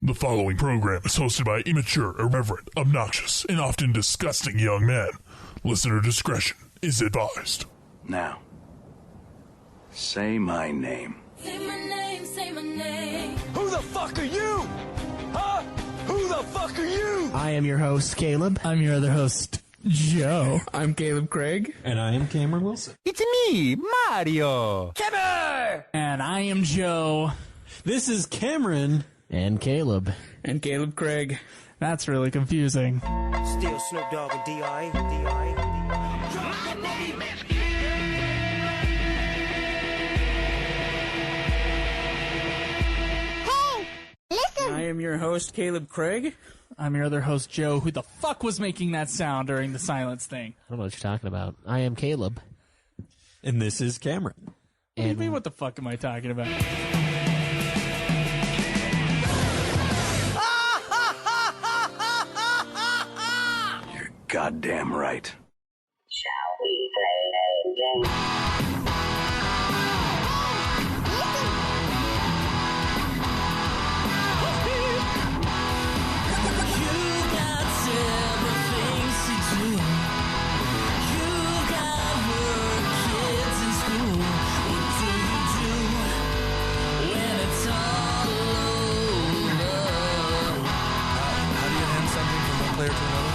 The following program is hosted by immature, irreverent, obnoxious, and often disgusting young men. Listener discretion is advised. Now, say my name. Say my name, say my name. Who the fuck are you? Huh? Who the fuck are you? I am your host, Caleb. I'm your other host, Joe. I'm Kaleb Craig. And I am Cameron Wilson. It's me, Mario. Kevin! And I am Joe. This is Cameron. And Caleb. And Kaleb Craig. That's really confusing. Still Snoop Dogg and D.I. I am your host, Kaleb Craig. I'm your other host, Joe. Who the fuck was making that sound during the silence thing? I don't know what you're talking about. I am Caleb. And this is Cameron. What do you mean, what the fuck am I talking about? You're goddamn right. Shall we play a game? Player to another.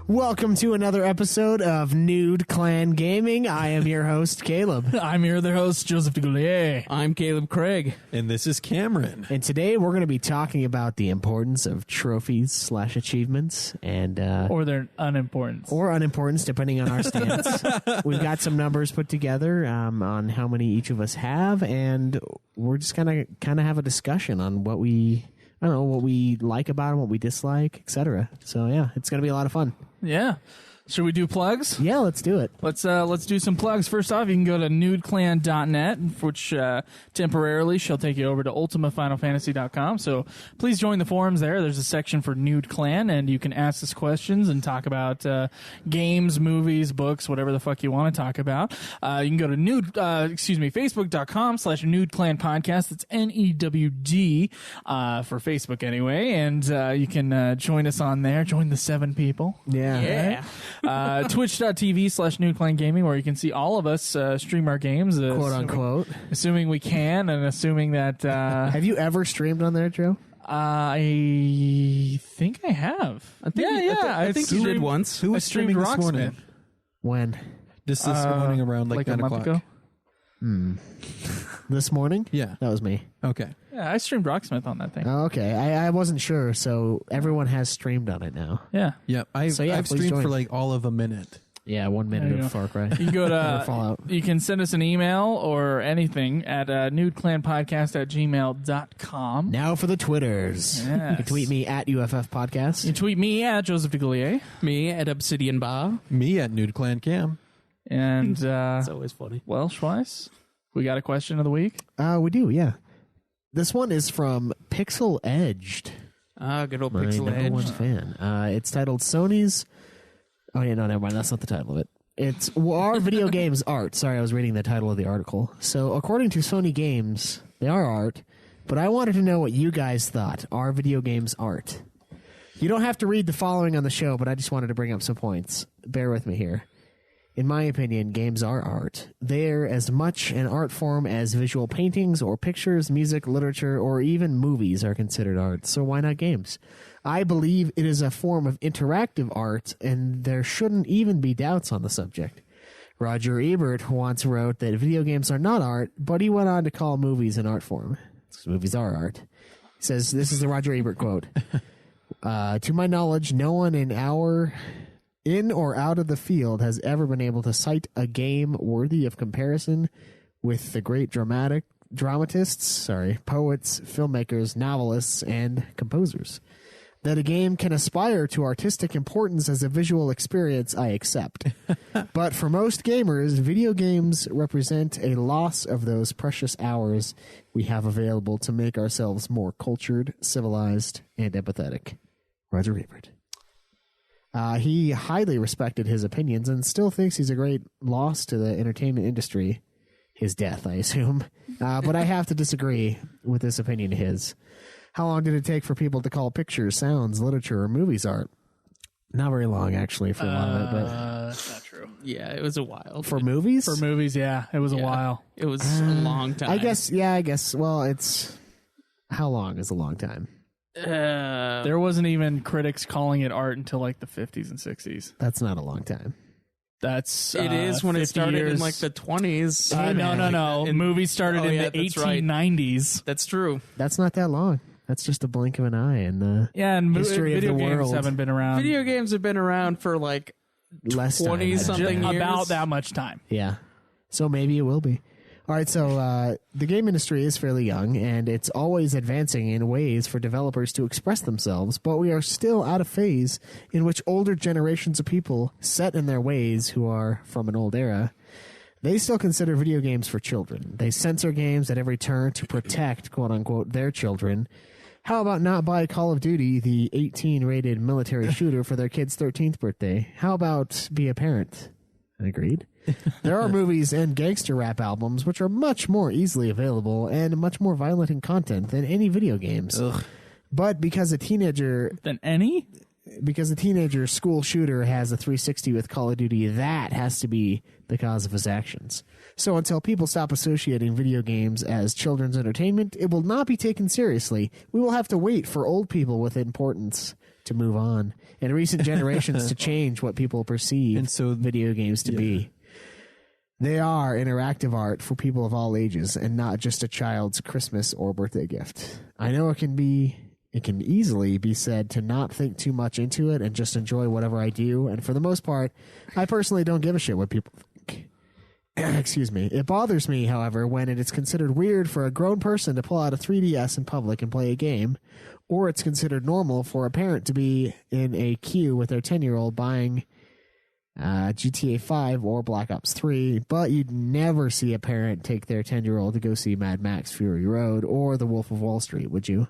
Welcome to another episode of Nude Clan Gaming. I am your host, Caleb. I'm your other host, Joseph DeGoulier. I'm Kaleb Craig. And this is Cameron. And today we're going to be talking about the importance of trophies/achievements and Or their unimportance. or unimportance, depending on our stance. We've got some numbers put together on how many each of us have, and we're just gonna kind of have a discussion on what we like about them, what we dislike, etc. So yeah, it's gonna be a lot of fun. Yeah. Should we do plugs? Yeah, let's do it. Let's do some plugs. First off, you can go to nudeclan.net, which temporarily shall take you over to ultimafinalfantasy.com. So please join the forums there. There's a section for Nude Clan, and you can ask us questions and talk about games, movies, books, whatever the fuck you want to talk about. You can go to facebook.com/nudeclanpodcast. That's NEWD for Facebook anyway, and you can join us on there. Join the 7 people. Yeah. Twitch.tv/nudeclangaming, where you can see all of us stream our games, Quote unquote. assuming we can, and assuming that Have you ever streamed on there, Joe? I think I have. I think you did once. Who I was streamed streaming this morning? Rocksmith When? Just this morning around like 9 a month o'clock. ago. This morning? Yeah. That was me. Okay. Yeah, I streamed Rocksmith on that thing. Oh, okay. I wasn't sure, so everyone has streamed on it now. Yeah. Yep. I've please streamed join. for like all of a minute. Yeah, 1 There minute you of go. Far Cry. You can go Or Fallout. to, you can send us an email or anything at nudeclanpodcast@gmail.com. Now for the Twitters. Yes. You can tweet me at UFF Podcast. You can tweet me at Joseph DeGoulier. Me at Obsidian Bob. Me at Nude Clan Cam. And, It's always funny. well, Schweiss, we got a question of the week. We do, yeah. This one is from Pixel Edged. Good old My Pixel number one Edge. fan. It's titled Sony's... Oh, yeah, no, never mind. That's not the title of it. It's Are Video Games Art? Sorry, I was reading the title of the article. So, according to Sony Games, they are art, but I wanted to know what you guys thought. Are video games art? You don't have to read the following on the show, but I just wanted to bring up some points. Bear with me here. In my opinion, games are art. They're as much an art form as visual paintings or pictures, music, literature, or even movies are considered art. So why not games? I believe it is a form of interactive art, and there shouldn't even be doubts on the subject. Roger Ebert once wrote that video games are not art, but he went on to call movies an art form. Because movies are art. He says, this is the Roger Ebert quote. To my knowledge, no one in or out of the field has ever been able to cite a game worthy of comparison with the great dramatists, poets, filmmakers, novelists, and composers. That a game can aspire to artistic importance as a visual experience, I accept. But for most gamers, video games represent a loss of those precious hours we have available to make ourselves more cultured, civilized, and empathetic. Roger Ebert. He highly respected his opinions and still thinks he's a great loss to the entertainment industry. His death, I assume. But I have to disagree with this opinion of his. How long did it take for people to call pictures, sounds, literature, or movies art? Not very long, actually, for a lot of it. But That's not true. Yeah, it was a while. for movies? For movies, yeah, it was a while. It was a long time. I guess. Well, it's... How long is a long time? There wasn't even critics calling it art until like the 50s and 60s. That's not a long time. That's It is when it 50 started years. in like the 20s. No. Movies started in the that's right. 1890s. That's true. That's not that long. That's just a blink of an eye in the and history of video the games world. haven't been around Video games have been around for like Less time, 20 I'd something imagine. years. about that much time. Yeah. So maybe it will be. All right, so the game industry is fairly young, and it's always advancing in ways for developers to express themselves, but we are still at a phase in which older generations of people set in their ways who are from an old era, they still consider video games for children. They censor games at every turn to protect, quote-unquote, their children. How about not buy Call of Duty, the 18-rated military shooter, for their kid's 13th birthday? How about be a parent? Agreed. There are movies and gangster rap albums which are much more easily available and much more violent in content than any video games. Ugh. But because a teenager school shooter has a 360 with Call of Duty, that has to be the cause of his actions. So until people stop associating video games as children's entertainment, it will not be taken seriously. We will have to wait for old people with importance to move on and recent generations to change what people perceive video games to be. They are interactive art for people of all ages and not just a child's Christmas or birthday gift. I know it can easily be said to not think too much into it and just enjoy whatever I do, and for the most part, I personally don't give a shit what people think. Excuse me. It bothers me, however, when it is considered weird for a grown person to pull out a 3DS in public and play a game, or it's considered normal for a parent to be in a queue with their 10-year-old buying GTA 5 or Black Ops 3, but you'd never see a parent take their 10-year-old to go see Mad Max Fury Road or The Wolf of Wall Street, would you?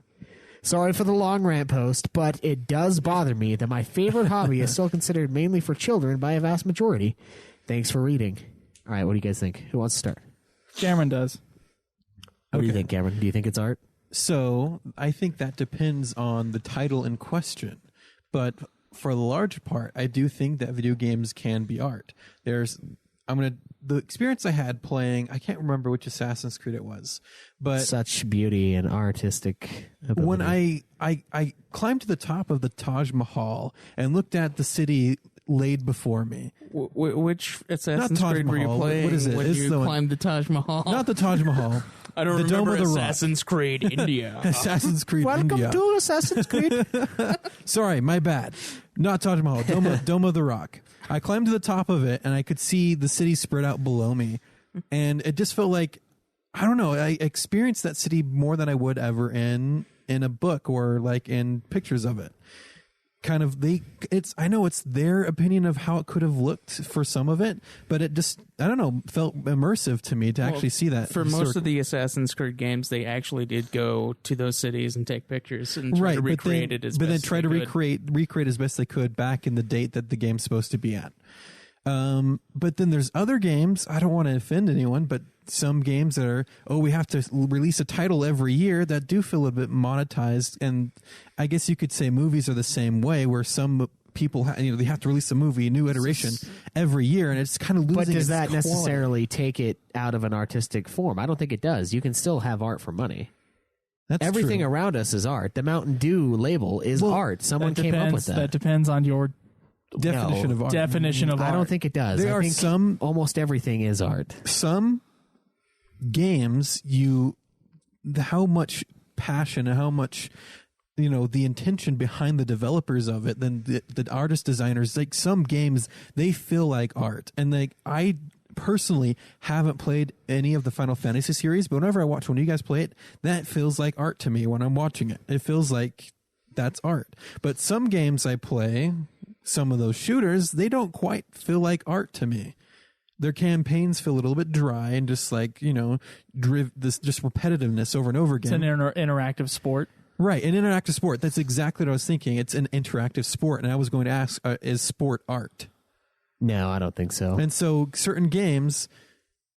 Sorry for the long rant post, but it does bother me that my favorite hobby is still considered mainly for children by a vast majority. Thanks for reading. All right, what do you guys think? Who wants to start? Cameron does. What do you think, Cameron? Do you think it's art? So I think that depends on the title in question. But for the large part, I do think that video games can be art. The experience I had playing, I can't remember which Assassin's Creed it was, but such beauty and artistic ability. When I climbed to the top of the Taj Mahal and looked at the city laid before me. Which Assassin's Not Taj Creed were you Mahal. playing What is it? when It's you the one- climbed the Taj Mahal? Not the Taj Mahal. I don't the Dome remember of the Rock. Assassin's Creed India. Assassin's Creed Welcome India. to Assassin's Creed. Sorry, my bad. Not Taj Mahal. Dome of the Rock. I climbed to the top of it and I could see the city spread out below me. And it just felt like, I don't know, I experienced that city more than I would ever in a book or like in pictures of it. I know it's their opinion of how it could have looked for some of it, but it just, I don't know, felt immersive to me to actually see that. For most of the Assassin's Creed games, they actually did go to those cities and take pictures and try to recreate it as best But then try to could. recreate as best they could back in the date that the game's supposed to be at. But then there's other games, I don't want to offend anyone, but some games that are, we have to release a title every year that do feel a bit monetized. And I guess you could say movies are the same way, where some people, they have to release a movie, a new iteration every year, and it's kind of losing. But does that quality. necessarily take it out of an artistic form? I don't think it does. You can still have art for money. That's Everything true. around us is art. The Mountain Dew label is art. Someone came up with that. That depends on your definition of art. definition of art. I don't think it does. There I are think some almost everything is art. Some games, how much passion and how much the intention behind the developers of it, then the artist designers, like some games, they feel like art. And I personally haven't played any of the Final Fantasy series, but whenever I watch one of you guys play it, that feels like art to me when I'm watching it. It feels like that's art. But some games I play, some of those shooters, they don't quite feel like art to me. Their campaigns feel a little bit dry and just like, this just repetitiveness over and over again. It's an interactive sport. Right, an interactive sport. That's exactly what I was thinking. It's an interactive sport. And I was going to ask, is sport art? No, I don't think so. And so certain games,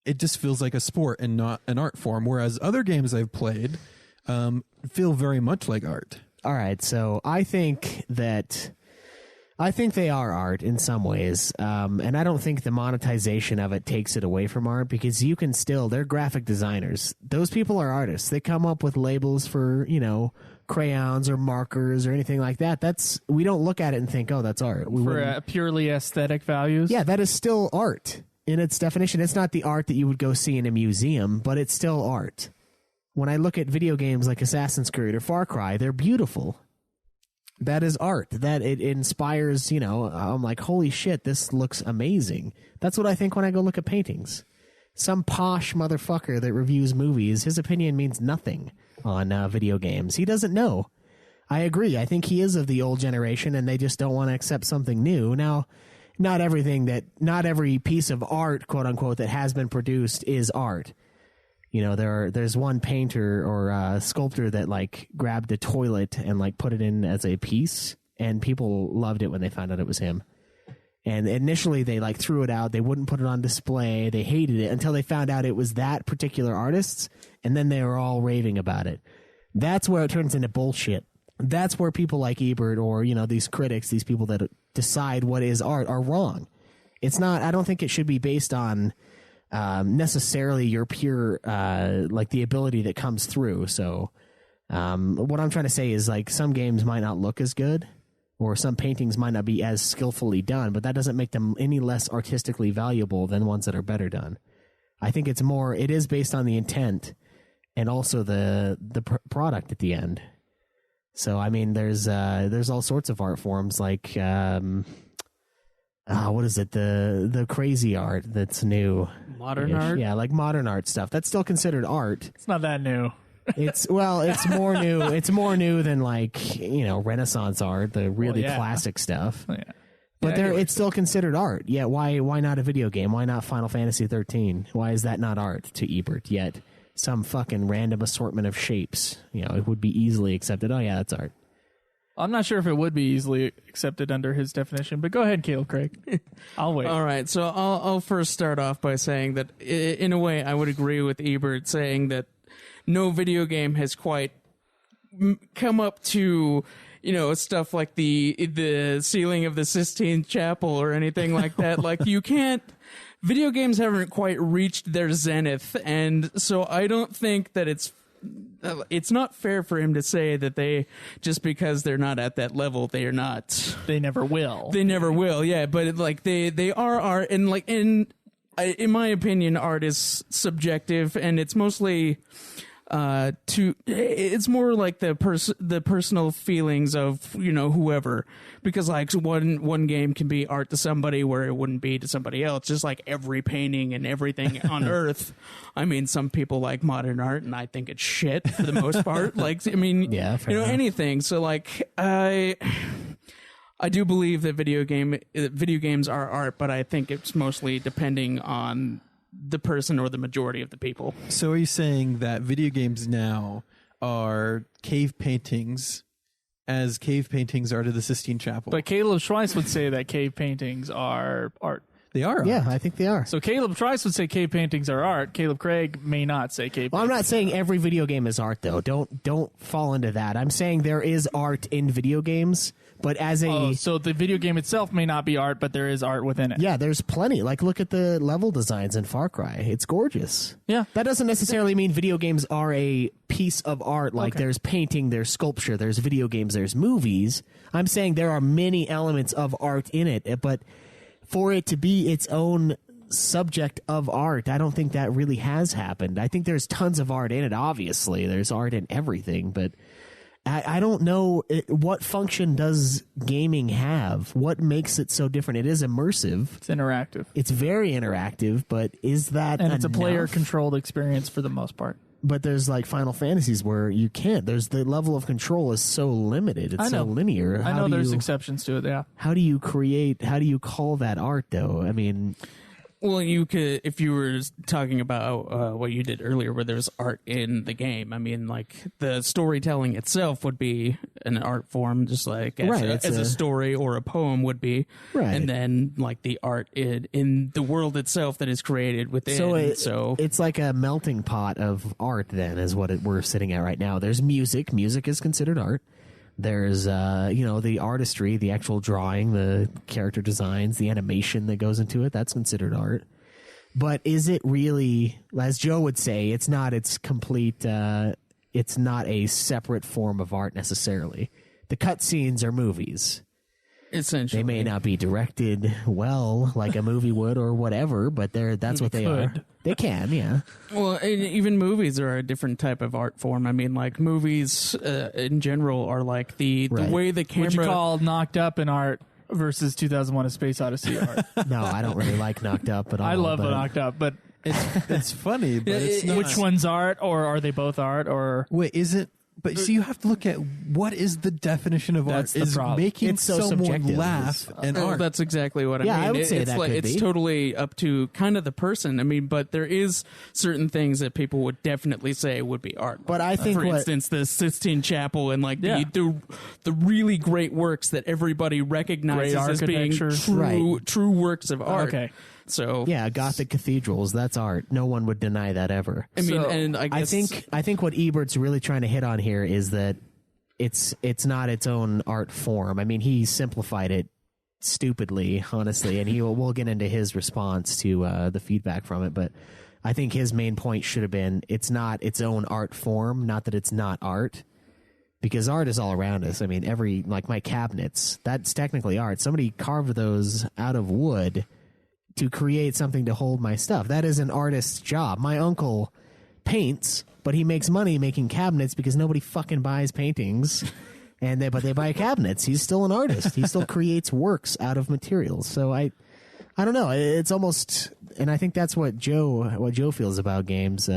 it just feels like a sport and not an art form, whereas other games I've played feel very much like art. All right, so I think they are art in some ways, and I don't think the monetization of it takes it away from art, because you can still, they're graphic designers. Those people are artists. They come up with labels for, crayons or markers or anything like that. We don't look at it and think, oh, that's art. For purely aesthetic values? Yeah, that is still art in its definition. It's not the art that you would go see in a museum, but it's still art. When I look at video games like Assassin's Creed or Far Cry, they're beautiful. That is art. That it inspires, I'm like, holy shit, this looks amazing. That's what I think when I go look at paintings. Some posh motherfucker that reviews movies, his opinion means nothing on video games. He doesn't know. I agree. I think he is of the old generation, and they just don't want to accept something new. Now, not every piece of art, quote unquote, that has been produced is art. There's one painter or sculptor that like grabbed a toilet and like put it in as a piece, and people loved it when they found out it was him. And initially they like threw it out. They wouldn't put it on display. They hated it until they found out it was that particular artist's, and then they were all raving about it. That's where it turns into bullshit. That's where people like Ebert or, these critics, these people that decide what is art are wrong. It's not, I don't think it should be based on necessarily your pure like the ability that comes through. So what I'm trying to say is like some games might not look as good, or some paintings might not be as skillfully done, but that doesn't make them any less artistically valuable than ones that are better done. I think it is based on the intent and also the product at the end. So I mean, there's all sorts of art forms like what is it? The crazy art that's new. Modern art? Yeah, like modern art stuff. That's still considered art. It's not that new. It's more new. It's more new than like, Renaissance art, the really classic stuff. Yeah. But it's still considered art. Yeah, why not a video game? Why not Final Fantasy 13? Why is that not art to Ebert? Yet some fucking random assortment of shapes, it would be easily accepted. Oh yeah, that's art. I'm not sure if it would be easily accepted under his definition, but go ahead, Kaleb Craig. I'll wait. All right, so I'll first start off by saying that in a way I would agree with Ebert saying that no video game has quite come up to, stuff like the ceiling of the Sistine Chapel or anything like that. Like you can't, video games haven't quite reached their zenith, and so I don't think that it's not fair for him to say that they, just because they're not at that level, they are not. They never will. They never will, yeah. But they are art, and in my opinion, art is subjective, and it's mostly it's more like the personal feelings of whoever, because like one game can be art to somebody where it wouldn't be to somebody else, just like every painting and everything on earth. I mean, some people like modern art and I think it's shit for the most part. Like, I mean, yeah, anything. So like I do believe that video games are art, but I think it's mostly depending on the person or the majority of the people. So are you saying that video games now are cave paintings as cave paintings are to the Sistine Chapel? But Caleb Schweiss would say that cave paintings are art. They are art. Yeah, I think they are. So Caleb Schweiss would say cave paintings are art. Kaleb Craig may not say cave Well, I'm paintings. not saying every video game is art, though. Don't fall into that. I'm saying there is art in video games, but as a... so the video game itself may not be art, but there is art within it. Yeah, there's plenty. Like, look at the level designs in Far Cry. It's gorgeous. Yeah. That doesn't necessarily mean video games are a piece of art. Like, there's painting, there's sculpture, there's video games, there's movies. I'm saying there are many elements of art in it, but for it to be its own subject of art, I don't think that really has happened. I think there's tons of art in it, obviously. There's art in everything, but I don't know what function does gaming have? What makes it so different? It is immersive. It's interactive. It's very interactive, but is that And it's a enough? player-controlled experience for the most part. But there's like Final Fantasies where you can't. There's the level of control is so limited. It's so linear. I know there's exceptions to it. Yeah. How do you call that art though? I mean, well, you could, if you were talking about what you did earlier, where there's art in the game. I mean, like the storytelling itself would be an art form, just like as a story or a poem would be. Right. And then like the art in the world itself that is created within. So it's like a melting pot of art. Then is what we're sitting at right now. There's music. Music is considered art. There's, the artistry, the actual drawing, the character designs, the animation that goes into it. That's considered art. But is it really, as Joe would say, it's not its complete, it's not a separate form of art necessarily. The cutscenes are movies. Essentially. They may not be directed well like a movie would or whatever, but that's what they are. They can, yeah. Well, even movies are a different type of art form. I mean, like movies in general are like the way the camera. Would you call Knocked Up an art versus 2001: A Space Odyssey art? No, I don't really like Knocked Up at all. I love Knocked Up, but it's funny. But it's not. Which one's art, or are they both art? Or wait, is it? But so you have to look at what is the definition of art. Is making it's so someone subjective. laugh and art. That's exactly what I mean. I would say it's that like, could it's be. totally up to kind of the person. I mean, but there is certain things that people would definitely say would be art. But I think for instance, the Sistine Chapel and like the really great works that everybody recognizes as being true works of art. Okay. So yeah, Gothic cathedrals, that's art. No one would deny that ever. I mean, and I guess I think what Ebert's really trying to hit on here is that it's not its own art form. I mean, he simplified it stupidly, honestly, and we'll get into his response to the feedback from it, but I think his main point should have been it's not its own art form, not that it's not art. Because art is all around us. I mean, like my cabinets, that's technically art. Somebody carved those out of wood to create something to hold my stuff. That is an artist's job. My uncle paints, but he makes money making cabinets because nobody fucking buys paintings, but they buy cabinets. He's still an artist. He still creates works out of materials. So I don't know. It's almost, and I think that's what Joe feels about games.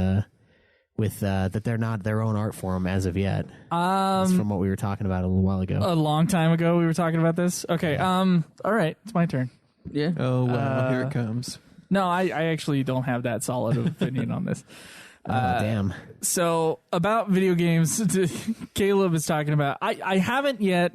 With that they're not their own art form as of yet. That's from what we were talking about a little while ago. A long time ago we were talking about this. Okay. All right, it's my turn. Yeah. Oh, wow, here it comes. No, I actually don't have that solid of opinion on this. Damn. So, about video games, Caleb is talking about. I haven't yet.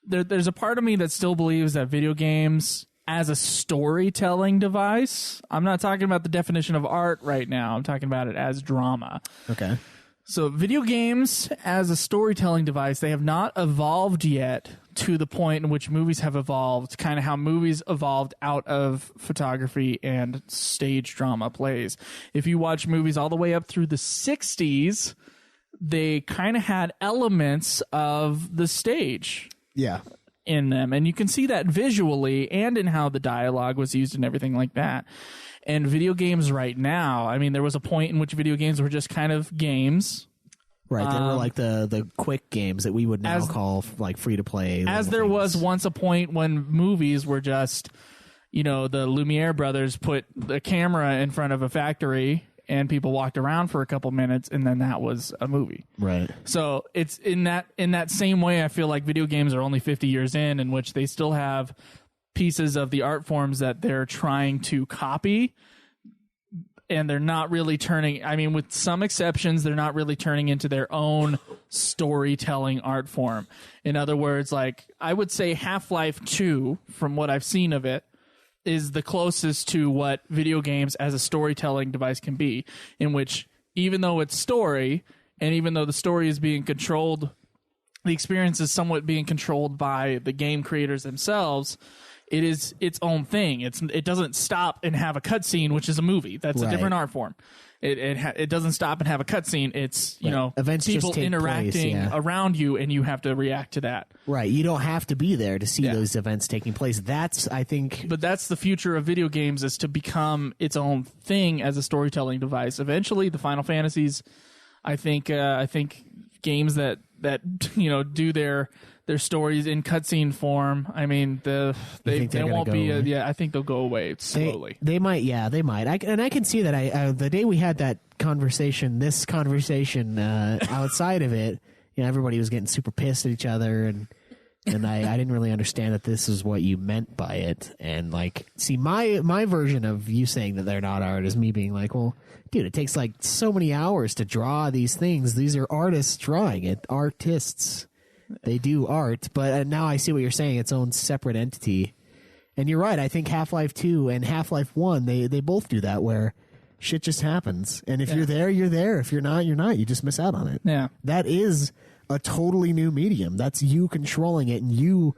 There's a part of me that still believes that video games as a storytelling device. I'm not talking about the definition of art right now. I'm talking about it as drama. Okay. So video games as a storytelling device, they have not evolved yet to the point in which movies have evolved, kind of how movies evolved out of photography and stage drama plays. If you watch movies all the way up through the 60s, they kind of had elements of the stage. Yeah. In them, and you can see that visually and in how the dialogue was used and everything like that. And video games right now, I mean, there was a point in which video games were just kind of games. Right, they were like the quick games that we would now call like free to play. As there was once a point when movies were just, the Lumiere brothers put the camera in front of a factory and people walked around for a couple minutes, and then that was a movie. Right. So it's in that same way, I feel like video games are only 50 years in which they still have pieces of the art forms that they're trying to copy, and they're not really turning, I mean, with some exceptions, they're not really turning into their own storytelling art form. In other words, like, I would say Half-Life 2, from what I've seen of it, is the closest to what video games as a storytelling device can be, in which even though it's story, and even though the story is being controlled, the experience is somewhat being controlled by the game creators themselves, it is its own thing. It doesn't stop and have a cutscene, which is a movie. That's a different art form. It doesn't stop and have a cutscene. It's events people just interacting around you, and you have to react to that. Right. You don't have to be there to see those events taking place. That's, I think, but that's the future of video games, is to become its own thing as a storytelling device. Eventually, the Final Fantasies, I think games that that do their stories in cutscene form. I mean, they won't be. I think they'll go away slowly. They might. Yeah, they might. I can see that. The day we had that conversation, outside of it, everybody was getting super pissed at each other, and I didn't really understand that this is what you meant by it. And see, my version of you saying that they're not art is me being like, well, dude, it takes so many hours to draw these things. These are artists drawing it, artists. They do art, but now I see what you're saying. Its own separate entity. And you're right. I think Half-Life 2 and Half-Life 1, they both do that, where shit just happens. And if you're there, you're there. If you're not, you're not. You just miss out on it. Yeah. That is a totally new medium. That's you controlling it and you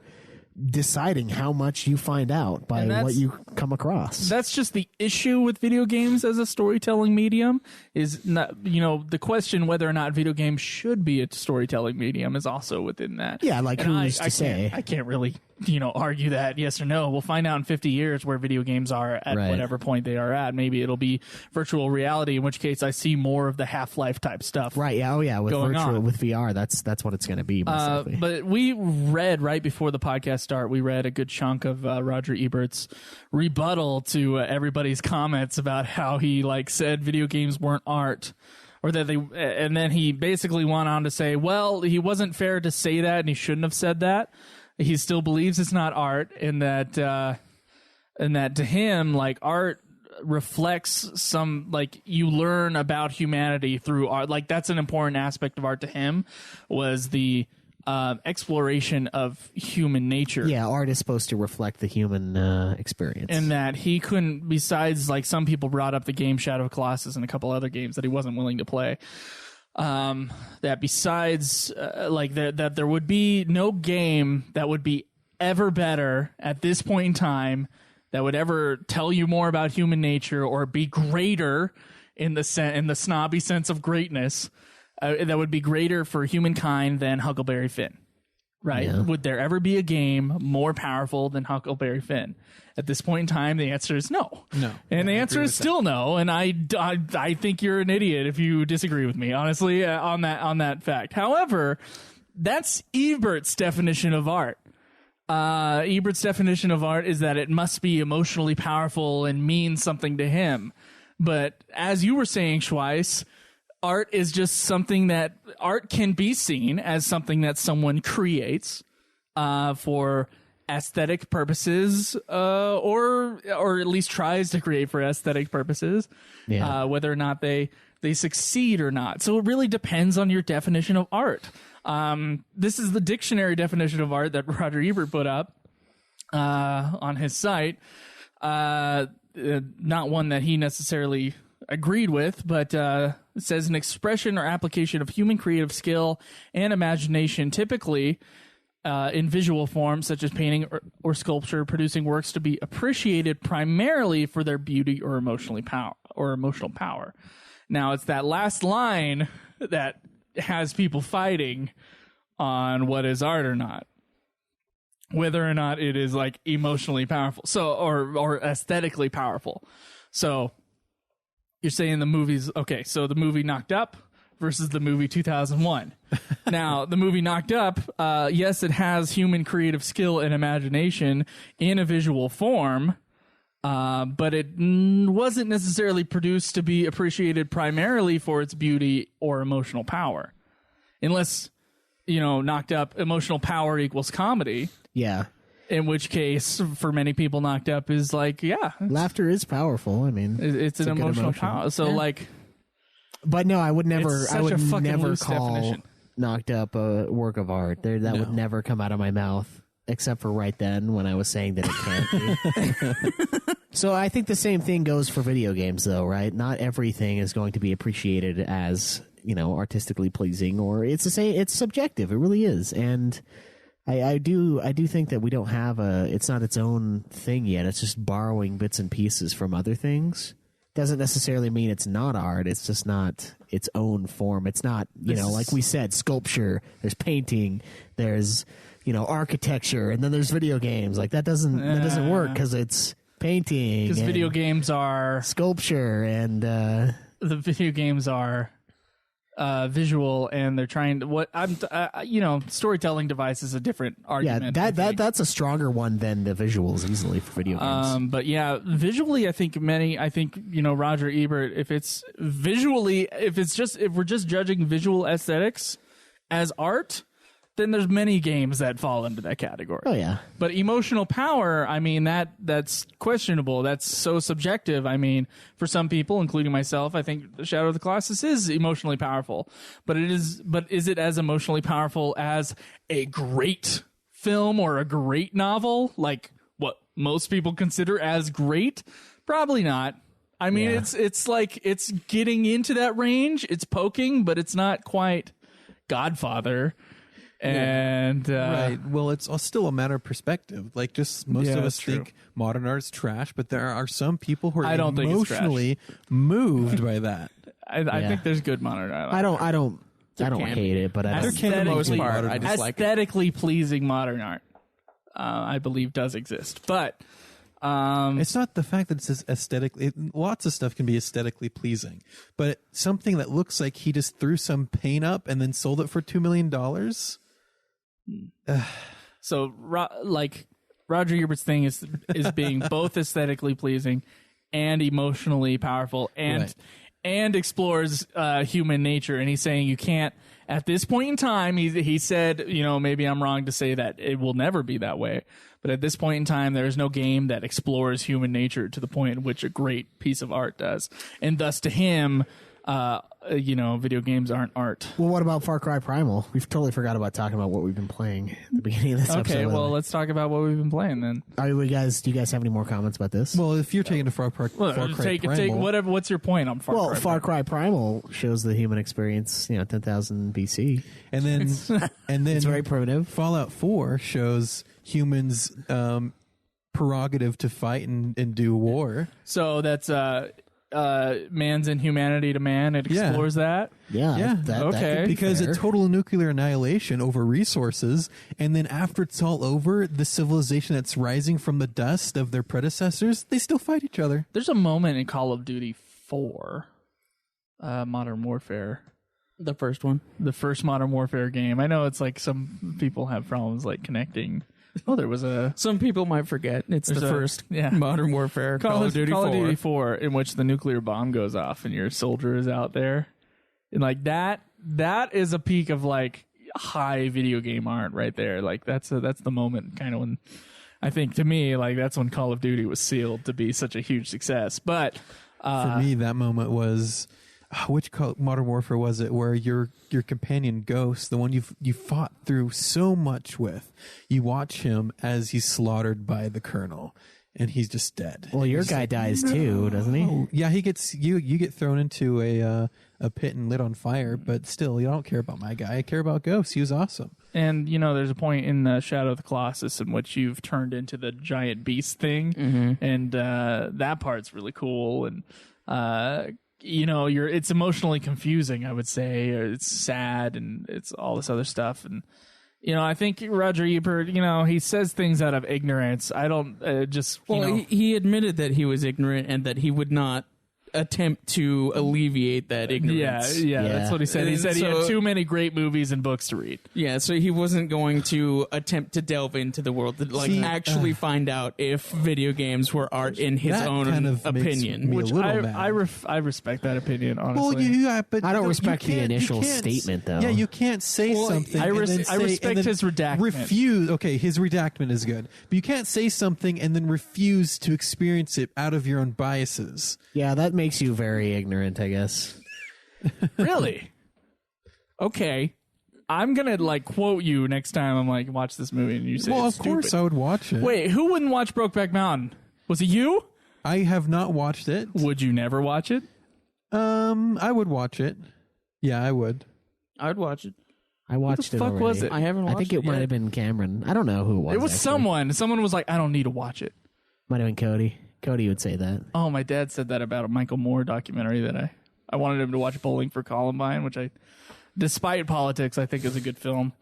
deciding how much you find out by what you come across. That's just the issue with video games as a storytelling medium, is not, the question whether or not video games should be a storytelling medium is also within that. Yeah, who's to say? I can't really argue that yes or no. We'll find out in 50 years where video games are at whatever point they are at. Maybe it'll be virtual reality, in which case I see more of the Half-Life type stuff. Right. Yeah. Oh yeah. With VR, that's what it's going to be. But we read right before the podcast start. We read a good chunk of Roger Ebert's rebuttal to everybody's comments about how he said video games weren't art. Or that and then he basically went on to say, well, he wasn't fair to say that, and he shouldn't have said that. He still believes it's not art, and that to him, art reflects some, you learn about humanity through art. That's an important aspect of art to him, was the exploration of human nature. Yeah, art is supposed to reflect the human experience. And that he couldn't, besides, some people brought up the game Shadow of Colossus and a couple other games that he wasn't willing to play. That besides, that there would be no game that would be ever better at this point in time that would ever tell you more about human nature or be greater in the snobby sense of greatness, that would be greater for humankind than Huckleberry Finn. Right? Yeah. Would there ever be a game more powerful than Huckleberry Finn? At this point in time, the answer is no. No. And the answer is still no. And I think you're an idiot if you disagree with me, honestly, on that fact. However, that's Ebert's definition of art. Ebert's definition of art is that it must be emotionally powerful and mean something to him. But as you were saying, Schweiss, art is just something that art can be seen as something that someone creates for aesthetic purposes, or at least tries to create for aesthetic purposes, whether or not they succeed or not. So it really depends on your definition of art. This is the dictionary definition of art that Roger Ebert put up on his site. Not one that he necessarily agreed with, but it says an expression or application of human creative skill and imagination, typically in visual forms such as painting or sculpture, producing works to be appreciated primarily for their beauty or emotional power. Now, it's that last line that has people fighting on what is art or not, whether or not it is emotionally powerful, or aesthetically powerful. So you're saying the movies, okay, so the movie Knocked Up versus the movie 2001. Now, the movie Knocked Up, yes, it has human creative skill and imagination in a visual form, but it wasn't necessarily produced to be appreciated primarily for its beauty or emotional power. Unless, Knocked Up, emotional power equals comedy. Yeah. In which case, for many people, Knocked Up is laughter is powerful. I mean, it's an emotional power. So but no, I would never call definition. Knocked Up a work of art. That would never come out of my mouth, except for right then when I was saying that it can't be. So I think the same thing goes for video games, though, right? Not everything is going to be appreciated as artistically pleasing, or it's subjective. It really is, and I do think that we don't have it's not its own thing yet. It's just borrowing bits and pieces from other things. Doesn't necessarily mean it's not art. It's just not its own form. It's not, like we said, sculpture, there's painting, there's, architecture, and then there's video games. That doesn't work because it's painting. Because video games are sculpture, and the video games are visual, and they're trying to storytelling device is a different argument. That's a stronger one than the visuals easily for video games. But yeah, visually, I think Roger Ebert, if we're just judging visual aesthetics as art, then there's many games that fall into that category. Oh yeah. But emotional power, I mean, that's questionable. That's so subjective. I mean, for some people, including myself, I think Shadow of the Colossus is emotionally powerful. But is it as emotionally powerful as a great film or a great novel? Like what most people consider as great? Probably not. I mean, it's like it's getting into that range. It's poking, but it's not quite Godfather. And right. Well, it's still a matter of perspective. Like, just most of us think modern art's trash, but there are some people who are emotionally moved by that. I think there's good modern art. I don't hate it, but aesthetically pleasing modern art, I believe, does exist. But it's not the fact that it's aesthetically. Lots of stuff can be aesthetically pleasing, but something that looks like he just threw some paint up and then sold it for $2 million. So, Roger Ebert's thing is being both aesthetically pleasing and emotionally powerful, and explores human nature. And he's saying you can't. At this point in time, he said, maybe I'm wrong to say that it will never be that way. But at this point in time, there is no game that explores human nature to the point in which a great piece of art does. And thus, to him, video games aren't art. Well, what about Far Cry Primal? We've totally forgot about talking about what we've been playing at the beginning of this episode. Okay, well, let's talk about what we've been playing then. Do you guys have any more comments about this? Well, if you're taking Far Cry Primal, what's your point on Far Cry? Well, Far Cry Primal shows the human experience, 10,000 BC, and then it's very primitive. Fallout 4 shows humans' prerogative to fight and do war. So that's man's inhumanity to man. It explores that. Yeah. Okay. Because a total nuclear annihilation over resources, and then after it's all over, the civilization that's rising from the dust of their predecessors, they still fight each other. There's a moment in Call of Duty 4, Modern Warfare. The first one. The first Modern Warfare game. I know it's like some people have problems like connecting. Oh, there was a... Some people might forget. It's the first Modern Warfare, Call of Duty 4, in which the nuclear bomb goes off and your soldier is out there. And like that is a peak of like high video game art right there. Like that's the moment kind of when, I think to me, like that's when Call of Duty was sealed to be such a huge success. But for me, that moment was... which Modern Warfare was it where your companion Ghost, the one you fought through so much with, you watch him as he's slaughtered by the Colonel and he's just dead. Well, your guy dies too, doesn't he? Yeah, he gets you get thrown into a pit and lit on fire, but still, you don't care about my guy. I care about Ghost. He was awesome. And there's a point in Shadow of the Colossus in which you've turned into the giant beast thing, and that part's really cool. And it's emotionally confusing, I would say, or it's sad and it's all this other stuff. And, I think Roger Ebert, he says things out of ignorance. I don't he admitted that he was ignorant and that he would not attempt to alleviate that ignorance. Yeah, that's what he said. He said he had too many great movies and books to read. Yeah, so he wasn't going to attempt to delve into the world to actually find out if video games were art in his own opinion. Which I respect that opinion, honestly. Well, but I don't respect the initial statement, though. Yeah, you can't say something. I respect his redactment. Refuse. Okay, his redactment is good, but you can't say something and then refuse to experience it out of your own biases. Yeah, that makes you very ignorant, I guess. Really? Okay. I'm going to quote you next time I'm like, watch this movie and you say well, it's of course stupid. I would watch it. Wait, who wouldn't watch Brokeback Mountain? Was it you? I have not watched it. Would you never watch it? I would watch it. Yeah, I would. I'd watch it. I watched it fuck already. was it? I haven't watched it. I think it might have been Cameron. I don't know who it was. It was actually. someone. Someone was like, I don't need to watch it. Might have been Cody. Cody would say that. Oh, my dad said that about a Michael Moore documentary that I wanted him to watch Bowling for Columbine, which I despite politics, I think is a good film.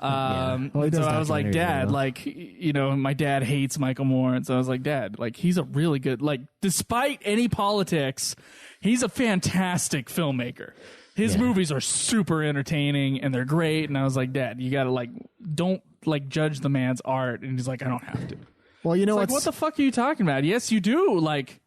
Well, he so does I was like, documentaries Dad, well. like, you know, my dad hates Michael Moore, and so I was like, Dad, like, he's a really good, like, despite any politics, he's a fantastic filmmaker. His movies are super entertaining and they're great. And I was like, Dad, you gotta like, don't like judge the man's art. And he's like, I don't have to. Well, you know Like, what the fuck are you talking about? Yes, you do. Like,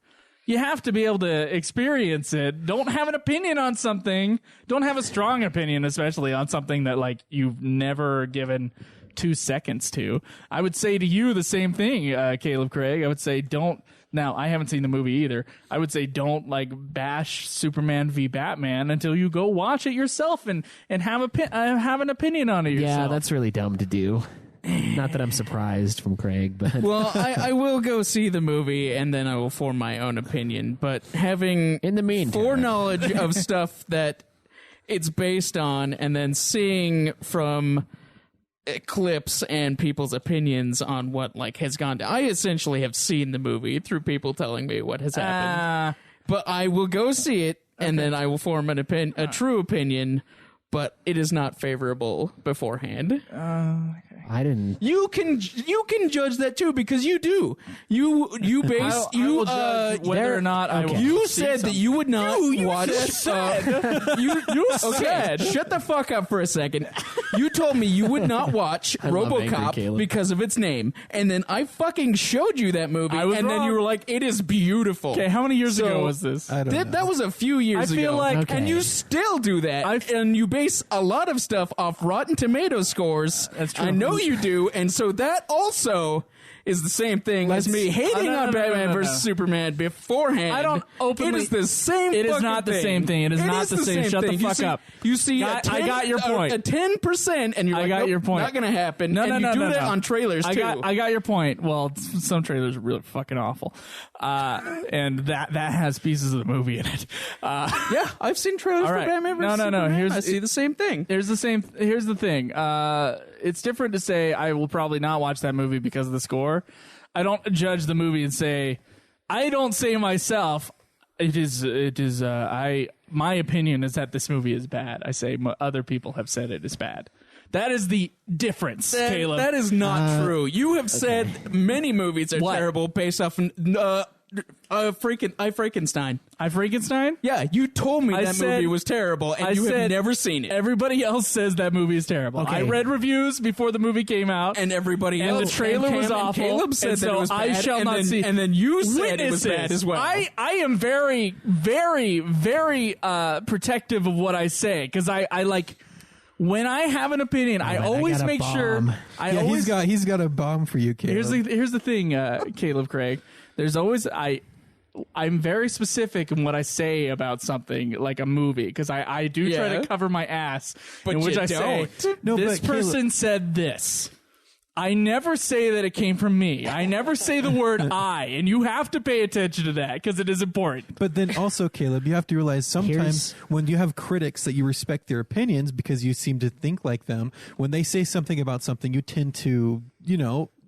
you have to be able to experience it. Don't have an opinion on something. Don't have a strong opinion, especially on something that like you've never given 2 seconds to. I would say to you the same thing, Kaleb Craig. I would say don't. Now, I haven't seen the movie either. I would say don't like bash Superman v Batman until you go watch it yourself and have an opinion on it yourself. Yeah, that's really dumb to do. Not that I'm surprised from Craig, but Well, I will go see the movie and then I will form my own opinion. But having in the meantime, foreknowledge of stuff that it's based on, and then seeing from clips and people's opinions on what like has gone down. I essentially have seen the movie through people telling me what has happened. But I will go see it and then I will form a true opinion. But it is not favorable beforehand. I didn't. You can judge that too because you do. You base I will judge whether or not I will. You see said that you would not watch. You said. Shut the fuck up for a second. You told me you would not watch love angry RoboCop Caleb. because of its name, and then I fucking showed you that movie, I was and then wrong. you were like, "It is beautiful." Okay, how many years ago was this? I don't know. That was a few years I ago. feel like- Okay. And you still do that. And you base a lot of stuff off Rotten Tomato scores. That's true. I know you do. And so that also is the same thing as me hating no, on Batman no. versus Superman beforehand. I don't openly. It is the same It is fucking not the thing. same thing. It is not the same. Shut the thing. fuck up. You see, I got your point. A 10%, and you're I like, got nope, your point. not going to happen. No, and no, you no, do no, that no. on trailers, I too. got your point. Well, some trailers are really fucking awful, and that has pieces of the movie in it. Yeah, I've seen trailers All right. for Batman versus No. Superman. I see the same thing. Here's the thing. It's different to say I will probably not watch that movie because of the score. I don't judge the movie and say, I don't say myself, my opinion is that this movie is bad. I say other people have said it is bad. That is the difference, Caleb. That is not true. You have said many movies are terrible based off Frankenstein. I Frankenstein? Yeah, you told me I that said- movie was terrible, and I you have said never seen it. Everybody else says that movie is terrible. Okay. I read reviews before the movie came out, and everybody and else. the trailer was awful. Caleb said and that so it was bad, I shall and not then, see. and then you said it was Witnesses. bad as well. I am very, very, very protective of what I say because I like. When I have an opinion, I man, I always got a make sure. bomb. Always, he's got a bomb for you, Caleb. here's the thing, Kaleb Craig. There's always I'm very specific in what I say about something like a movie because I do try Yeah. to cover my ass, But in which you I don't. say No, this but Caleb- person said this. I never say that it came from me. I never say the word I, and you have to pay attention to that because it is important. But then also, Caleb, you have to realize sometimes when you have critics that you respect their opinions because you seem to think like them, when they say something about something, you tend to,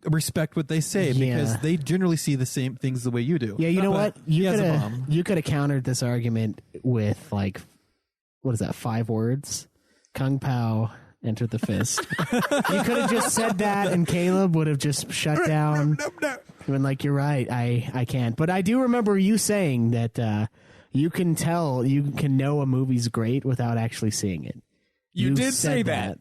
respect what they say because they generally see the same things the way you do. Yeah, you know But what? he has a bomb. You could have countered this argument with like, what is that? 5 words? Kung Pao, enter the fist. You could have just said that, and Caleb would have just shut down. Been like, you're right. I can't. But I do remember you saying that you can know a movie's great without actually seeing it. You did said say that.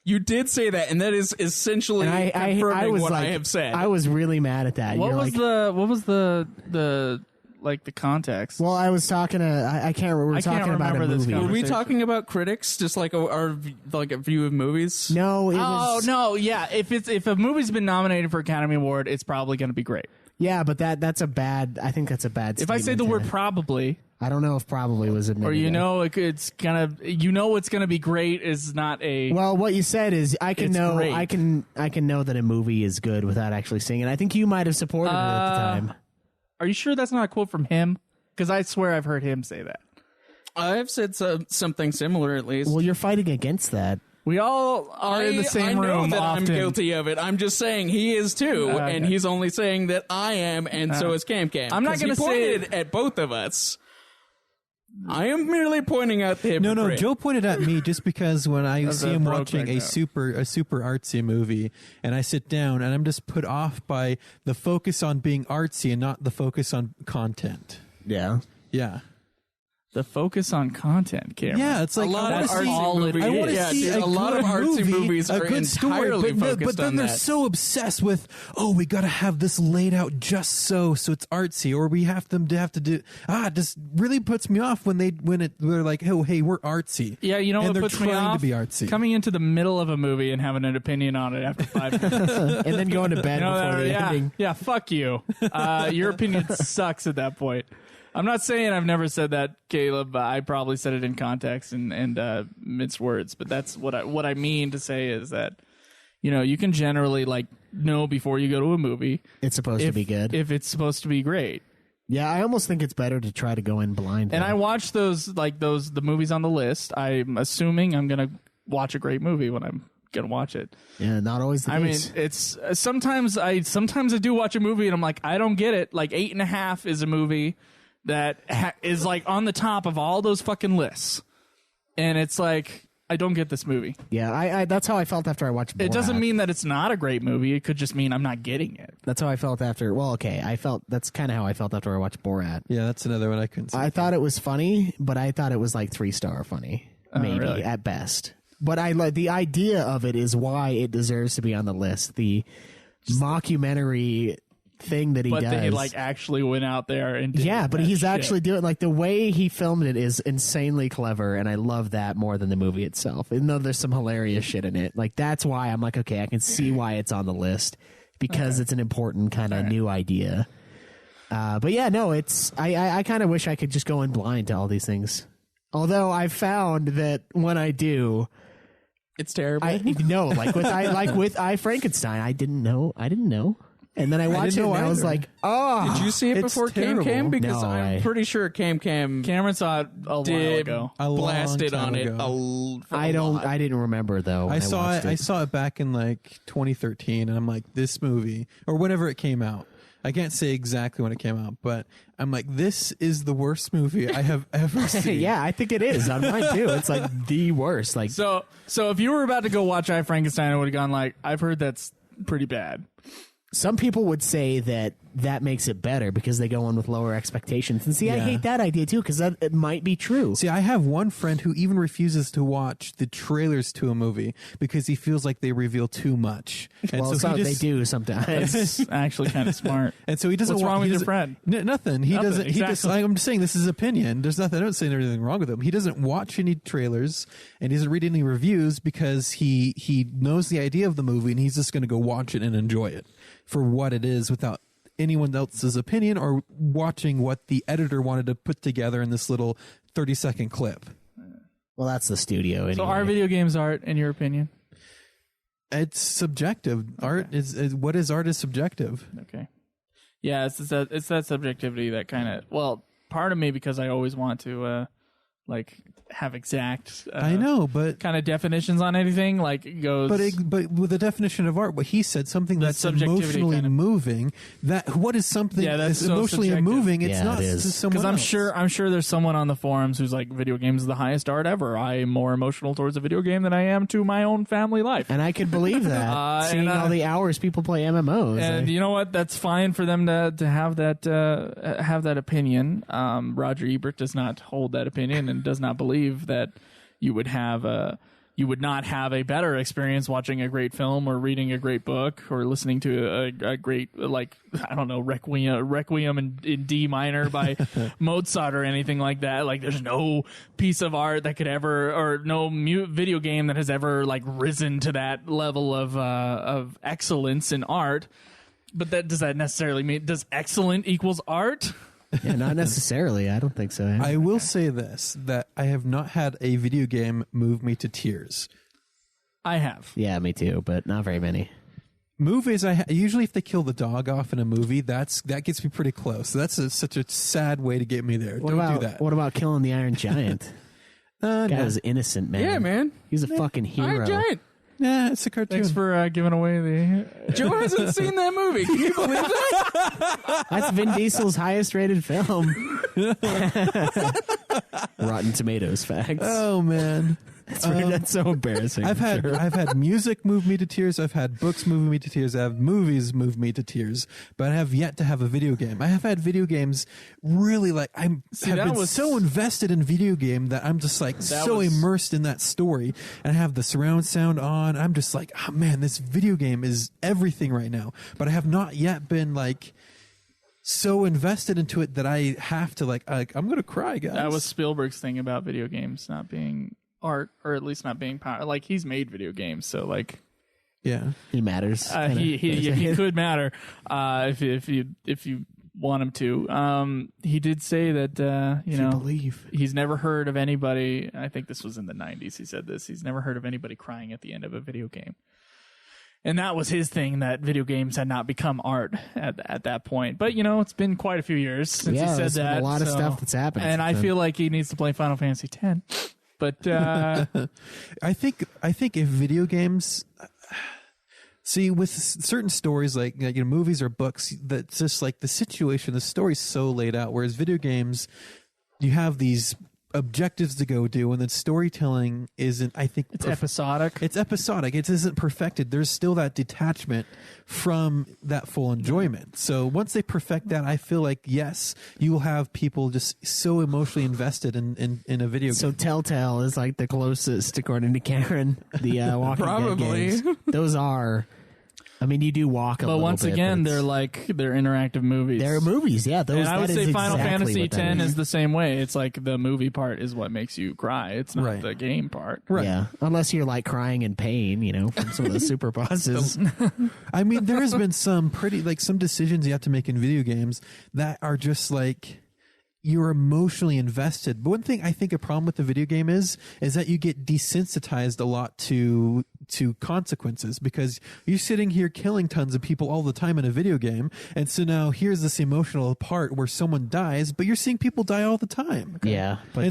You did say that, and that is essentially And I confirming was what like, I have said. I was really mad at that. What You're was the context? Well, I was talking to I can't remember. We were I can't talking about a remember this movie. Were we conversation. talking about critics, just like a view of movies? No, it Oh was no, yeah. If a movie's been nominated for Academy Award, it's probably going to be great. Yeah, but that's a bad. I think that's a bad. If I say statement the to- word probably, I don't know if probably was admitted. or there. it's gonna, it's gonna be great is not a. Well, what you said is I can It's know great. I can know that a movie is good without actually seeing it. I think you might have supported it at the time. Are you sure that's not a quote from him? Because I swear I've heard him say that. I've said something similar, at least. Well, you're fighting against that. We all are in the same I know room that often. I'm guilty of it. I'm just saying he is too, Okay. and he's only saying that I am, and so is Cam. I'm not 'Cause gonna he say- pointed at both of us. I am merely pointing out the hypocrite. No, Joe pointed at me just because when I That's see a him broke watching right a now. super artsy movie, and I sit down and I'm just put off by the focus on being artsy and not the focus on content. Yeah. Yeah. The focus on content, Cameron. Yeah, it's like a lot I of wanna see- all it movies. I want to Yeah, see dude, a lot of good artsy movie, movies a are good story, entirely but focused then on they're that. so obsessed with, oh, we got to have this laid out just so it's artsy, or we have them to have to do. Just really puts me off when they're like, oh, hey, we're artsy. Yeah, you know and what they're puts trying me off? to be artsy. Coming into the middle of a movie and having an opinion on it after 5 minutes. And then going to bed You know, before the yeah, ending. yeah, fuck you. Your opinion sucks at that point. I'm not saying I've never said that, Caleb. I probably said it in context and minced words, but that's what I mean to say is that, you know, you can generally like know before you go to a movie It's supposed to be good. if it's supposed to be great. Yeah, I almost think it's better to try to go in blind. And though. I watch the movies on the list. I'm assuming I'm gonna watch a great movie when I'm gonna watch it. Yeah, not always the I mean, case. it's sometimes I do watch a movie and I'm like, I don't get it. Like 8.5 is a movie that is like on the top of all those fucking lists, and it's like I don't get this movie. Yeah, I that's how I felt after I watched Borat. It doesn't mean that it's not a great movie. It could just mean I'm not getting it. That's how I felt after. Well, okay, that's kind of how I felt after I watched Borat. Yeah, that's another one I couldn't see. I thought it was funny, but I thought it was like 3-star funny, maybe really? at best. But I like the idea of it is why it deserves to be on the list. The mockumentary thing that he But does. they like actually went out there and did Yeah, but that he's shit. actually doing like the way he filmed it is insanely clever, and I love that more than the movie itself. Even though there's some hilarious shit in it, like that's why I'm like, okay, I can see why it's on the list because it's an important kind of new idea. But yeah, no, it's I kind of wish I could just go in blind to all these things. Although I've found that when I do, It's terrible. I know, like with I Frankenstein, I didn't know. And then I watched it and I was either. like, oh. Did you see it it's before Cam terrible. Cam? Because No, I'm pretty sure Cam Cameron saw it a while did ago. A long blasted time on it. ago. I didn't remember though. I when saw watched it. I saw it back in like 2013, and I'm like, this movie, or whenever it came out. I can't say exactly when it came out, but I'm like, this is the worst movie I have ever seen. Yeah, I think it is on mine too. It's like the worst. Like, So if you were about to go watch I Frankenstein, I would have gone like, I've heard that's pretty bad. some people would say that makes it better because they go in with lower expectations. And see, I Yeah. hate that idea too because it might be true. See, I have one friend who even refuses to watch the trailers to a movie because he feels like they reveal too much. And Well, so he they just, do sometimes. It's actually kind of smart. And so he doesn't. What's wa- wrong he with your doesn't- friend? Nothing. He Nothing, doesn't. He just. exactly. I'm just saying this is his opinion. There's nothing. I don't say anything wrong with him. He doesn't watch any trailers and he doesn't read any reviews because he knows the idea of the movie and he's just going to go watch it and enjoy it for what it is without anyone else's opinion or watching what the editor wanted to put together in this little 30-second clip. Well, that's the studio. Anyway. So are video games art, in your opinion? It's subjective. Art is what is art is subjective. Okay. Yeah, it's that subjectivity that kind of, well, part of me, because I always want to like have exact I know, but kind of definitions on anything, like it goes but with the definition of art, what he said, something The that's subjectivity emotionally kind of- moving. That what is something Yeah, that's that's so emotionally subjective. moving? It's Yeah, not it is. to someone because else. I'm sure there's someone on the forums who's like, video games is the highest art ever. I am more emotional towards a video game than I am to my own family life. And I could believe that. Seeing and, all the hours people play MMOs. And you know what? That's fine for them to have that opinion. Roger Ebert does not hold that opinion and does not believe that you would not have a better experience watching a great film or reading a great book or listening to a great, like, I don't know, Requiem in D minor by Mozart or anything like that. Like, there's no piece of art that could ever, or no video game that has ever like risen to that level of excellence in art. But does that necessarily mean, does excellent equals art? yeah, not necessarily. I don't think so. I will say this: that I have not had a video game move me to tears. I have. Yeah, me too, but not very many. Movies, usually if they kill the dog off in a movie, that gets me pretty close. So that's such a sad way to get me there. Don't do that. What about killing the Iron Giant? Guy No. was innocent, man. Yeah, man. He's a fucking hero. Iron Giant. Yeah, it's a cartoon. Thanks for giving away the. Joe hasn't seen that movie. Can you believe that? That's Vin Diesel's highest rated film. Rotten Tomatoes facts. Oh man. That's so embarrassing. I've had music move me to tears. I've had books move me to tears. I have movies move me to tears. But I have yet to have a video game. I have had video games really like have been so invested in video game that I'm just like so immersed in that story. And I have the surround sound on. I'm just like, oh man, this video game is everything right now. But I have not yet been like so invested into it that I have to like I'm gonna cry, guys. That was Spielberg's thing about video games not being art, or at least not being power. Like, he's made video games, so like, yeah, he matters. He could matter if you want him to. He did say that he's never heard of anybody. I think this was in the 90s. He said this. He's never heard of anybody crying at the end of a video game. And that was his thing, that video games had not become art at that point. But, it's been quite a few years since he said that. A lot of stuff that's happened. And I feel like he needs to play Final Fantasy X. But I think if video games, see, with certain stories like movies or books, that's just like the situation, the story's so laid out. Whereas video games, you have these objectives to go do, and then storytelling isn't, I think it's episodic. It's episodic. It isn't perfected. There's still that detachment from that full enjoyment. So once they perfect that, I feel like, yes, you will have people just so emotionally invested in a video game. So Telltale is like the closest, according to Karen, the Walking Dead games. Those are, I mean, you do walk a but little once bit, again, but they're interactive movies. They're movies, yeah. Those, and I would say Final Fantasy X is the same way. It's like the movie part is what makes you cry. It's not the game part. Right. Yeah, unless you're like crying in pain, from some of the super bosses. I mean, there has been some some decisions you have to make in video games that are just like, you're emotionally invested. But one thing I think a problem with the video game is that you get desensitized a lot to consequences, because you're sitting here killing tons of people all the time in a video game, and so now here's this emotional part where someone dies, but you're seeing people die all the time. Okay? Yeah, but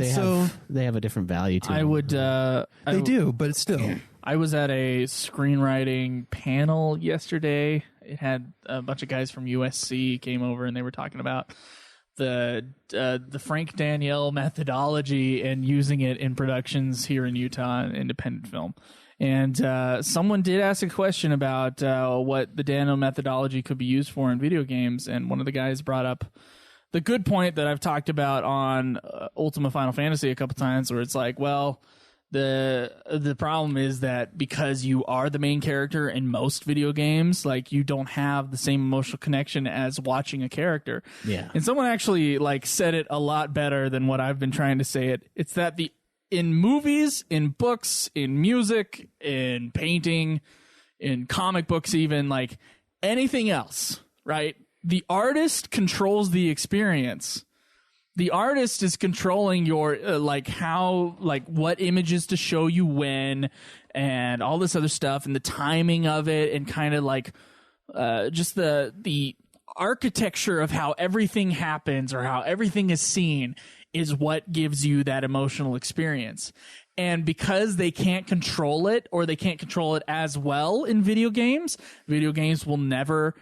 they have a different value to them. I would they do, but it's still. I was at a screenwriting panel yesterday. It had a bunch of guys from USC came over, and they were talking about the Frank Daniel methodology and using it in productions here in Utah, in independent film. And someone did ask a question about what the Daniel methodology could be used for in video games, and one of the guys brought up the good point that I've talked about on Ultima Final Fantasy a couple times, where it's like, well, the problem is that because you are the main character in most video games, like, you don't have the same emotional connection as watching a character. Yeah. And someone actually said it a lot better than what I've been trying to say it. It's that in movies, in books, in music, in painting, in comic books, even like anything else, right? The artist controls the experience. The artist is controlling your what images to show you when, and all this other stuff, and the timing of it, and kind of just the architecture of how everything happens or how everything is seen is what gives you that emotional experience. And because they can't control it, or they can't control it as well in video games will never,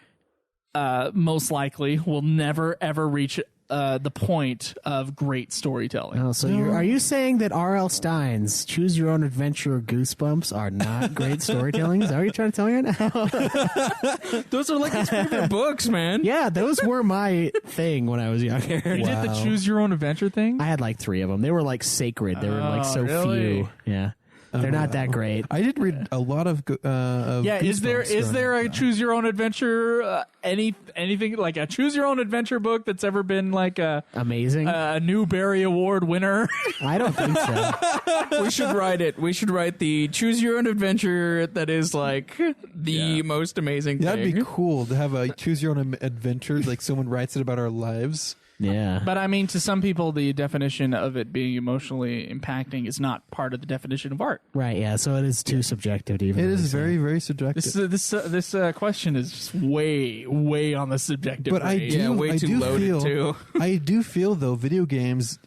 most likely, will never ever reach the point of great storytelling. Oh, so are you saying that R.L. Stein's Choose Your Own Adventure Goosebumps are not great storytelling? Is that what you're trying to tell me right now? Those are like his favorite books, man. Yeah, those were my thing when I was younger. You did the Choose Your Own Adventure thing? I had like 3 of them. They were like sacred. They were like so really? few. Yeah. They're not that great. I did read a lot of is there a Choose Your Own Adventure anything like a Choose Your Own Adventure book that's ever been like amazing, a Newbery Award winner? I don't think so. We should write it. We should write the Choose Your Own Adventure that is like the most amazing thing. That'd be cool to have a Choose Your Own Adventure, like someone writes it about our lives. Yeah. But I mean, to some people, the definition of it being emotionally impacting is not part of the definition of art. Right, yeah. So it is too subjective to even. It is very, very subjective. This question is just way, way on the subjective but range. way too loaded, too. I do feel, though, video games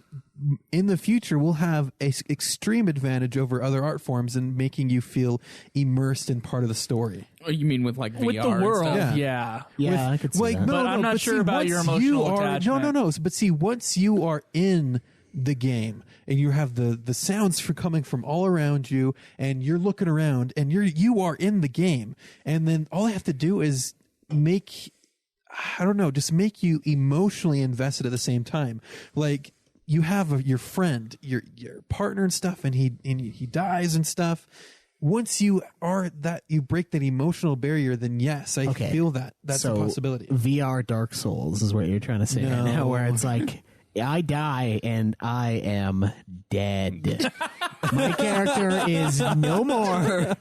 in the future will have a extreme advantage over other art forms in making you feel immersed in part of the story. Oh, you mean with like VR with the world? and stuff? Yeah. Yeah, I could see that. But I'm not sure about your emotional attachment. No. But see, once you are in the game and you have the sounds coming from all around you, and you're looking around, and you are in the game, and then all I have to do is just make you emotionally invested at the same time. Like, you have your friend, your partner and stuff, and he dies and stuff. Once you break that emotional barrier, then yes, I feel that's a possibility. VR Dark Souls is what you're trying to say right now, where it's like, I die and I am dead. My character is no more.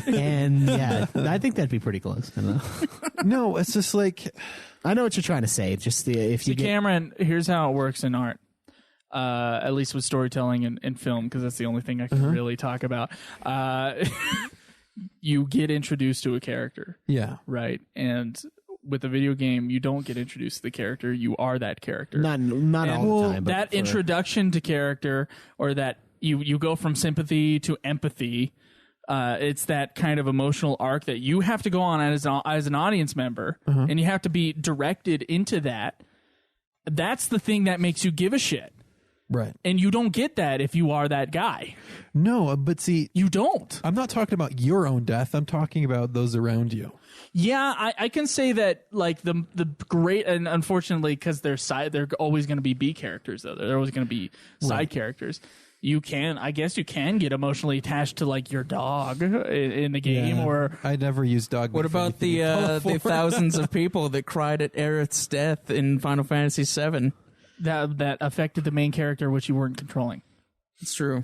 And yeah, I think that'd be pretty close. I don't know. No, it's just like, I know what you're trying to say. It's just if you get Cameron, here's how it works in art. At least with storytelling and film, because that's the only thing I can really talk about. You get introduced to a character. Yeah. Right? And with a video game, you don't get introduced to the character. You are that character. Not all the time. But that introduction to character, or that you go from sympathy to empathy, it's that kind of emotional arc that you have to go on as an audience member, and you have to be directed into that. That's the thing that makes you give a shit. Right. And you don't get that if you are that guy. No, but see, you don't. I'm not talking about your own death. I'm talking about those around you. Yeah, I can say that, like, the great, and unfortunately, because they're always going to be B characters, though. They're always going to be side characters. I guess you can get emotionally attached to, like, your dog in the game, or I never used dog. What about the thousands of people that cried at Aerith's death in Final Fantasy VII? That affected the main character, which you weren't controlling. It's true.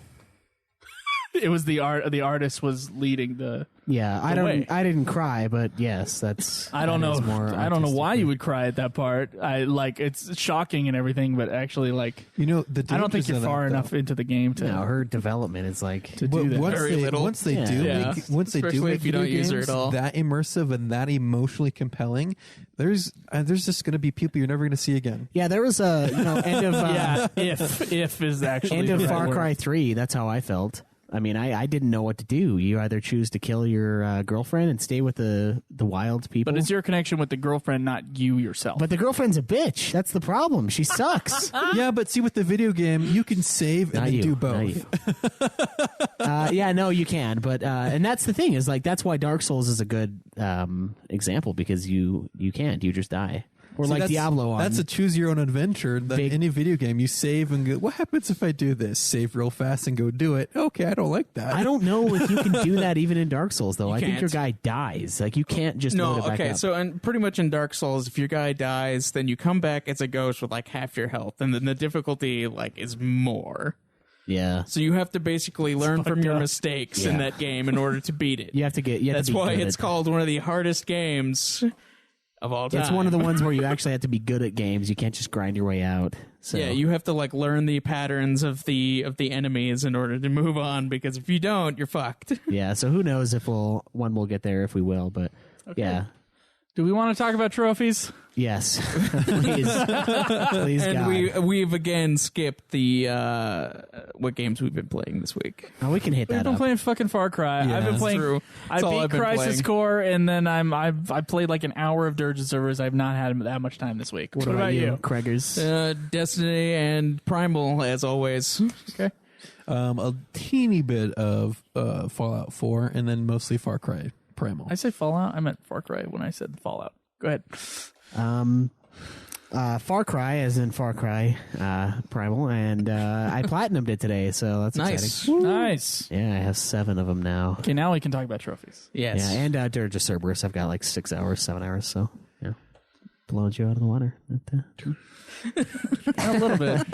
It was the artist was leading the. Yeah, I didn't cry, but yes, that's. I don't know. I don't know why you would cry at that part. It's shocking and everything, but actually, like, I don't think you're far enough into the game to. No, her development is like to do that. Once they do make if you don't use her at all, that immersive and that emotionally compelling, there's just going to be people you're never going to see again. Yeah, there was a end of if is actually end of the right Far word. Cry 3. That's how I felt. I mean, I didn't know what to do. You either choose to kill your girlfriend and stay with the wild people. But it's your connection with the girlfriend, not you yourself. But the girlfriend's a bitch. That's the problem. She sucks. Yeah, but see, with the video game, you can save and then do both. No, you can. But and that's the thing is, like, that's why Dark Souls is a good example, because you can't. You just die. Or like Diablo. That's a choose your own adventure. Any video game, you save and go, what happens if I do this? Save real fast and go do it. Okay, I don't like that. I don't know if you can do that even in Dark Souls, though. I think can't. your guy dies. Like, you can't just load it back up. So and pretty much in Dark Souls, if your guy dies, then you come back as a ghost with like half your health, and then the difficulty is more. Yeah. So you have to basically learn from your mistakes in that game in order to beat it. That's why it's called one of the hardest games of all time. It's one of the ones where you actually have to be good at games. You can't just grind your way out. So. Yeah, you have to learn the patterns of the enemies in order to move on, because if you don't, you're fucked. Yeah, so who knows if when we'll get there, if we will, but yeah. Do we want to talk about trophies? Yes. Please. Please, and God. we've again skipped the what games we've been playing this week. Oh, we can hit that We've been up. playing fucking Far Cry. Yeah, I've been that's playing. true. I That's all beat I've been Crisis playing. Core, and then I played like an hour of Dirge servers. I've not had that much time this week. What about you? Craigers? Destiny and Primal, as always. Okay. A teeny bit of Fallout 4, and then mostly Far Cry Primal. I say Fallout. I meant Far Cry when I said Fallout. Go ahead. Far Cry, as in Far Cry Primal, and I platinumed it today, so that's exciting. Nice. Yeah, I have 7 of them now. Okay, now we can talk about trophies. Yes. Yeah, and Dirge of Cerberus, I've got like 6 hours, 7 hours, so yeah, blowing you out of the water. A little bit.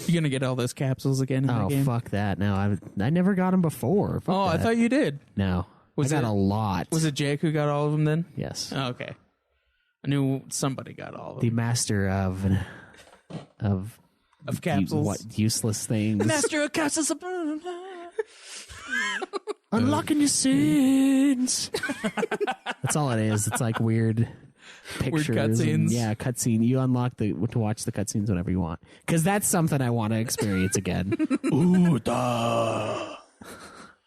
You're gonna get all those capsules again in that game? Fuck that! No, I never got them before. Fuck I that. thought you did. No, Was I got it- a lot. Was it Jake who got all of them then? Yes, Oh, okay. I knew somebody got all of the them. master of Capsules. useless things. Master of capsules. Unlocking your sins. That's all it is. It's like weird pictures. cutscenes. And, yeah, cutscene. You unlock to watch the cutscenes whenever you want. Because that's something I want to experience again.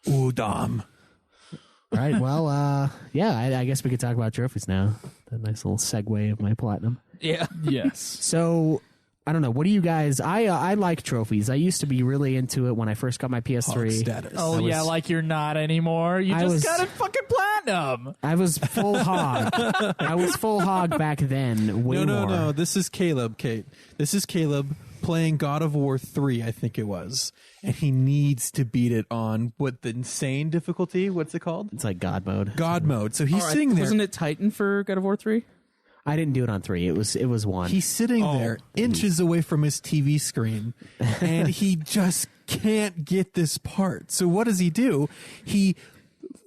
Udam. All right, well, I guess we could talk about trophies now. A nice little segue of my platinum. Yeah. Yes. So, I don't know. What do you guys... I like trophies. I used to be really into it when I first got my PS3. Hog status. Oh, yeah, like you're not anymore. You just got it fucking platinum. I was full hog. I was full hog back then. Way more. No. This is Caleb, Kate. This is Caleb playing God of War 3, I think it was. And he needs to beat it on, the insane difficulty? What's it called? It's like God mode. God mode. So he's sitting there. Wasn't it Titan for God of War 3? I didn't do it on 3. It was 1. He's sitting there inches away from his TV screen, and he just can't get this part. So what does he do? He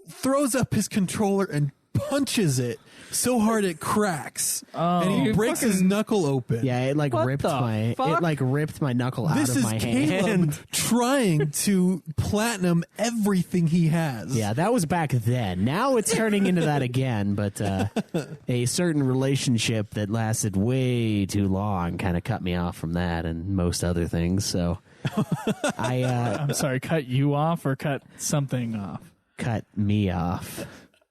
throws up his controller and punches it so hard it cracks, and he breaks his knuckle open. Yeah, it ripped my knuckle out This of is my Caleb hand. trying to platinum everything he has. Yeah, that was back then. Now it's turning into that again, but a certain relationship that lasted way too long kind of cut me off from that and most other things. So I'm sorry, cut you off or cut something off? Cut me off.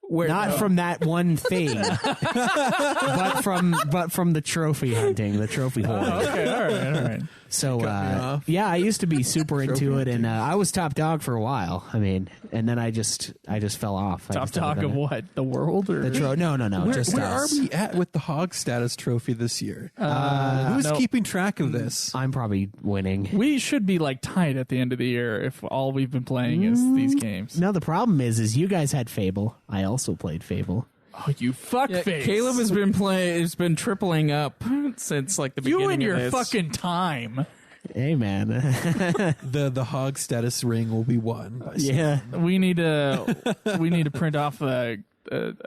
Where, Not from that one thing, but from the trophy hunting, the trophy holding. Okay, all right. So I used to be super into it, and I was top dog for a while. I mean, and then I just fell off. Top dog of what? The world or no? Where are we at with the hog status trophy this year? Who's keeping track of this? I'm probably winning. We should be tight at the end of the year if all we've been playing is these games. No, the problem is you guys had Fable. I also played Fable. Oh, you fuckface! Caleb has been tripling up since the beginning. You and your of this. fucking time. Hey man, the hog status ring will be won. Yeah, we need to print off a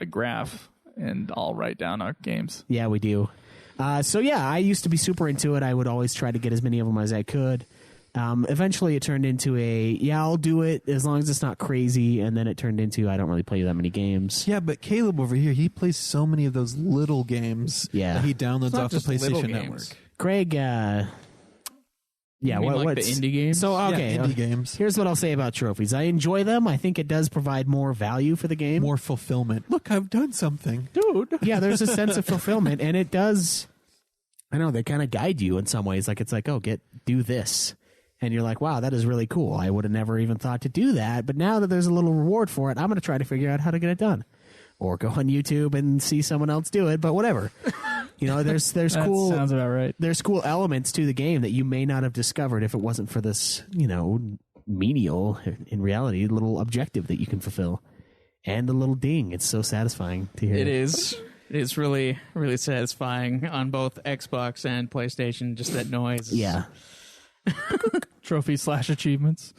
graph and I'll write down our games. Yeah, we do. I used to be super into it. I would always try to get as many of them as I could. Eventually it turned into I'll do it as long as it's not crazy, and then it turned into I don't really play that many games. Yeah, but Caleb over here, he plays so many of those little games that he downloads off the PlayStation Network. Craig, what the indie games? So okay, indie games. Here's what I'll say about trophies. I enjoy them. I think it does provide more value for the game. More fulfillment. Look, I've done something. Dude. Yeah, there's a sense of fulfillment, and it does, I don't know, they kind of guide you in some ways. It's do this. And you're like, wow, that is really cool. I would have never even thought to do that. But now that there's a little reward for it, I'm going to try to figure out how to get it done. Or go on YouTube and see someone else do it, but whatever. There's cool. Sounds about right. There's cool elements to the game that you may not have discovered if it wasn't for this, menial, in reality, little objective that you can fulfill. And the little ding. It's so satisfying to hear. It is. It is really, really satisfying on both Xbox and PlayStation, just that noise. Yeah. Trophy / achievements.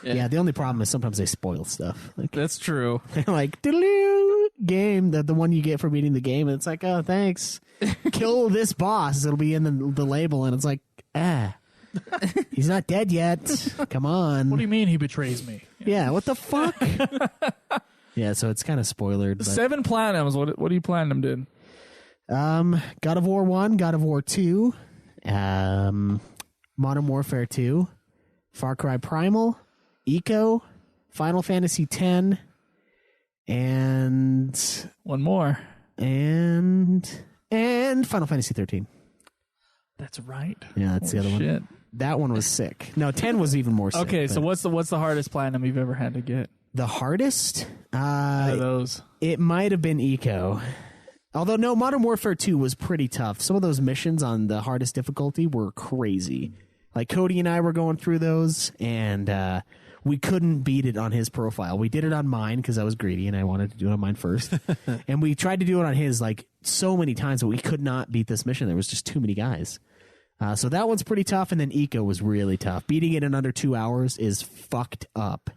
Yeah, the only problem is sometimes they spoil stuff. That's true. They're like, "Diddle-oo, game, the one you get for beating the game, and it's like, oh, thanks. Kill this boss. It'll be in the label, and it's like, he's not dead yet. Come on. What do you mean he betrays me? Yeah, what the fuck? Yeah, so it's kind of spoilered. But 7 platinums. What do you platinum did? God of War 1, God of War 2, Modern Warfare 2, Far Cry Primal, Eco, Final Fantasy X, and one more, and Final Fantasy 13. That's right. Yeah, that's the other one. That one was sick. No, 10 was even more sick. Okay, so what's the hardest platinum you've ever had to get? The hardest? Out of those, it might have been Eco. Although, no, Modern Warfare 2 was pretty tough. Some of those missions on the hardest difficulty were crazy. Cody and I were going through those, and we couldn't beat it on his profile. We did it on mine because I was greedy, and I wanted to do it on mine first. And we tried to do it on his, so many times, but we could not beat this mission. There was just too many guys. So that one's pretty tough, and then Eco was really tough. Beating it in under 2 hours is fucked up.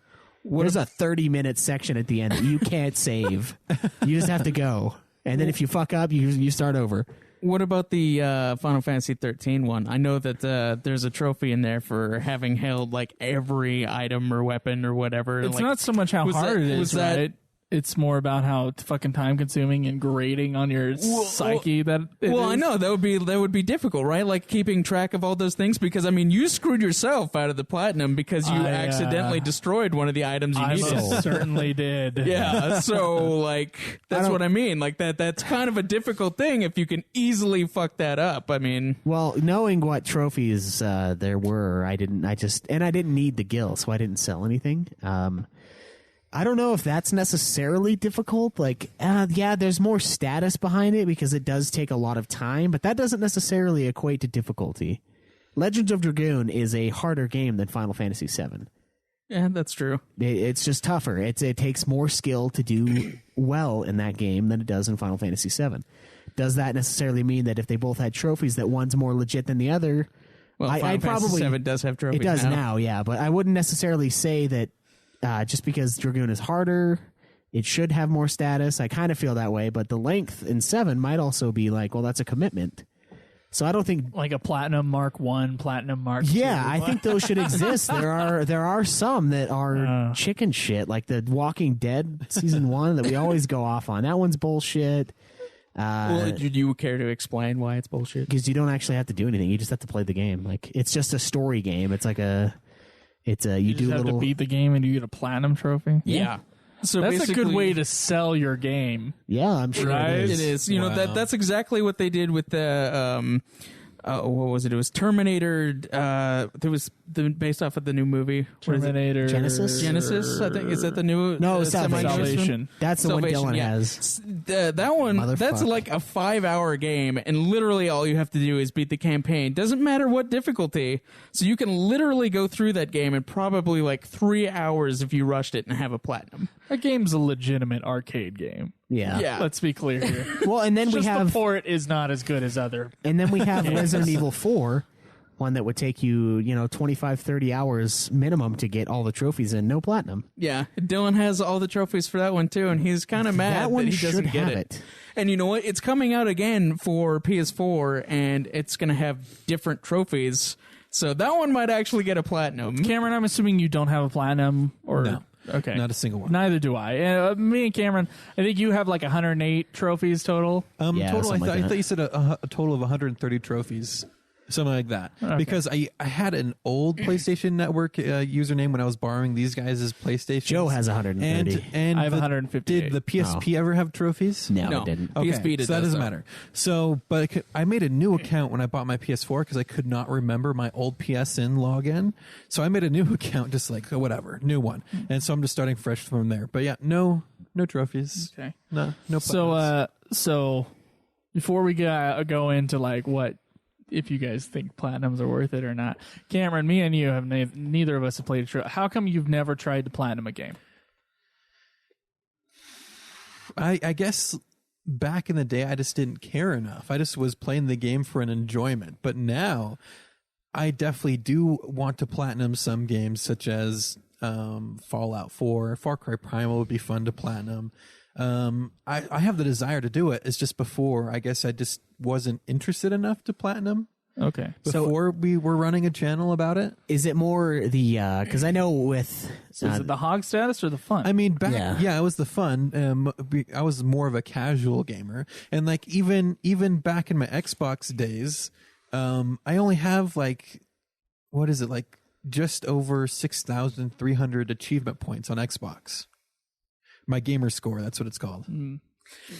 There's a 30-minute section at the end that you can't save. You just have to go. And then if you fuck up, you start over. What about the Final Fantasy 13 one? I know that there's a trophy in there for having held every item or weapon or whatever. It's not so much how hard it is, right? it's more about how fucking time consuming and grating on your psyche that it Well, is. I know that would be difficult, right? Like keeping track of all those things, because I mean, you screwed yourself out of the platinum because you accidentally destroyed one of the items you I needed. certainly did. Yeah, so like that's what I mean. Like that's kind of a difficult thing if you can easily fuck that up. I mean, Well, knowing what trophies there were, I didn't need the gil, so I didn't sell anything. I don't know if that's necessarily difficult. Like, yeah, there's more status behind it because it does take a lot of time, but that doesn't necessarily equate to difficulty. Legends of Dragoon is a harder game than Final Fantasy VII. yeah, that's true. It's just tougher. It takes more skill to do well in that game than it does in Final Fantasy VII. Does that necessarily mean that if they both had trophies, that one's more legit than the other? Well, Final Fantasy VII does have trophies. It does now, yeah, but I wouldn't necessarily say that just because Dragoon is harder, it should have more status. I kind of feel that way, but the length in 7 might also be like, well, that's a commitment. So I don't think Like a Platinum Mark 1, Platinum Mark 2. Yeah, I think those should exist. There are some that are chicken shit, like the Walking Dead season 1 that we always go off on. That one's bullshit. Well, do you care to explain why it's bullshit? Because you don't actually have to do anything. You just have to play the game. Like, it's just a story game. It's like you You do just have little to beat the game and you get a platinum trophy. Yeah. So That's a good basically- way to sell your game. Yeah, I'm sure Right? it It is. is. You know, Wow. that's exactly what they did with the what was it? It was Terminator. There was based off of the new movie. What is it? Terminator. Genesis, I think. Is that the new? No, it's Salvation. That's the one Salvation, Dylan yeah. has. That one, that's Motherfuck. like a 5-hour game, and literally all you have to do is beat the campaign. Doesn't matter what difficulty. So you can literally go through that game in probably like 3 hours if you rushed it and have a platinum. That game's a legitimate arcade game. Yeah. Yeah. Let's be clear here. Well, and then we Just have the port is not as good as other. Resident Evil 4, one that would take you, 25, 30 hours minimum to get all the trophies and no platinum. Yeah, Dylan has all the trophies for that one too, and he's kind of mad That one he should doesn't get have it. it. And you know what? It's coming out again for PS4, and it's going to have different trophies. So that one might actually get a platinum. Cameron, I'm assuming you don't have a platinum or No. Okay. Not a single one. Neither do I. Me and Cameron, I think you have like 108 trophies total. Yeah, Total, something like I that. thought you said a total of 130 trophies. Something like that. Okay. Because I had an old PlayStation Network username when I was borrowing these guys' PlayStation. Joe has 130. And I have the- 158. Did the PSP ever have trophies? No, No. it didn't. Okay, PSP so that does, doesn't though. matter. So, but I made a new account when I bought my PS4 because I could not remember my old PSN login. So I made a new account, just like whatever, new one, and so I'm just starting fresh from there. But yeah, no trophies. Okay. No. So before we go into like what if you guys think platinums are worth it or not, Cameron, me and you have neither of us have played a trophy. How come you've never tried to platinum a game? I guess back in the day, I just didn't care enough. I just was playing the game for an enjoyment. But now, I definitely do want to platinum some games, such as Fallout 4. Far Cry Primal would be fun to platinum. I have the desire to do it. It's just before, I guess I just wasn't interested enough to platinum. Okay. Before we were running a channel about it. Is it more the because I know with So is it the hog status or the fun? I mean, back, Yeah. yeah, it was the fun. I was more of a casual gamer, and like even back in my Xbox days, I only have like, what is it, like just over 6,300 achievement points on Xbox. My Gamerscore, that's what it's called.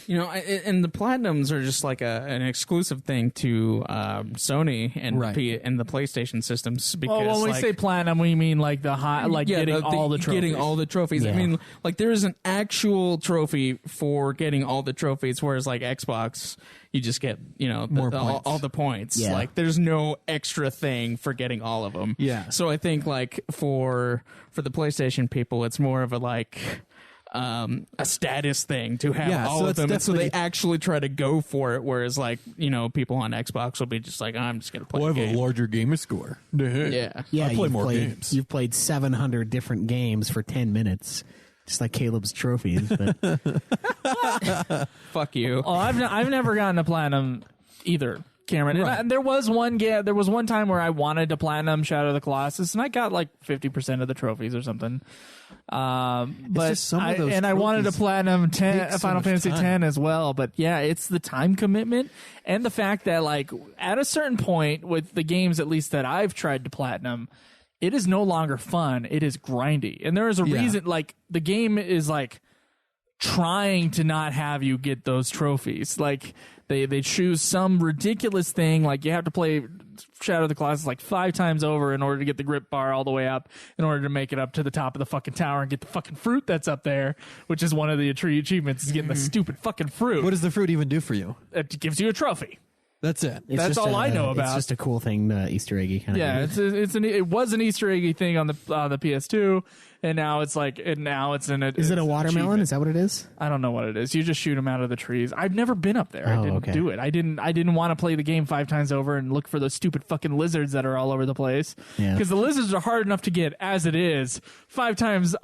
You know, and the platinums are just like an exclusive thing to Sony and Right. and the PlayStation systems. Because well, when we like, say platinum, we mean like the high, like getting all the trophies. Getting all the trophies. Yeah. I mean, like there is an actual trophy for getting all the trophies, whereas like Xbox, you just get More points. all the points. Yeah. Like there's no extra thing for getting all of them. Yeah. So I think like for the PlayStation people, it's more of a like. A status thing to have Yeah, all so of it's them, and so they definitely- actually try to go for it. Whereas, like people on Xbox will be just like, I'm just gonna play. Well, I the have game. a larger gamer score. Yeah, yeah, I play you've more played, games. You've played 700 different games for 10 minutes, just like Caleb's trophies. But fuck you. Oh, I've never gotten a platinum either. Cameron. Right. And there was one time where I wanted to platinum Shadow of the Colossus, and I got like 50% of the trophies or something. But just some of those I wanted to trophies platinum take so Final much Fantasy time. X as well. But yeah, it's the time commitment and the fact that like at a certain point with the games, at least that I've tried to platinum, it is no longer fun. It is grindy, and there is a reason. Like the game is like trying to not have you get those trophies. Like they choose some ridiculous thing, like you have to play Shadow of the Colossus like 5 times over in order to get the grip bar all the way up, in order to make it up to the top of the fucking tower and get the fucking fruit that's up there, which is one of the achievements, is getting the stupid fucking fruit. What does the fruit even do for you? It gives you a trophy. That's it. That's all I know about. It's just a cool thing, Easter eggy kind of. Yeah, it was an Easter eggy thing on the PS2, and now it's like, Is it a watermelon? Is that what it is? I don't know what it is. You just shoot them out of the trees. I've never been up there. Oh, I didn't okay. do it. I didn't want to play the game 5 times over and look for those stupid fucking lizards that are all over the place. Yeah. Because the lizards are hard enough to get as it is. 5 times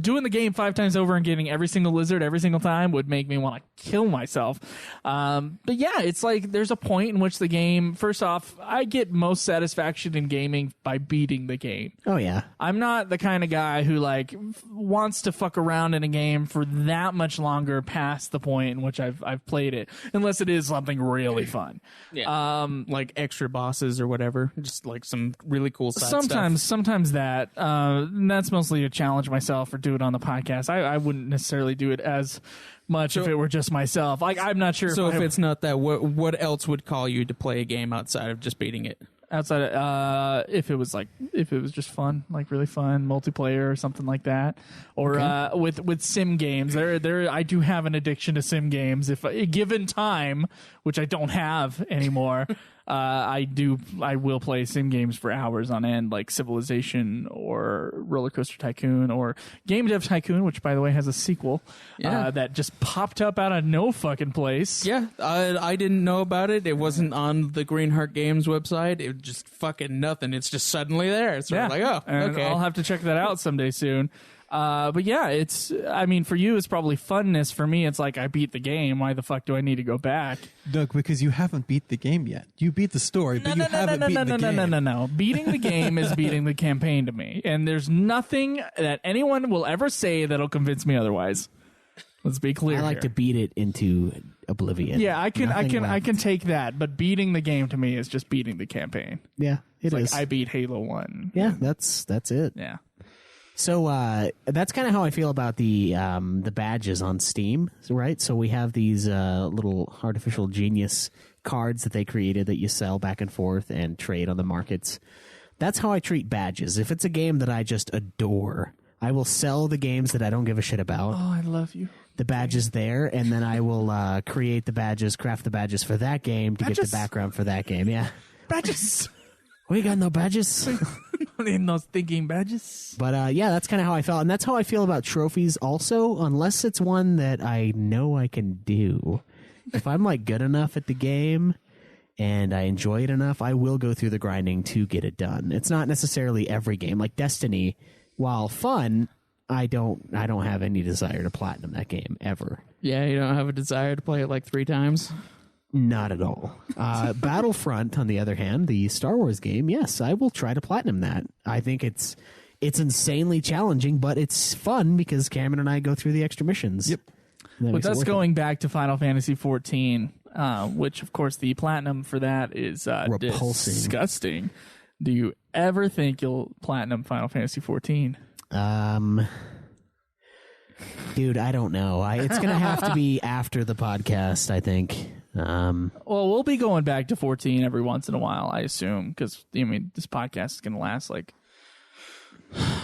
doing the game 5 times over and getting every single lizard every single time would make me want to kill myself. But yeah, it's like there's a point in which the game. First off, I get most satisfaction in gaming by beating the game. Oh yeah. I'm not the kind of guy who like wants to fuck around in a game for that much longer past the point in which I've played it, unless it is something really fun. Yeah. Like extra bosses or whatever, just like some really cool side Sometimes that. And that's mostly to challenge myself or do it on the podcast. I wouldn't necessarily do it as much if it were just myself. Like I'm not sure. So if it's not that, what else would call you to play a game outside of just beating it? Outside of, if it was just fun, like really fun multiplayer or something like that, or with sim games, I do have an addiction to sim games. If given time, which I don't have anymore, I will play sim games for hours on end, like Civilization or Roller Coaster Tycoon or Game Dev Tycoon, which by the way has a sequel that just popped up out of no fucking place. Yeah, I didn't know about it. It wasn't on the Greenheart Games website. It was just fucking nothing. It's just suddenly there. So I'm like, oh, and okay. I'll have to check that out someday soon. But yeah, I mean, for you, it's probably funness. For me, it's like I beat the game. Why the fuck do I need to go back? Doug, because you haven't beat the game yet. You beat the story, but you haven't beaten the game. No. Beating the game is beating the campaign to me. And there's nothing that anyone will ever say that'll convince me otherwise. Let's be clear. I like to beat it into oblivion. Yeah, I can Nothing take that, but beating the game to me is just beating the campaign. Yeah, it It's is. like I beat Halo 1. Yeah, that's it. Yeah. So that's kind of how I feel about the badges on Steam, right? So we have these little artificial genius cards that they created that you sell back and forth and trade on the markets. That's how I treat badges. If it's a game that I just adore, I will sell the games that I don't give a shit about. Oh, I love you. The badges there, and then I will create the badges, craft the badges for that game to get the background for that game. Yeah, Badges. we got no badges. Don't need no stinking badges. But yeah, that's kind of how I felt, and that's how I feel about trophies. Also, unless it's one that I know I can do, if I'm like good enough at the game and I enjoy it enough, I will go through the grinding to get it done. It's not necessarily every game. Like Destiny, while fun, I don't have any desire to platinum that game ever. Yeah, you don't have a desire to play it like 3 times? Not at all. Battlefront, on the other hand, the Star Wars game, yes, I will try to platinum that. I think it's insanely challenging, but it's fun because Cameron and I go through the extra missions. Yep. But that's going back to Final Fantasy XIV, which, of course, the platinum for that is repulsing. Disgusting. Do you ever think you'll platinum Final Fantasy XIV? Dude, I don't know. It's going to have to be after the podcast, I think. Well, we'll be going back to 14 every once in a while, I assume, because this podcast is going to last like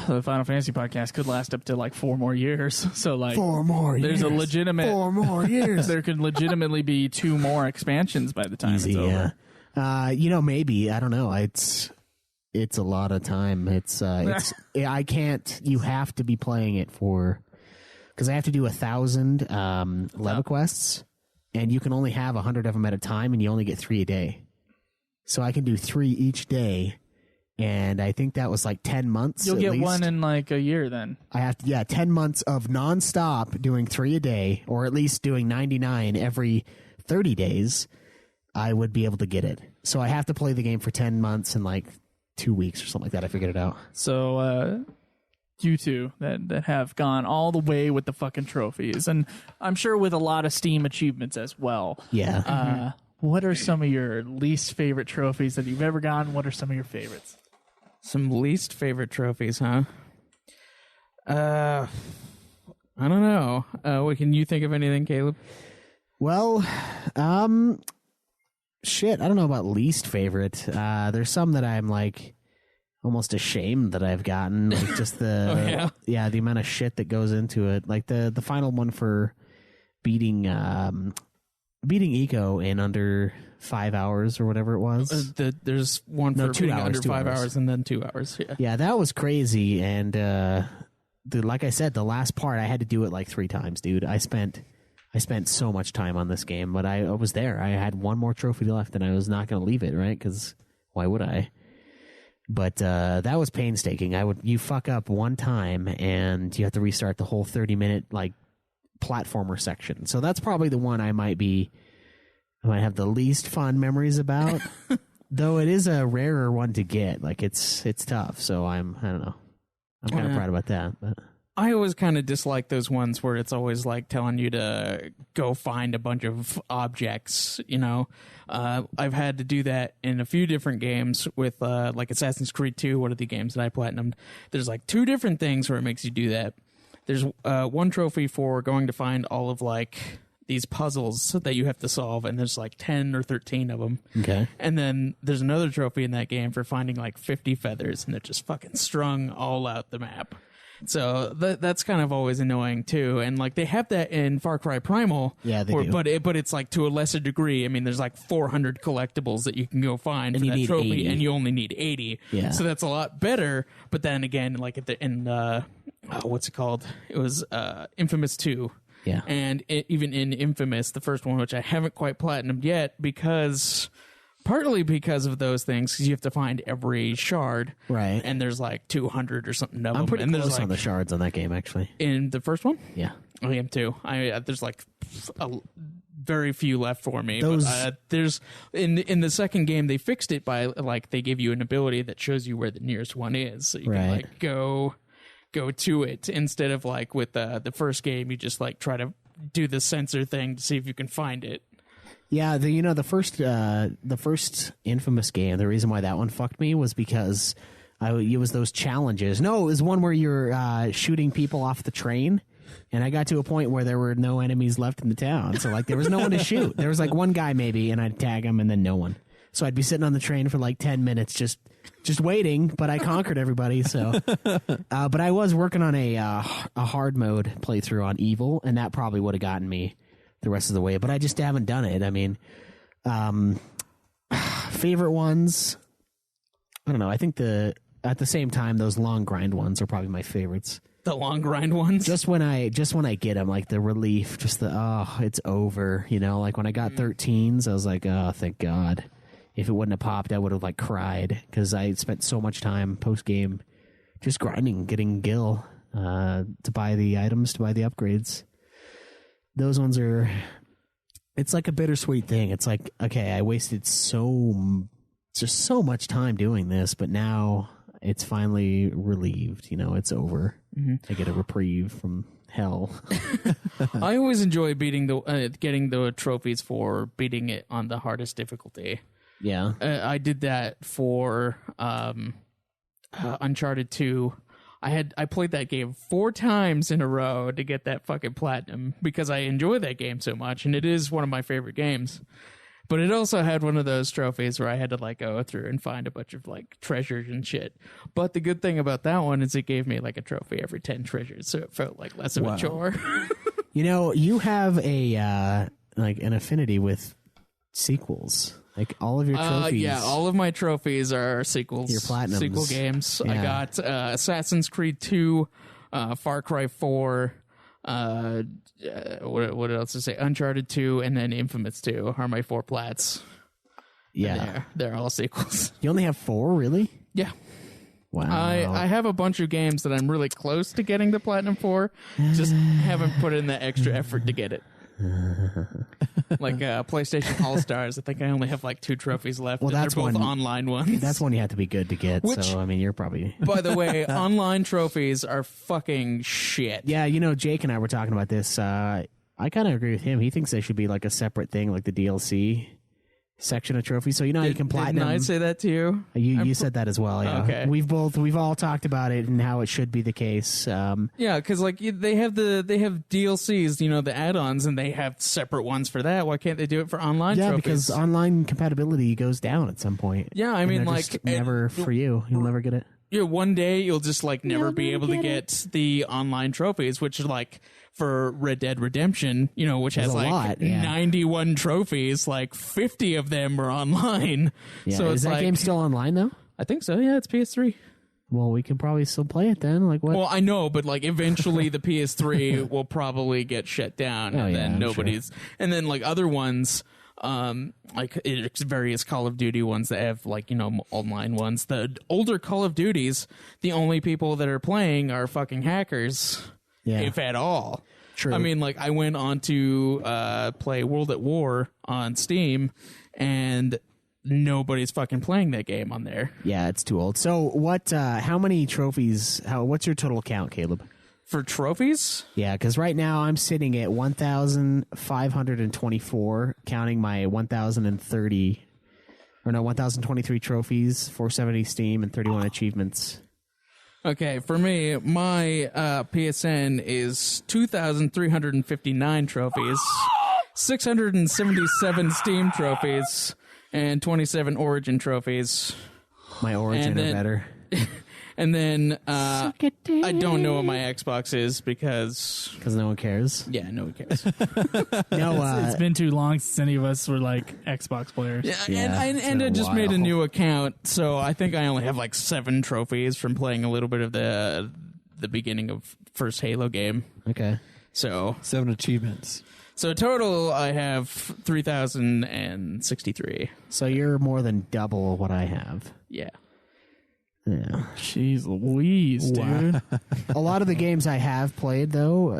the Final Fantasy podcast could last up to like 4 more years. So like 4 more there's years. a legitimate 4 more years. There could legitimately be 2 more expansions by the time Easy, it's over. Yeah. Maybe, I don't know. It's a lot of time. I can't. You have to be playing it because I have to do 1,000 leva quests, and you can only have 100 of them at a time, and you only get 3 a day. So I can do 3 each day, and I think that was like 10 months. You'll at get least. 1 in like a year then. I have to, 10 months of nonstop doing 3 a day, or at least doing 99 every 30 days. I would be able to get it. So I have to play the game for 10 months and like 2 weeks or something like that. I figured it out. So you two that have gone all the way with the fucking trophies, and I'm sure with a lot of Steam achievements as well. Yeah. What are some of your least favorite trophies that you've ever gotten? What are some of your favorites? Some least favorite trophies, huh? I don't know. Can you think of anything, Caleb? Well, shit, I don't know about least favorite. There's some that I'm like almost ashamed that I've gotten, like just the the amount of shit that goes into it. Like the final one for beating Eco in under 5 hours or whatever it was. There's one for 2 hours, under 5 hours and then 2 hours. Yeah, that was crazy. And like I said, the last part I had to do it like 3 times, dude. I spent so much time on this game, but I was there. I had one more trophy left, and I was not going to leave it, right? Because why would I? But that was painstaking. You fuck up one time, and you have to restart the whole 30-minute like platformer section. So that's probably the one I might have the least fond memories about. Though it is a rarer one to get. Like it's tough. So I don't know. I'm kind of proud about that, but. I always kind of dislike those ones where it's always like telling you to go find a bunch of objects, you know. I've had to do that in a few different games with like Assassin's Creed 2, one of the games that I platinumed. There's like 2 different things where it makes you do that. There's one trophy for going to find all of like these puzzles that you have to solve, and there's like 10 or 13 of them. Okay. And then there's another trophy in that game for finding like 50 feathers, and they're just fucking strung all out the map. So that's kind of always annoying too, and like they have that in Far Cry Primal. Yeah, they do. But it's like to a lesser degree. I mean, there's like 400 collectibles that you can go find and for that trophy, 80. and you only need 80. Yeah. So that's a lot better. But then again, like in what's it called? It was Infamous 2. Yeah. And even in Infamous, the first one, which I haven't quite platinumed yet, partly because of those things, because you have to find every shard. Right. And there's like 200 or something of them. I'm pretty and close there's on the shards on that game, actually. In the first one? Yeah. I am too. There's like very few left for me. Those... But there's in the second game, they fixed it by like they give you an ability that shows you where the nearest one is. So you can like go to it instead of like with the first game, you just like try to do the sensor thing to see if you can find it. Yeah, the first Infamous game, the reason why that one fucked me was because it was those challenges. No, it was one where you're shooting people off the train, and I got to a point where there were no enemies left in the town. So like there was no one to shoot. There was like one guy maybe, and I'd tag him, and then no one. So I'd be sitting on the train for like 10 minutes just waiting, but I conquered everybody. So, but I was working on a hard mode playthrough on Evil, and that probably would have gotten me the rest of the way, but I just haven't done it. I mean, favorite ones, I don't know. I think at the same time, those long grind ones are probably my favorites. The long grind ones? Just when I get them, like the relief, just it's over, you know, like when I got 13s, I was like, oh, thank God. If it wouldn't have popped, I would have like cried because I spent so much time post game just grinding, getting gil to buy the items, to buy the upgrades. Those ones it's like a bittersweet thing. It's like, okay, I wasted so much time doing this, but now it's finally relieved. You know, it's over. Mm-hmm. I get a reprieve from hell. I always enjoy getting the trophies for beating it on the hardest difficulty. Yeah. I did that for Uncharted 2. I played that game 4 times in a row to get that fucking platinum because I enjoy that game so much, and it is one of my favorite games. But it also had one of those trophies where I had to like go through and find a bunch of like treasures and shit. But the good thing about that one is it gave me like a trophy every 10 treasures, so it felt like less of a chore. You know, you have a like an affinity with sequels. Like all of your trophies. Yeah, all of my trophies are sequels. Your platinums. Sequel games. Yeah. I got Assassin's Creed 2, Far Cry 4, what else to say? Uncharted 2, and then Infamous 2 are my 4 plats. Yeah. They're all sequels. You only have 4, really? Yeah. Wow. I have a bunch of games that I'm really close to getting the platinum for, just haven't put in the extra effort to get it. Like PlayStation All Stars. I think I only have like 2 trophies left. Well, and that's they're both one- online ones. That's one you have to be good to get. Which- so I mean, you're probably. By the way, online trophies are fucking shit. Yeah, Jake and I were talking about this. I kind of agree with him. He thinks they should be like a separate thing, like the DLC section of trophies. So you can platinum. Didn't I say that to you? You said that as well. Yeah. Okay. We've all talked about it and how it should be the case. Yeah, because like they have DLCs, the add-ons, and they have separate ones for that. Why can't they do it for online Yeah, trophies? because online compatibility goes down at some point. Yeah, I And mean, they're like, just never for you. You'll never get it. Yeah, one day you'll just like never be able to get the online trophies, which are like for Red Dead Redemption, which There's has a like lot, yeah. 91 trophies, like 50 of them are online. Yeah. So Is it's that like, game still online though? I think so. Yeah, it's PS3. Well, we can probably still play it then. Like what? Well, I know, but like eventually the PS3 will probably get shut down, Oh, and yeah, then I'm nobody's, and then like other ones. Like it's various Call of Duty ones that have like online ones. The older Call of Duties, the only people that are playing are fucking hackers, Yeah. if at all. True. I mean, like I went on to play World at War on Steam, and nobody's fucking playing that game on there. Yeah, it's too old. So what? How many trophies? What's your total count, Caleb? For trophies? Yeah, because right now I'm sitting at 1,524, counting my 1,023 trophies, 470 Steam, and 31 achievements. Okay, for me, my PSN is 2,359 trophies, 677 Steam trophies, and 27 Origin trophies. My Origin And then- are better. And then I don't know what my Xbox is because no one cares. Yeah, no one cares. No, It's been too long since any of us were like Xbox players. Yeah, Yeah, and it's I been a just made a while. new account, so I think I only have like 7 trophies from playing a little bit of the beginning of first Halo game. Okay. So 7 achievements. So total, I have 3,063. So you're more than double what I have. Yeah. Yeah. Jeez Louise, dude. A lot of the games I have played, though,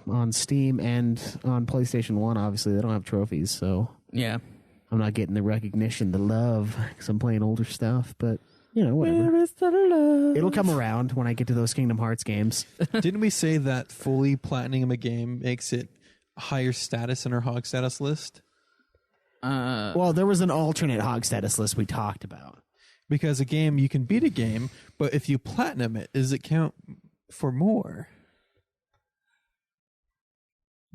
on Steam and on PlayStation 1, obviously, they don't have trophies, so Yeah. I'm not getting the recognition, the love, because I'm playing older stuff, but, whatever. Where is the love? It'll come around when I get to those Kingdom Hearts games. Didn't we say that fully platinum a game makes it higher status in our hog status list? Well, there was an alternate hog status list we talked about. Because a game, you can beat a game, but if you platinum it, does it count for more?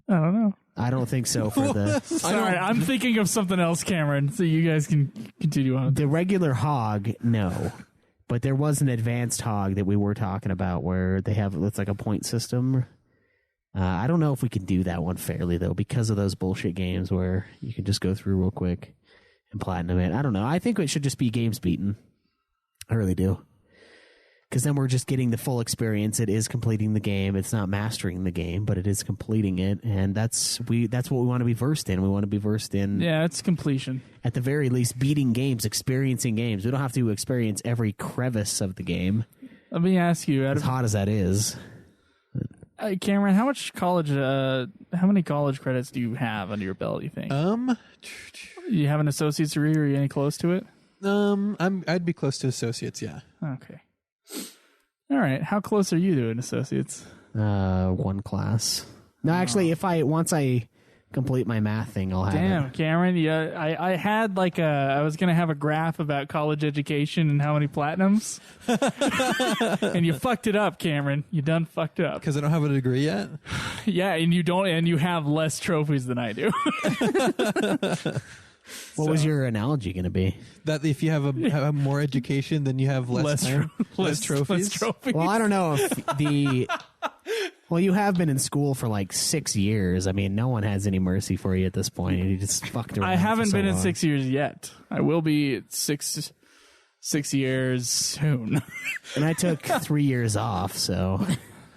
I don't know. I don't think so for the... Sorry, I'm thinking of something else, Cameron, so you guys can continue on. The regular hog, no. But there was an advanced hog that we were talking about where they have, it's like a point system. I don't know if we can do that one fairly, though, because of those bullshit games where you can just go through real quick and platinum it. I don't know. I think it should just be games beaten. I really do. Because then we're just getting the full experience. It is completing the game. It's not mastering the game, but it is completing it. And that's what we want to be versed in. We want to be versed in, Yeah, it's completion. at the very least, beating games, experiencing games. We don't have to experience every crevice of the game, Let me ask you, as hot as that is. Cameron, how many college credits do you have under your belt, you think? You have an associate's degree, or are you any close to it? I'd be close to associates, yeah. Okay. All right. How close are you to an associate's? One class. No, actually, once I complete my math thing, I'll have Damn, it. Cameron. Yeah, I had I was going to have a graph about college education and how many platinums. And you fucked it up, Cameron. You done fucked up. Because I don't have a degree yet? Yeah, and you have less trophies than I do. What was your analogy going to be? That if you have more education, then you have less time, less trophies? Well, I don't know if well, you have been in school for like 6 years. I mean, no one has any mercy for you at this point. You just fucked around. I haven't for so been in long. 6 years yet. I will be at 6 years soon. And I took 3 years off, so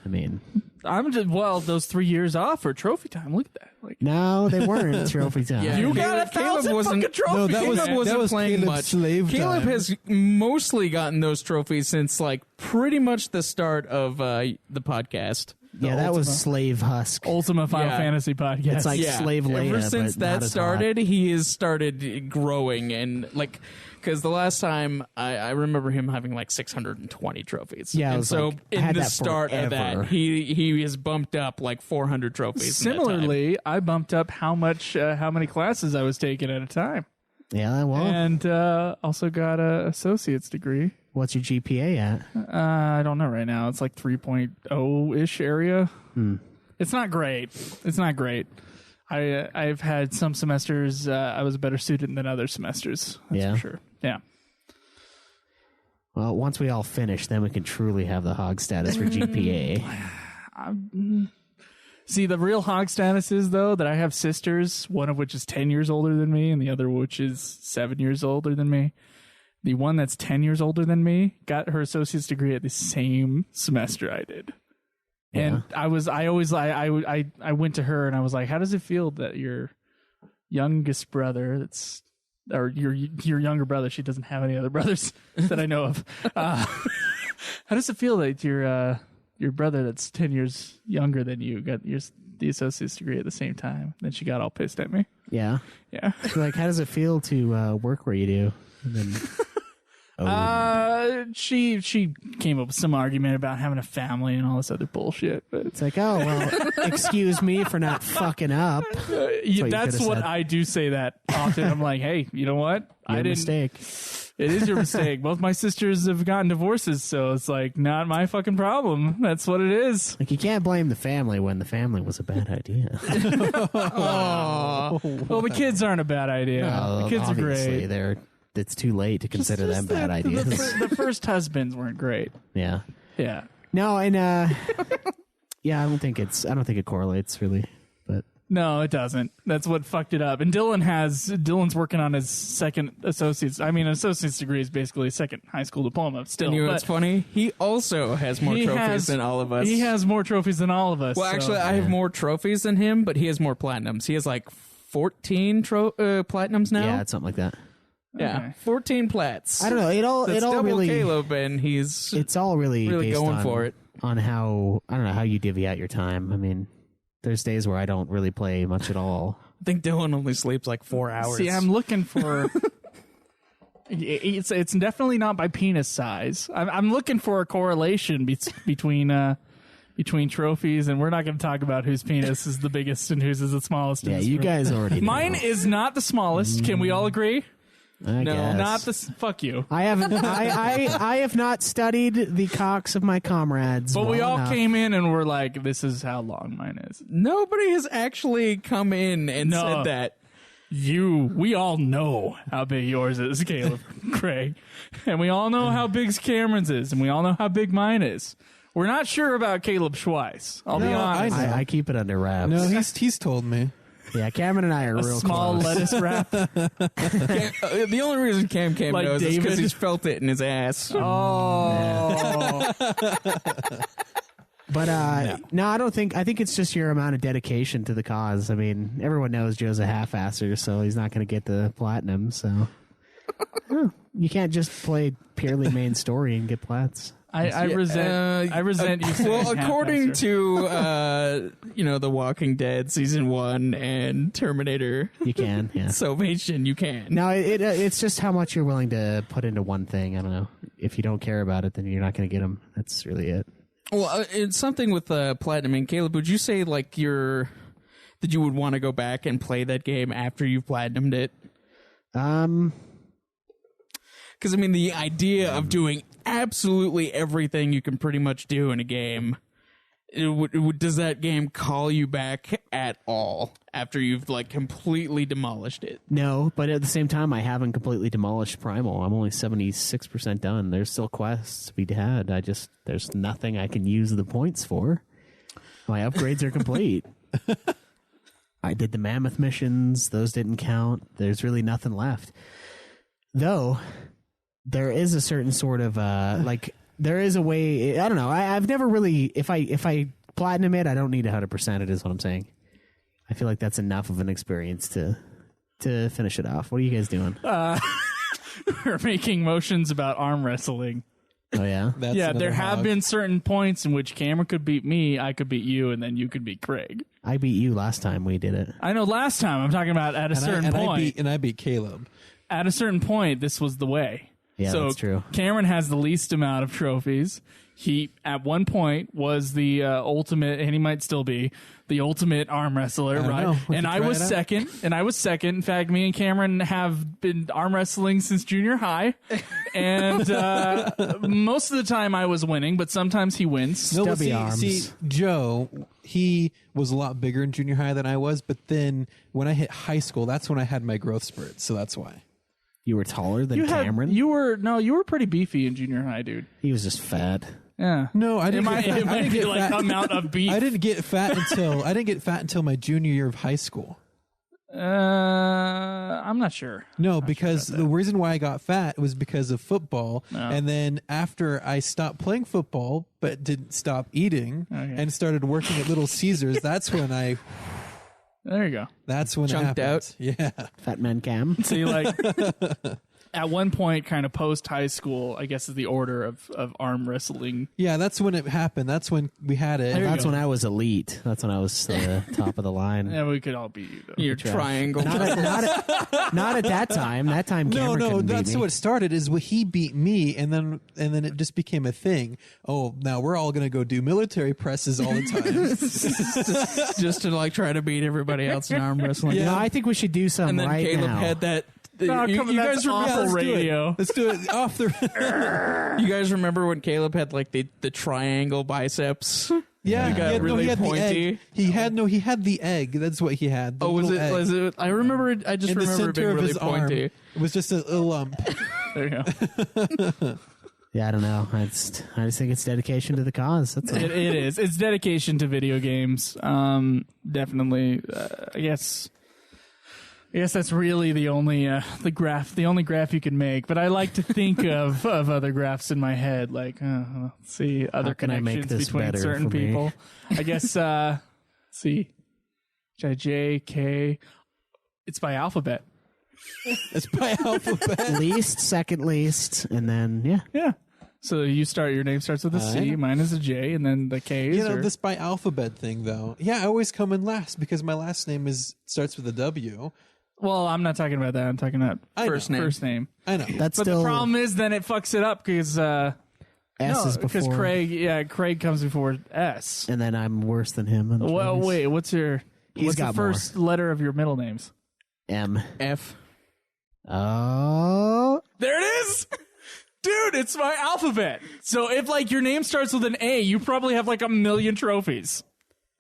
I mean, those 3 years off for trophy time. Look at that. no, they weren't trophy time. Yeah. You got 1,000 fucking trophies. No, that Caleb wasn't playing Caleb's much. slave Caleb time. has mostly gotten those trophies since like pretty much the start of the podcast. Yeah, that was Slave Husk. Ultima Final Fantasy podcast. It's like Slave Leia. Ever since but not that as started, he has started growing and like. Because the last time I remember him having like 620 trophies. Yeah, and so like, I in had the that start of forever. that, he has bumped up like 400 trophies. in that time. Similarly, I bumped up how many classes I was taking at a time. Yeah, well. And also got a associate's degree. What's your GPA at? I don't know right now. It's like 3.0-ish area. It's not great. I've had some semesters I was a better student than other semesters. That's for sure. Yeah. Well, once we all finish, then we can truly have the hog status for GPA. See, the real hog status is, though, that I have sisters, one of which is 10 years older than me, and the other which is 7 years older than me. The one that's 10 years older than me got her associate's degree at the same semester I did. And I went to her and I was like, how does it feel that your youngest brother or your younger brother, she doesn't have any other brothers that I know of. How does it feel that your brother that's 10 years younger than you got the associate's degree at the same time? Then she got all pissed at me. Yeah. Yeah. She's like, how does it feel to work where you do? And then, she came up with some argument about having a family and all this other bullshit. But it's like, oh, well, excuse me for not fucking up. That's what I do say that often. I'm like, hey, you know what? Your mistake. It is your mistake. Both my sisters have gotten divorces, so it's like not my fucking problem. That's what it is. Like, you can't blame the family when the family was a bad idea. Well, the kids aren't a bad idea. The kids are great. It's too late to consider them bad ideas. The first husbands weren't great. Yeah. Yeah. No, and yeah, I don't think it correlates really, but no, it doesn't. That's what fucked it up. And Dylan's working on his second associate's. I mean, an associate's degree is basically a second high school diploma. Still, and you know what's funny? He also has more trophies than all of us. He has more trophies than all of us. Well, actually, I have more trophies than him, but he has more platinums. He has like 14 platinums now. Yeah, it's something like that. Yeah, Okay. 14 plats. I don't know. It all double really Caleb, and it's all really based going for it. on how I don't know how you divvy out your time. I mean, there's days where I don't really play much at all. I think Dylan only sleeps like 4 hours. See, I'm looking for. It's definitely not by penis size. I'm looking for a correlation between trophies, and we're not going to talk about whose penis is the biggest and whose is the smallest. Yeah, you guys already know. Mine is not the smallest. Can we all agree? I guess. Not the. Fuck you. I haven't. I have not studied the cocks of my comrades. But we well all enough. came in and were like, "This is how long mine is." Nobody has actually come in and said that. We all know how big yours is, Kaleb Craig, and we all know how big Cameron's is, and we all know how big mine is. We're not sure about Kaleb Schweiss. I'll be honest. I keep it under wraps. No, he's told me. Yeah, Cameron and I are real small close. lettuce wrap. The only reason Cam Like knows is because David? he's felt it in his ass. Oh. But no, I don't think. I think it's just your amount of dedication to the cause. I mean, everyone knows Joe's a half-asser, so he's not going to get the platinum. So you can't just play purely main story and get plats. I resent you saying Well, according half-asser. to The Walking Dead season 1 and Terminator You can, yeah. Salvation, you can. No, it's just how much you're willing to put into one thing. I don't know. If you don't care about it, then you're not going to get them. That's really it. Well, it's something with platinum. And Caleb, would you say like that you would want to go back and play that game after you've platinumed it? Because I mean, the idea of doing absolutely everything you can pretty much do in a game, does that game call you back at all after you've like completely demolished it? No, but at the same time, I haven't completely demolished Primal. I'm only 76% done. There's still quests to be had. There's nothing I can use the points for. My upgrades are complete. I did the mammoth missions. Those didn't count. There's really nothing left. Though, there is a certain sort of, there is a way, I don't know. I've never really, if I platinum it, I don't need 100% it is what I'm saying. I feel like that's enough of an experience to finish it off. What are you guys doing? We're making motions about arm wrestling. Oh yeah. That's Yeah, another there have hog. been certain points in which Cameron could beat me, I could beat you, and then you could beat Craig. I beat you last time we did it. I know last time. I'm talking about at a certain point. I beat Caleb. At a certain point, this was the way. Yeah, so that's true. Cameron has the least amount of trophies. He, at one point, was the ultimate, and he might still be, the ultimate arm wrestler, I don't right? know. We And can I try was it out. second. And I was second. In fact, me and Cameron have been arm wrestling since junior high. And most of the time I was winning, but sometimes he wins. No, but Stubby arms. see, Joe, he was a lot bigger in junior high than I was, but then when I hit high school, that's when I had my growth spurt, so that's why. You were taller than Cameron. You were pretty beefy in junior high, dude. He was just fat. Yeah. No, I didn't. It might be like amount of beef. I didn't get fat until my junior year of high school. I'm not sure. No, because the reason why I got fat was because of football. And then after I stopped playing football, but didn't stop eating and started working at Little Caesars, that's when There you go. That's when Chunked it happened. out. Yeah. Fat man Cam. See, like at one point, kind of post high school, I guess is the order of arm wrestling. Yeah, that's when it happened. That's when we had it. That's when I was elite. That's when I was top of the line. Yeah, we could all beat you though. Your triangle. Not at that time. That time, No, Cameron couldn't beat that's me. what it started. Is what he beat me, and then it just became a thing. Oh, now we're all gonna go do military presses all the time. Just to like try to beat everybody else in arm wrestling. No, I think we should do some And then right Caleb now. had that. No, you come on, that's guys remember? awful let's do it. radio. Let's do it off the. You guys remember when Caleb had like the triangle biceps? Yeah, He got really he had pointy. The egg. He had the egg. That's what he had. The Oh, was little it? egg. Was it? I remember. I just in the remember it center being of really his pointy. arm? It was just a little lump. There you go. Yeah, I don't know. I just think it's dedication to the cause. That's all. It is. It's dedication to video games. Definitely. I guess that's really the only the only graph you can make. But I like to think of other graphs in my head, like let's see other can I make connections this between better certain for me? people. I guess let's see J, K. It's by alphabet. It's by alphabet. Least, second least, and then Yeah. So your name starts with a C, mine is a J, and then the K is. You know, this by alphabet thing, though. Yeah, I always come in last because my last name starts with a W. Well, I'm not talking about that. I'm talking about First name. First name. I know. that's But still the problem is, then it fucks it up because S is because before, Craig comes before S. and then I'm worse than him. Well, wait, what's the got first letter of your middle names? M. F. Oh, There it is. Dude, it's my alphabet. So if like your name starts with an A, you probably have like 1 million trophies.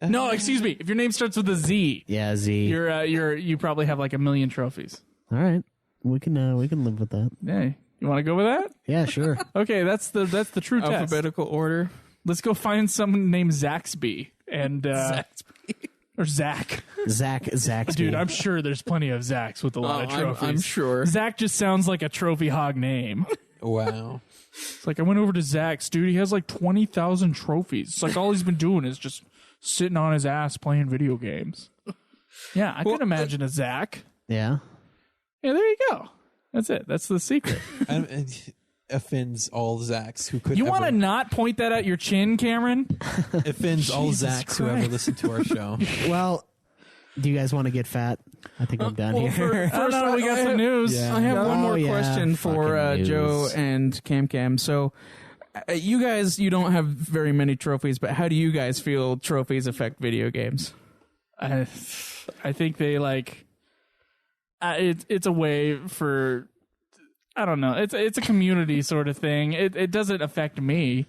No, excuse me. If your name starts with a Z, yeah, Z. you probably have like 1 million trophies. All right, we can live with that. Yeah, you want to go with that? Yeah, sure. Okay, that's the true test. Alphabetical order. Let's go find someone named Zaxby and or Zach. Zach. Dude, I'm sure there's plenty of Zachs with a lot of trophies. I'm sure. Zach just sounds like a trophy hog name. Wow. It's like I went over to Zach's, dude. He has like 20,000 trophies. It's like all he's been doing is just sitting on his ass playing video games. Yeah, I can imagine a Zach. Yeah. Yeah, there you go. That's it. That's the secret. It offends all Zacks who could You ever, want to not point that at your chin, Cameron? offends all Jesus Zacks who ever Christ. listen to our show. Well, do you guys want to get fat? I think I'm done here. Oh, no, we got some news. Yeah. I have Oh, one more yeah, question for fucking Joe news. and Cam. So, you guys, you don't have very many trophies, but how do you guys feel trophies affect video games? I think they like it's a way for, I don't know, it's a community sort of thing. It doesn't affect me.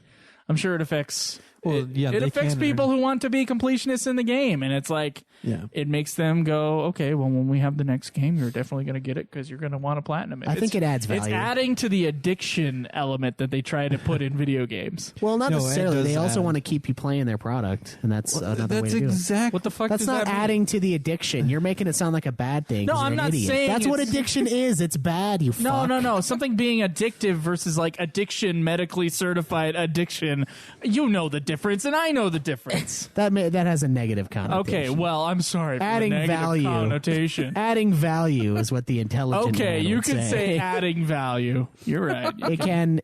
I'm sure it affects Well, yeah, it they affects can people who want to be completionists in the game, and it's like Yeah. it makes them go, okay, well, when we have the next game, you're definitely going to get it because you're going to want to platinum it. I think it adds It's value. adding to the addiction element that they try to put in video games. Well, not No, it necessarily. does They also add. want to keep you playing their product, and that's another way That's to do it. exactly What the fuck That's does not that mean? adding to the addiction. You're making it sound like a bad thing. No, 'cause you're I'm an not idiot. saying That's what it's- addiction is. It's bad. You fuck. No. Something being addictive versus like addiction, medically certified addiction. You know the difference, and I know the difference. That has a negative connotation. Okay, well, I'm sorry for Adding the negative value. connotation. Adding value is what the intelligent Okay, man you would can say adding value. You're right. It can.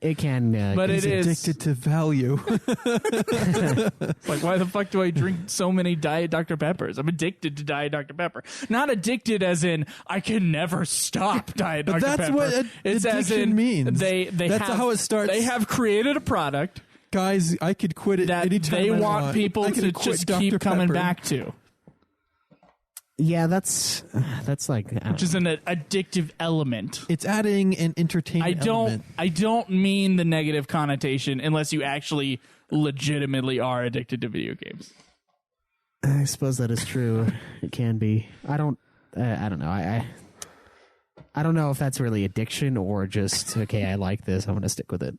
But it is Addicted to value. like, why the fuck do I drink so many Diet Dr. Peppers? I'm addicted to Diet Dr. Pepper. Not addicted as in I can never stop Diet Dr. But that's Pepper. what It's as addiction in means. That's how it starts. They have created a product Guys, I could quit it that anytime they I want people I could to quit just Dr. keep coming Pepper. back to. Yeah, that's like Which is an addictive element. It's adding an entertainment element. I don't mean the negative connotation unless you actually legitimately are addicted to video games. I suppose that is true. It can be. I don't know. I don't know if that's really addiction or just okay. I like this. I'm going to stick with it.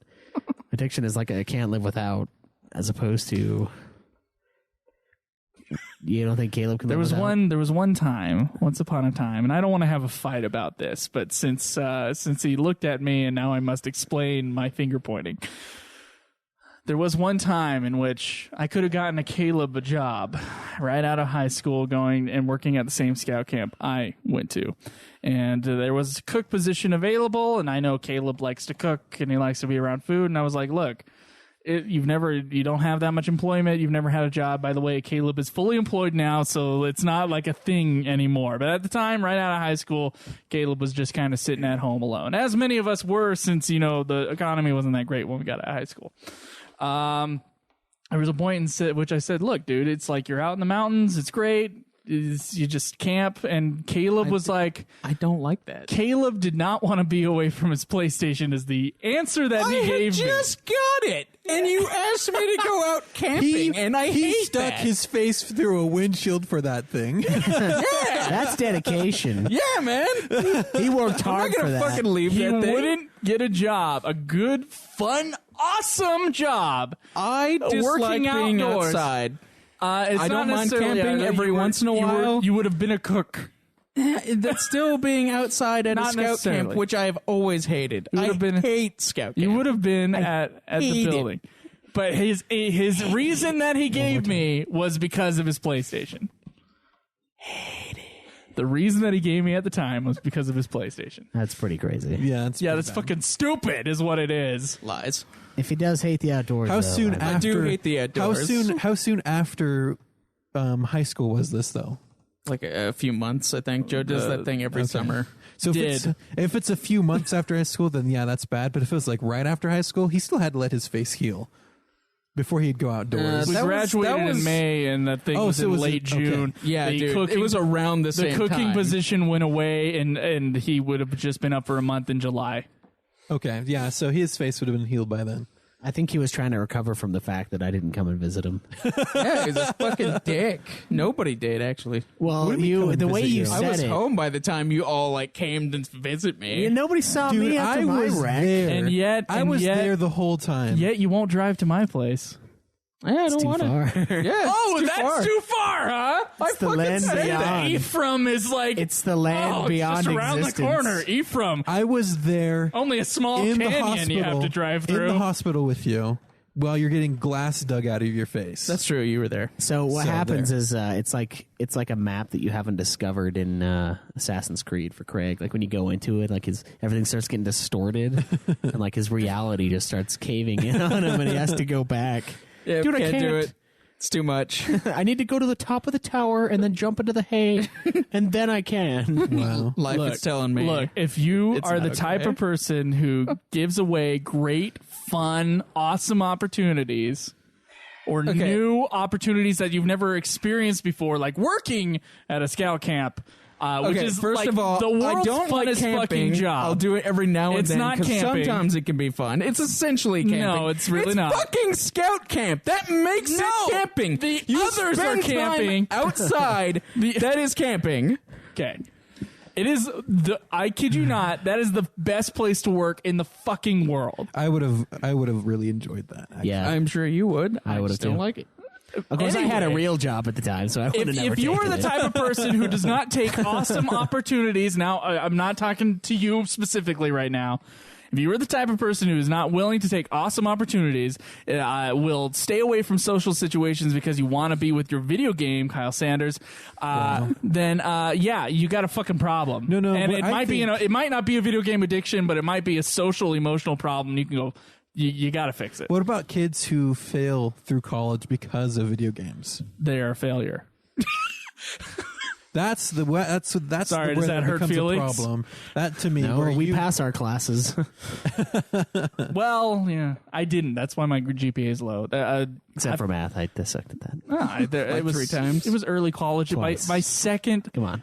Addiction is like I can't live without, as opposed to. You don't think Caleb can live without? There was one time, once upon a time, and I don't want to have a fight about this, but since he looked at me and now I must explain my finger pointing. There was one time in which I could have gotten a Caleb a job right out of high school, going and working at the same scout camp I went to. And there was a cook position available, and I know Caleb likes to cook and he likes to be around food. And I was like, look, you don't have that much employment. You've never had a job. By the way, Caleb is fully employed now, so it's not like a thing anymore. But at the time, right out of high school, Caleb was just kind of sitting at home alone, as many of us were, since, the economy wasn't that great when we got out of high school. There was a point in which I said, look, dude, it's like you're out in the mountains. It's great. You just camp. And Caleb was like, I don't like that. Caleb did not want to be away from his PlayStation is the answer that he gave me. I just got it. And you asked me to go out camping, and I he hate stuck that. his face through a windshield for that thing. That's dedication. Yeah, man. He worked I'm hard not for gonna that. fucking leave He that thing. wouldn't get a job, a good, fun, awesome job. I dislike working being outdoors. outside. It's I not don't mind necessarily- camping every once in a while. You would have been a cook. That's still being outside at Not a scout necessarily. camp, which I have always hated. You would I have been- hate scout camp. You would have been at the hate it. building. But his reason that he gave me was because of his PlayStation. The reason that he gave me at the time was because of his PlayStation. That's pretty crazy. Yeah, That's fucking stupid, is what it is. Lies. If he does hate the outdoors, How though, soon I- after? do hate the outdoors. How soon after high school was this though? Like a few months, I think. Joe does that thing every summer. So if it's a few months after high school, then yeah, that's bad. But if it was like right after high school, he still had to let his face heal before he'd go outdoors. We That was- graduated in May, and that thing was so in was late it- okay. June. Yeah, The dude. It was around the same cooking time. position went away, and he would have just been up for a month in July. Okay, yeah, so his face would have been healed by then. I think he was trying to recover from the fact that I didn't come and visit him. Yeah, he's a fucking dick. Nobody did, actually. Well, What do you mean come and the way visit you you? I said was it, home by the time you all came to visit me. nobody saw Dude, me after I my was wreck. there, And yet- I and was yet- there the whole time. Yet you won't drive to my place. Yeah, I don't Too want to. far. Yeah, Oh, it's that's too far, huh? It's the land Said that. beyond. Ephraim is like It's the land beyond it's just around existence. the corner. Ephraim, I was there only a small in the canyon hospital. you have to drive in through. the hospital with you while you're getting glass dug out of your face. That's true. You were there. So what So happens there. is it's like a map that you haven't discovered in Assassin's Creed for Craig. Like when you go into it, like everything starts getting distorted, and like his reality just starts caving in on him, and he has to go back. Yeah, Dude, I can't do can't. it. It's too much. I need to go to the top of the tower and then jump into the hay, and then I can. Wow. Life Look, is telling me. Look, if you It's are the not type okay. of person who gives away great, fun, awesome opportunities or new opportunities that you've never experienced before, like working at a scout camp, which Okay, is first like of all, the world's I don't like funnest camping. fucking job. I'll do it every now and It's then. not 'cause camping. Sometimes it can be fun. It's essentially camping. No, it's really not. fucking scout camp. That makes No, it camping. the You others are spend time camping. outside. That is camping. Okay. It is I kid you not, that is the best place to work in the fucking world. I would have really enjoyed that. actually. Yeah, I'm sure you would. I would have still too. like it. Of course, I had a Anyway. real job at the time, so I would have never If you are taken the it. type of person who does not take awesome opportunities, now I'm not talking to you specifically right now. If you are the type of person who is not willing to take awesome opportunities, will stay away from social situations because you want to be with your video game, Kyle Sanders, then yeah, you got a fucking problem. No, and but it I might be, think- it might not be a video game addiction, but it might be a social, emotional problem. You can go, you got to fix it. What about kids who fail through college because of video games? They are a failure. That's Sorry, where does that that hurt becomes feelings? a problem. That to me, No, where we you- pass our classes. Well, yeah, I didn't. That's why my GPA is low. Except for math. I dissected that. It was 3 times. It was early college. Twice. My second Come on.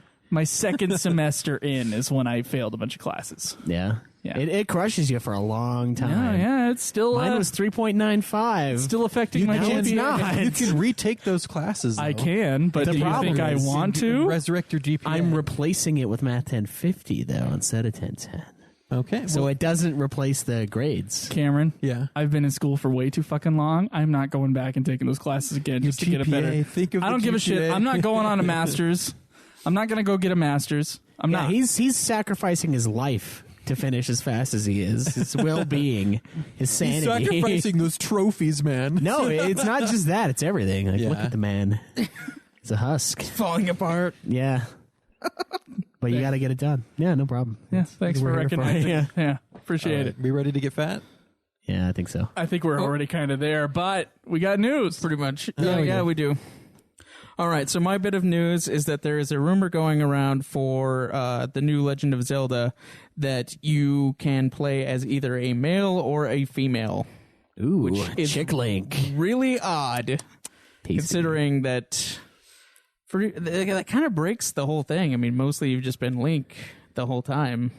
semester in is when I failed a bunch of classes. Yeah. Yeah. It crushes you for a long time. Yeah, it's still Mine was 3.95. still affecting my No, GPA. it's not. You can retake those classes. I though. can, but The do you problem think I is want to? resurrect your GPA. I'm replacing it with Math 1050, though, instead of 1010. okay. So well, it doesn't replace the grades. Cameron, yeah. I've been in school for way too fucking long. I'm not going back and taking those classes again just to get a better. Think of I the don't give a shit. GPA. I'm not going on a master's. I'm not going to go get a master's. I'm Yeah, not. he's sacrificing his life to finish as fast as he is. His well-being, his He's sanity. sacrificing those trophies, man. No, it's not just that. It's everything. Like, look Yeah. at the man. It's a husk. Falling apart. Yeah. But you got to get it done. Yeah, no problem. yeah, thanks for we're here for it. recognizing. Yeah. Yeah, appreciate it. We ready to get fat? Yeah, I think so. I think we're already kind of there, but we got news. Pretty much. Oh, yeah. We do. All right, so my bit of news is that there is a rumor going around for the new Legend of Zelda that you can play as either a male or a female. Ooh, Which is- Chick Link. Really odd, considering that that kind of breaks the whole thing. I mean, mostly you've just been Link the whole time.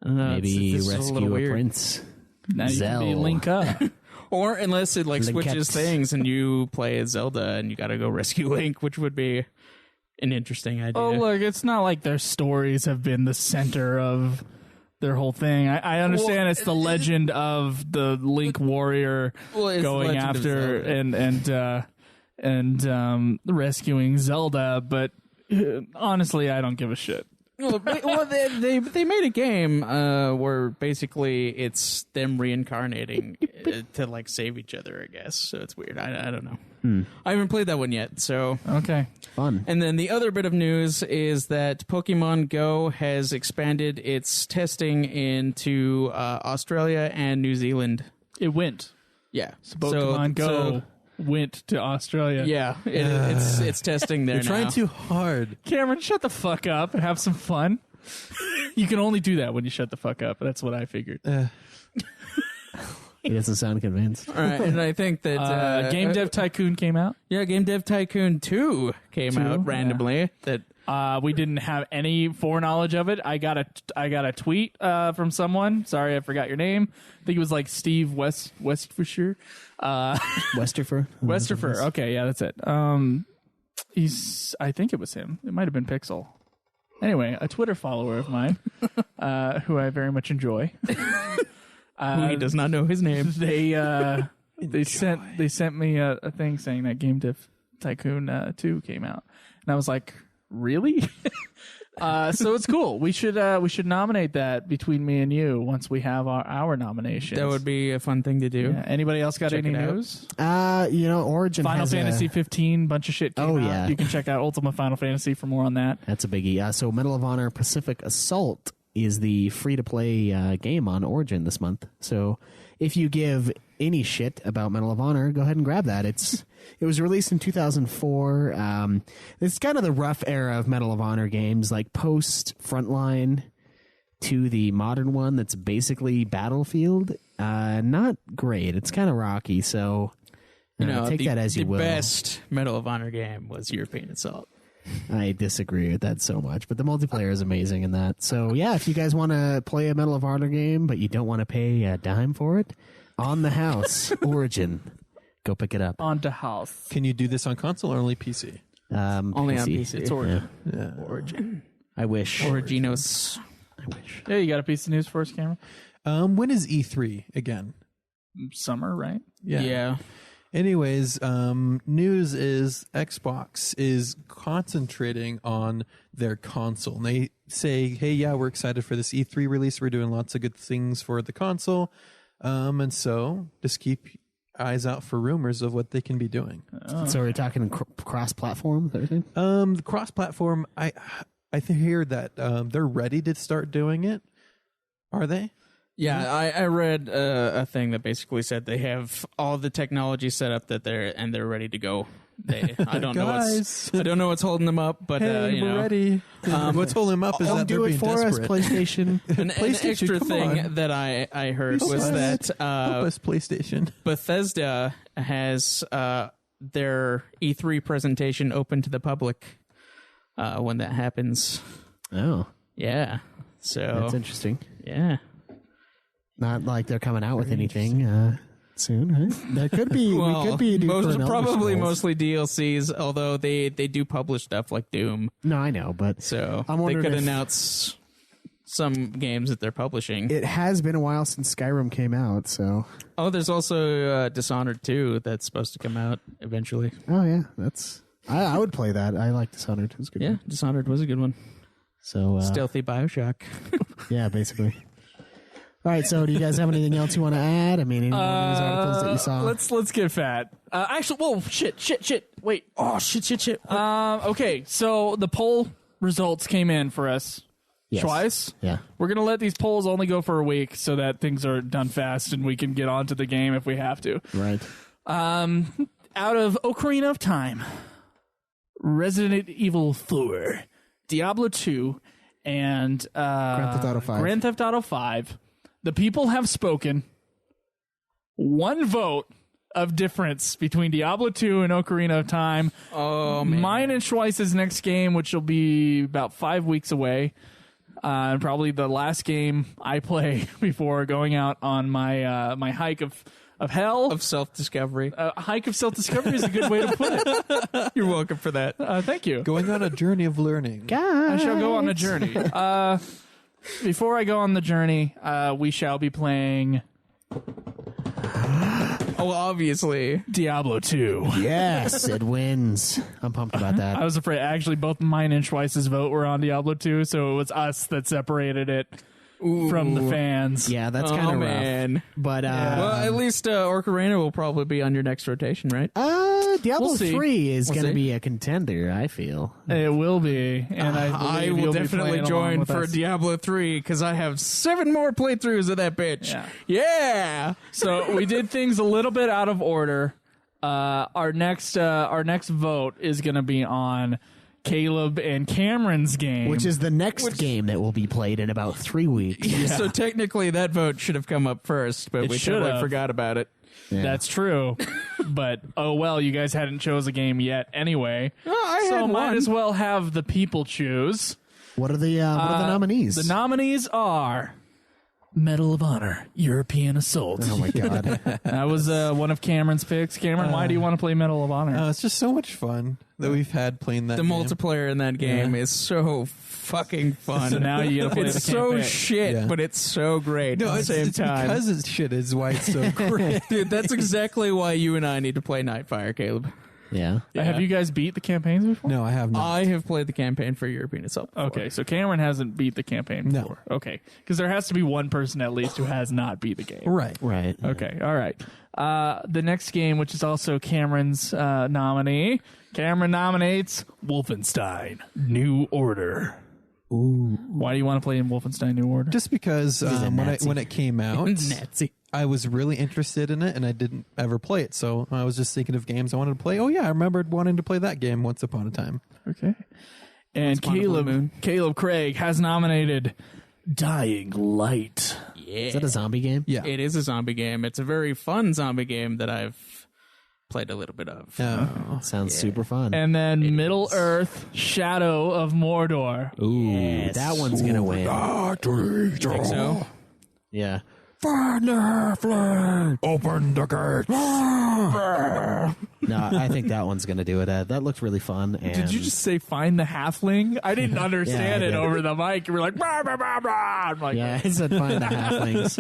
I don't know, Maybe it's just a little rescue a weird. prince. Now you can be Zell. Link up. Or unless it like Linkette. switches things and you play as Zelda and you got to go rescue Link, which would be an interesting idea. Oh, look, it's not like their stories have been the center of their whole thing. I understand Well, it's the legend of the Link warrior Well, it's going Legend of after Zelda. and rescuing Zelda, but honestly, I don't give a shit. Well, they made a game where basically it's them reincarnating to like save each other, I guess. So it's weird. I don't know. I haven't played that one yet. So Okay. Fun. and then the other bit of news is that Pokemon Go has expanded its testing into Australia and New Zealand. It went. Yeah, Pokemon Go went to Australia. yeah, it's testing there You're now. trying too hard. Cameron, shut the fuck up and have some fun. You can only do that when you shut the fuck up. That's what I figured. He doesn't sound convinced. All right, and I think that Game Dev Tycoon came out. Yeah, Game Dev Tycoon 2 came out randomly. That We didn't have any foreknowledge of it. I got a tweet from someone. Sorry, I forgot your name. I think it was like Steve Westerfer. Westerfer. Westerfer. Okay, yeah, that's it. I think it was him. It might have been Pixel. Anyway, a Twitter follower of mine, who I very much enjoy. he does not know his name. They sent me a thing saying that Game Dev Tycoon 2 came out, and I was like, really? So it's cool. We should nominate that between me and you once we have our nominations. That would be a fun thing to do. Yeah. Anybody else got Check any it out. news? Origin Final has Fantasy 15, bunch of shit came Oh, out. yeah. You can check out Ultima Final Fantasy for more on that. That's a biggie. So Medal of Honor Pacific Assault is the free-to-play game on Origin this month. So if you give any shit about Medal of Honor, go ahead and grab that. It was released in 2004. It's kind of the rough era of Medal of Honor games, like post Frontline to the modern one that's basically Battlefield. Not great. It's kind of rocky, so take that as you will. The best Medal of Honor game was European Assault. I disagree with that so much, but the multiplayer is amazing in that. So yeah, if you guys want to play a Medal of Honor game, but you don't want to pay a dime for it, On the House Origin, go pick it up. On to house. Can you do this on console or only PC? Only on PC. It's Origin. Yeah. Origin. I wish. Originos. I wish. Yeah, you got a piece of news for us, Cameron? When is E3 again? Summer, right? Yeah. Anyways, news is Xbox is concentrating on their console. And they say, hey, yeah, we're excited for this E3 release. We're doing lots of good things for the console. And so just keep eyes out for rumors of what they can be doing. So we're talking cross-platform, everything? The cross-platform, I hear that they're ready to start doing it. Are they? Yeah, I read a thing that basically said they have all the technology set up that they're ready to go. I don't know what's holding them up, but hey, we're ready. What's holding them up is that they're being desperate. Us, PlayStation. An extra thing that I heard was that help us, PlayStation. Bethesda has their E3 presentation open to the public when that happens. Oh, yeah. So that's interesting. Yeah. Not like they're coming out with anything soon, right? That could be. We could be probably mostly DLCs, although they do publish stuff like Doom. No, I know, but so they could announce some games that they're publishing. It has been a while since Skyrim came out, so. Oh, there's also Dishonored 2 that's supposed to come out eventually. Oh yeah, I would play that. I like Dishonored. It was a good. Yeah, Dishonored was a good one. So stealthy BioShock. Yeah, basically. All right, so do you guys have anything else you want to add? I mean, any more news articles that you saw? Let's get fat. Actually, whoa, shit. Wait. Oh, shit. Okay, so the poll results came in for us. Yes. Schweiss? Yeah. We're going to let these polls only go for a week so that things are done fast and we can get onto the game if we have to. Right. Out of Ocarina of Time, Resident Evil 4, Diablo 2, and Grand Theft Auto 5. The people have spoken. One vote of difference between Diablo 2 and Ocarina of Time. Oh, man. Mine and Schweiss's next game, which will be about 5 weeks away. And probably the last game I play before going out on my my hike of hell. Of self-discovery. A hike of self-discovery is a good way to put it. You're welcome for that. Thank you. Going on a journey of learning. I shall go on a journey. Before I go on the journey, we shall be playing... Oh, obviously. Diablo 2. Yes, it wins. I'm pumped about that. I was afraid. Actually, both mine and Schweiss's vote were on Diablo 2, so it was us that separated it from the fans. Yeah, that's kind of rough. Man. But, well, at least Ocarina will probably be on your next rotation, right? Diablo 3 is We'll going to see. be a contender, I feel. It will be. And I believe will you'll be definitely playing along join with for us. Diablo 3 because I have 7 more playthroughs of that bitch. Yeah. So we did things a little bit out of order. Our next vote is going to be on Caleb and Cameron's game, Which is the next game that will be played in about 3 weeks. So technically that vote should have come up first, but we should totally have. forgot about it. Yeah. That's true. But, oh well, you guys hadn't chose a game yet anyway. I might as well have the people choose. What are the nominees? The nominees are Medal of Honor, European Assault. Oh my god. That was one of Cameron's picks. Cameron, why do you want to play Medal of Honor? It's just so much fun that we've had playing that The game. multiplayer in that game is so fucking fun. So now you gotta play it's the so campaign. shit, but it's so great No, at the it's, same it's time. because it's shit is why it's so great. Dude, that's exactly why you and I need to play Nightfire, Caleb. Yeah. Have you guys beat the campaigns before? No, I have not. I have played the campaign for European Assault before. Okay, so Cameron hasn't beat the campaign No. before. Okay, because there has to be one person at least who has not beat the game. Right. Right. Okay, all right. The next game, which is also Cameron's nominee, Cameron nominates Wolfenstein New Order. Ooh. Why do you want to play in Wolfenstein New Order? Just because when it came out, Nazi. I was really interested in it, and I didn't ever play it. So I was just thinking of games I wanted to play. Oh yeah, I remembered wanting to play that game once upon a time. Okay. And Upon a Blue Moon. Caleb Craig has nominated Dying Light. Yeah. Is that a zombie game? Yeah. It is a zombie game. It's a very fun zombie game that I've played a little bit of. Sounds super fun. And then Middle Earth Shadow of Mordor. Ooh, that one's going to win. Think so? Yeah. Open the gate. No, I think that one's going to do it. That looked really fun. And Did you just say find the halfling? I didn't understand I it did. over the mic. You were like, bah, bah, bah, bah. I'm like, Yeah, I said find the halflings.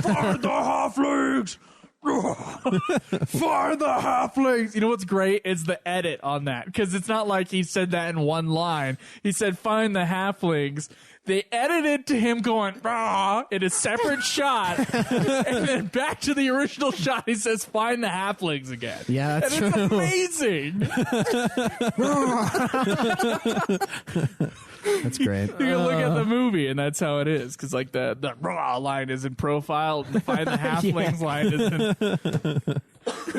Find the halflings. For the halflings. You know what's great? It's the edit on that, because it's not like he said that in one line. He said, find the halflings. They edited to him going, rah, in a separate shot. And then back to the original shot, he says, find the halflings again. Yeah, that's true. It's amazing. That's great. You can look at the movie, and that's how it is. Because like the raw line is in profile, and the find the halflings line is in.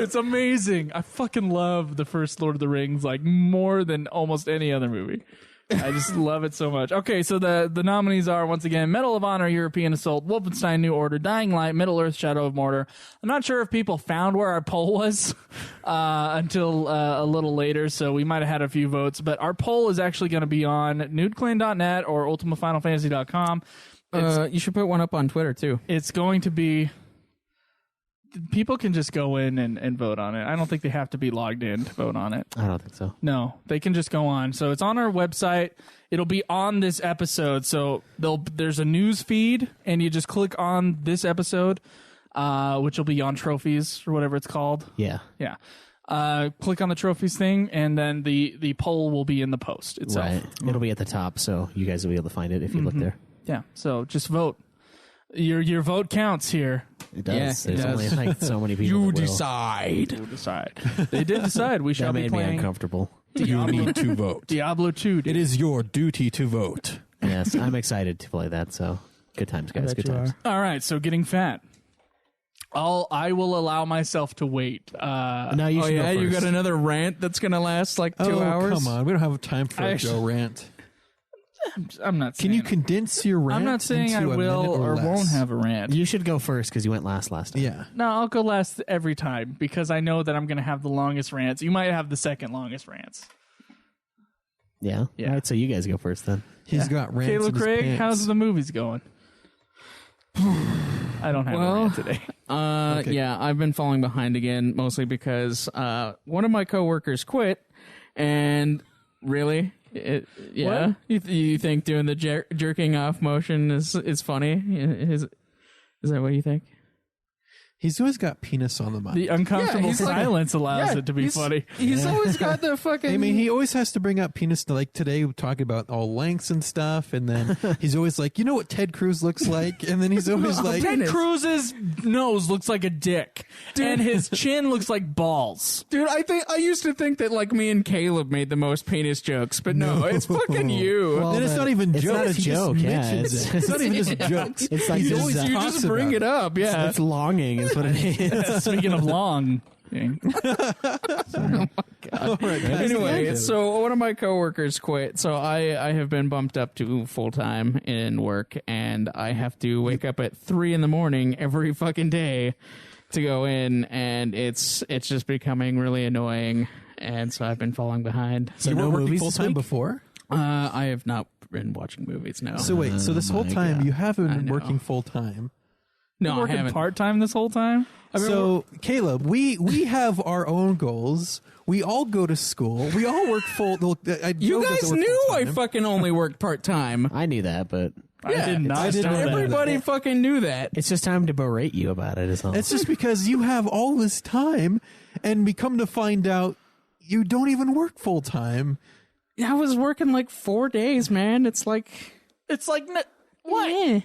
It's amazing. I fucking love the first Lord of the Rings like more than almost any other movie. I just love it so much. Okay, so the nominees are, once again, Medal of Honor, European Assault, Wolfenstein New Order, Dying Light, Middle-earth, Shadow of Mordor. I'm not sure if people found where our poll was until a little later, so we might have had a few votes. But our poll is actually going to be on nudeclan.net or ultimafinalfantasy.com. You should put one up on Twitter, too. It's going to be... People can just go in and vote on it. I don't think they have to be logged in to vote on it. I don't think so. No, they can just go on. So it's on our website. It'll be on this episode. So there's a news feed, and you just click on this episode, which will be on trophies or whatever it's called. Yeah. Yeah. Click on the trophies thing, and then the poll will be in the post itself. Right. It'll be at the top, so you guys will be able to find it if you look there. Yeah. So just vote. Your vote counts here. It does. Yeah, There's it only does. like so many people. You that will. decide. We'll decide. They did decide. We shall That be made me playing uncomfortable. You need to vote. Diablo 2. It is your duty to vote. Yes, I'm excited to play that. So good times, guys. Good times. All right, so getting fat. I will allow myself to wait. No, you Oh, should yeah? go You first. got another rant that's going to last like 2 hours? Come on. We don't have time for a Joe rant. I'm not saying Can you condense your rant? I'm not saying I into a will minute or less? won't have a rant. You should go first because you went last time. Yeah. No, I'll go last every time because I know that I'm going to have the longest rants. You might have the second longest rants. Yeah. Yeah. All right, so you guys go first then. He's got rants in Kaleb his Craig, pants. how's the movies going? I don't have a rant today. Yeah, I've been falling behind again, mostly because one of my coworkers quit, and really, What? you think doing the jerking off motion is funny? Is that what you think? He's always got penis on the mind. The uncomfortable he's like- silence allows Yeah, it to be he's- funny. He's always got the fucking. I mean, he always has to bring up penis. Like today, we talking about all lengths and stuff, and then he's always like, "You know what Ted Cruz looks like?" And then he's always like, Ted Cruz's nose looks like a dick, and his chin looks like balls. Dude, I used to think that like me and Caleb made the most penis jokes, but no, it's fucking you. Well, Then it's not even it's jokes. not a He just joke. Yeah, mentions it's, it. It's not even just jokes. It's like He this, always you talks just bring about it up, yeah. It's longing is what it is. Speaking of long, All right, guys. Anyway, so one of my coworkers quit, so I have been bumped up to full time in work, and I have to wake up at 3 a.m. every fucking day to go in, and it's just becoming really annoying, and so I've been falling behind. So You no were movies working full time this week? before. I have not been watching movies. No, So wait, so this whole my time God. you haven't I been know. working full time. no, I working haven't. part time this whole time. So Caleb, we have our own goals. We all go to school. We all work full. You guys knew I fucking only worked part time. I knew that, but I did not. I didn't know know that. that. Everybody fucking knew that. it's just time to berate you about it. Is all. It's just because you have all this time, and we come to find out you don't even work full time. I was working like 4 days, man. It's like What?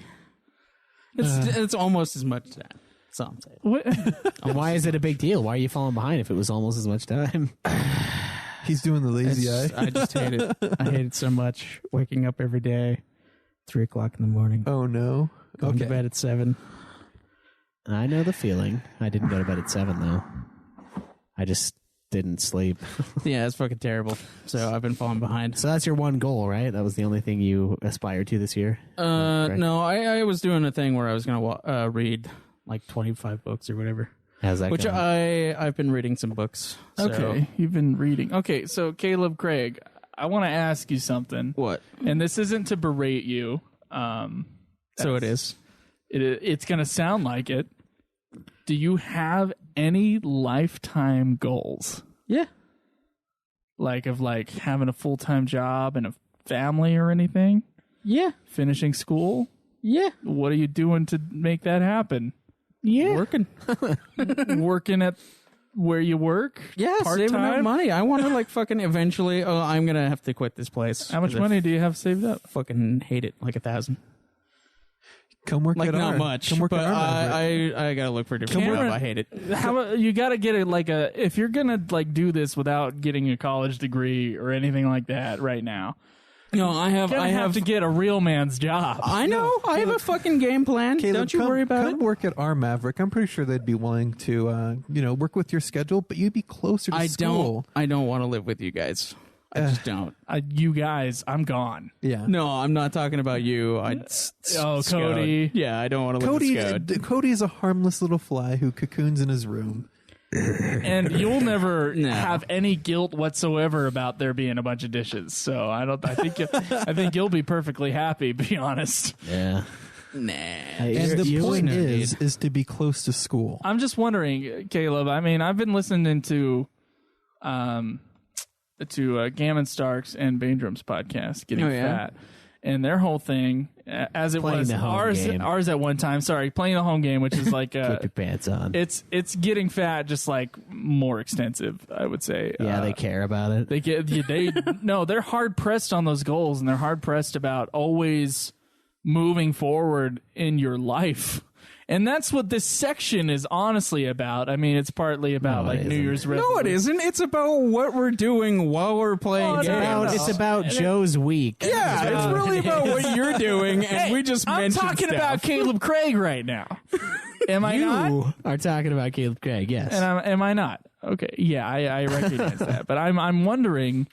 it's almost as much time. That's all I'm saying. What? And why is it a big deal? Why are you falling behind if it was almost as much time? He's doing the lazy eye. I just hate it. I hate it so much. Waking up every day, 3 o'clock in the morning. Oh no. Going to bed at 7. I know the feeling. I didn't go to bed at 7 though. I just didn't sleep. Yeah, it's fucking terrible. So I've been falling behind. So that's your one goal, right? That was the only thing you aspired to this year. Correct? No, I was doing a thing where I was going to read like 25 books or whatever. How's that Which going? I've been reading some books. So. Okay, you've been reading. Okay, so Kaleb Craig, I want to ask you something. What? And this isn't to berate you. So it is. It's going to sound like it. Do you have any lifetime goals? Yeah. Like having a full-time job and a family or anything? Yeah. Finishing school? Yeah. What are you doing to make that happen? Yeah. Working at where you work? Yeah, saving up part-time? money. I want to like fucking eventually. Oh, I'm gonna have to quit this place. How much 'cause I money do you have saved up? Fucking hate it. Like 1,000. Come work Like at not our, much. Come work But at our Maverick. I gotta look for a different Cameron- job. I hate it. How you got to get it like if you're gonna like do this without getting a college degree or anything like that right now. No, I have to get a real man's job. I know. I have a fucking game plan. Caleb, Don't you worry about come it. work at our Maverick. I'm pretty sure they'd be willing to, work with your schedule, but you'd be closer to school. I don't want to live with you guys. I just don't. You guys, I'm gone. Yeah. No, I'm not talking about you. Cody. Yeah, I don't want to live with Scode. Cody is a harmless little fly who cocoons in his room. And you'll never No. have any guilt whatsoever about there being a bunch of dishes. So I think you'll be perfectly happy. Be honest. Yeah. Nah. And the point is to be close to school. I'm just wondering, Caleb. I mean, I've been listening to Gammon Starks and Baindrum's podcast, Getting Oh, yeah? Fat, and their whole thing, as it Playing was the home game. ours at one time. Sorry, playing the home game, which is like Keep your pants on. it's Getting Fat, just like more extensive, I would say. Yeah, they care about it. They're hard pressed on those goals, and they're hard pressed about always moving forward in your life. And that's what this section is honestly about. I mean, it's partly about No, it New isn't. Year's No, resolution. it isn't. It's about what we're doing while we're playing games. It's about Joe's week. Yeah, it's really about what you're doing, and we just I'm mentioned talking about stuff. Caleb Craig right now. Am I not? You are talking about Caleb Craig, yes. And am I not? Okay, yeah, I recognize that, but I'm wondering,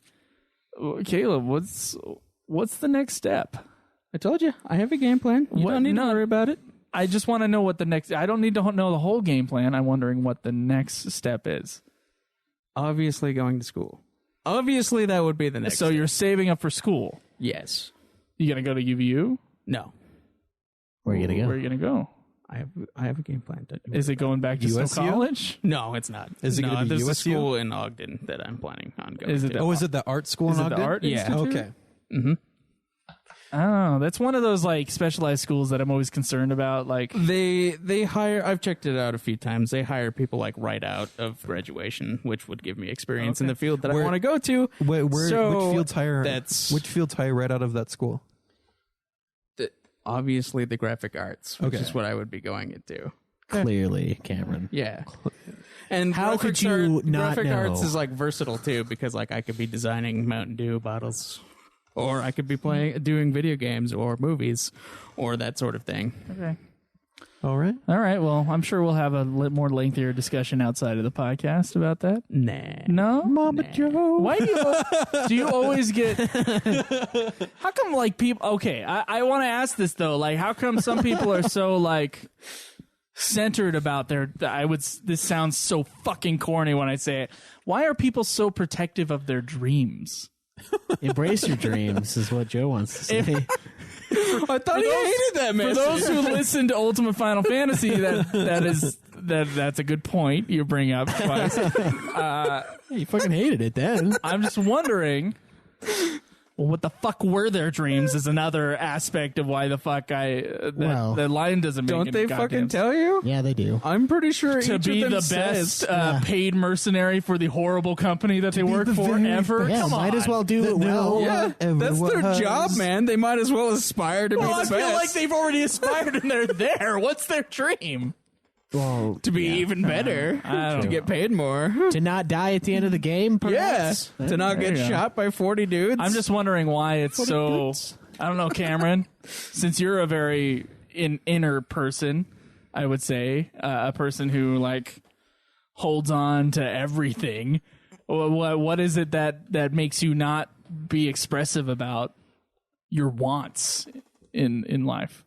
Caleb, what's the next step? I told you, I have a game plan. You don't need to worry about it. I just want to know what the next. I don't need to know the whole game plan. I'm wondering what the next step is. Obviously, going to school. Obviously, that would be the next. So step. you're saving up for school. Yes. You gonna go to UVU? No. Where are you going to go? Where are you gonna go? I have a game plan. Is it going back to Snow USU? College? No, it's not. Is it no, gonna be there's a USU? school in Ogden that I'm planning on going Is it to. the- Is it the art school Is in it the Ogden? art Yeah. institute? Okay. Mm-hmm. Oh, that's one of those like specialized schools that I'm always concerned about. Like, They hire. I've checked it out a few times. They hire people like right out of graduation, which would give me experience in the field that I want to go to. Where, So, which fields hire? that's- Which fields hire right out of that school? Obviously, the graphic arts, which Okay. is what I would be going into. Clearly, Cameron. Yeah. And How could graphics you art- not graphic know? arts is like versatile too, because like I could be designing Mountain Dew bottles, or I could be doing video games or movies, or that sort of thing. okay. All right. All right. Well, I'm sure we'll have a more lengthier discussion outside of the podcast about that. Nah. No, Mama Joe. Why do you always get? How come like people? Okay, I want to ask this though. Like, how come some people are so like centered about their? This sounds so fucking corny when I say it. Why are people so protective of their dreams? Embrace your dreams is what Joe wants to say. I thought he hated that For message. those who listen to Ultimate Final Fantasy, that's a good point you bring up. Schweiss. You fucking hated it then. I'm just wondering, well, what the fuck were their dreams is another aspect of why the fuck the line doesn't make Don't any they goddamn fucking sense. tell you? Yeah, they do. I'm pretty sure To each be of them the best says, paid mercenary for the horrible company that they work the for very ever. Yeah, Come might on. as well do it well. yeah, Ever that's their was. job, man. They might as well aspire to Well, be I the feel best. like they've already aspired and they're there. What's their dream? Well, to be even better, I don't to know. get paid more. to not die at the end of the game, perhaps? Yeah, to not There get you go. shot by 40 dudes. I'm just wondering why it's so. I don't know, Cameron. Since you're a very inner person, I would say a person who like holds on to everything. What is it that makes you not be expressive about your wants in life?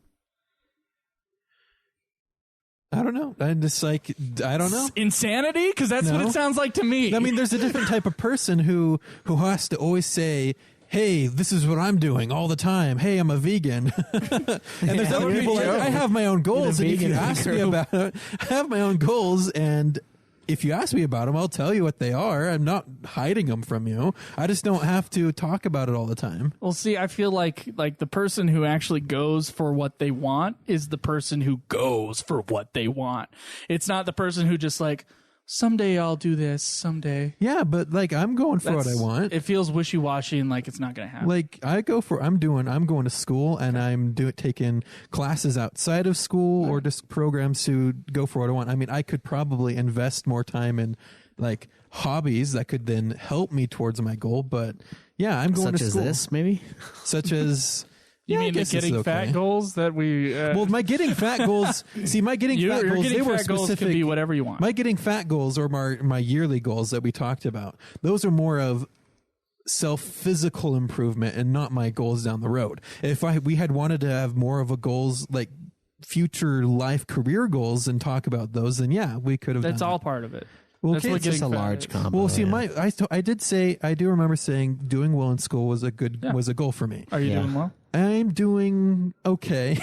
I don't know. I'm just like, I don't know. Insanity? Because that's what No. it sounds like to me. I mean, there's a different type of person who has to always say, hey, this is what I'm doing all the time. Hey, I'm a vegan. And there's other people like, I have my own goals. And if you vegan ask me about it, I have my own goals. And if you ask me about them, I'll tell you what they are. I'm not hiding them from you. I just don't have to talk about it all the time. Well, see, I feel like the person who actually goes for what they want is the person who goes for what they want. It's not the person who just like, someday I'll do this, someday. Yeah, but like I'm going for what I want. It feels wishy-washy and like it's not going to happen. Like I'm going to school and I'm taking classes outside of school or just programs to go for what I want. I mean, I could probably invest more time in like hobbies that could then help me towards my goal, but yeah, I'm going to school. Such as this, maybe? Such as You mean the getting fat goals that we... well, my getting fat goals... See, my getting fat goals, they were specific. Goals can be whatever you want. My getting fat goals or my yearly goals that we talked about, those are more of self-physical improvement and not my goals down the road. If we had wanted to have more of a goals, like future life career goals and talk about those, then yeah, we could have That's done all that. part of it. Well, That's okay, It's just a large combo. Well, see, yeah. I do remember saying doing well in school was a goal for me. Are you doing well? I'm doing okay.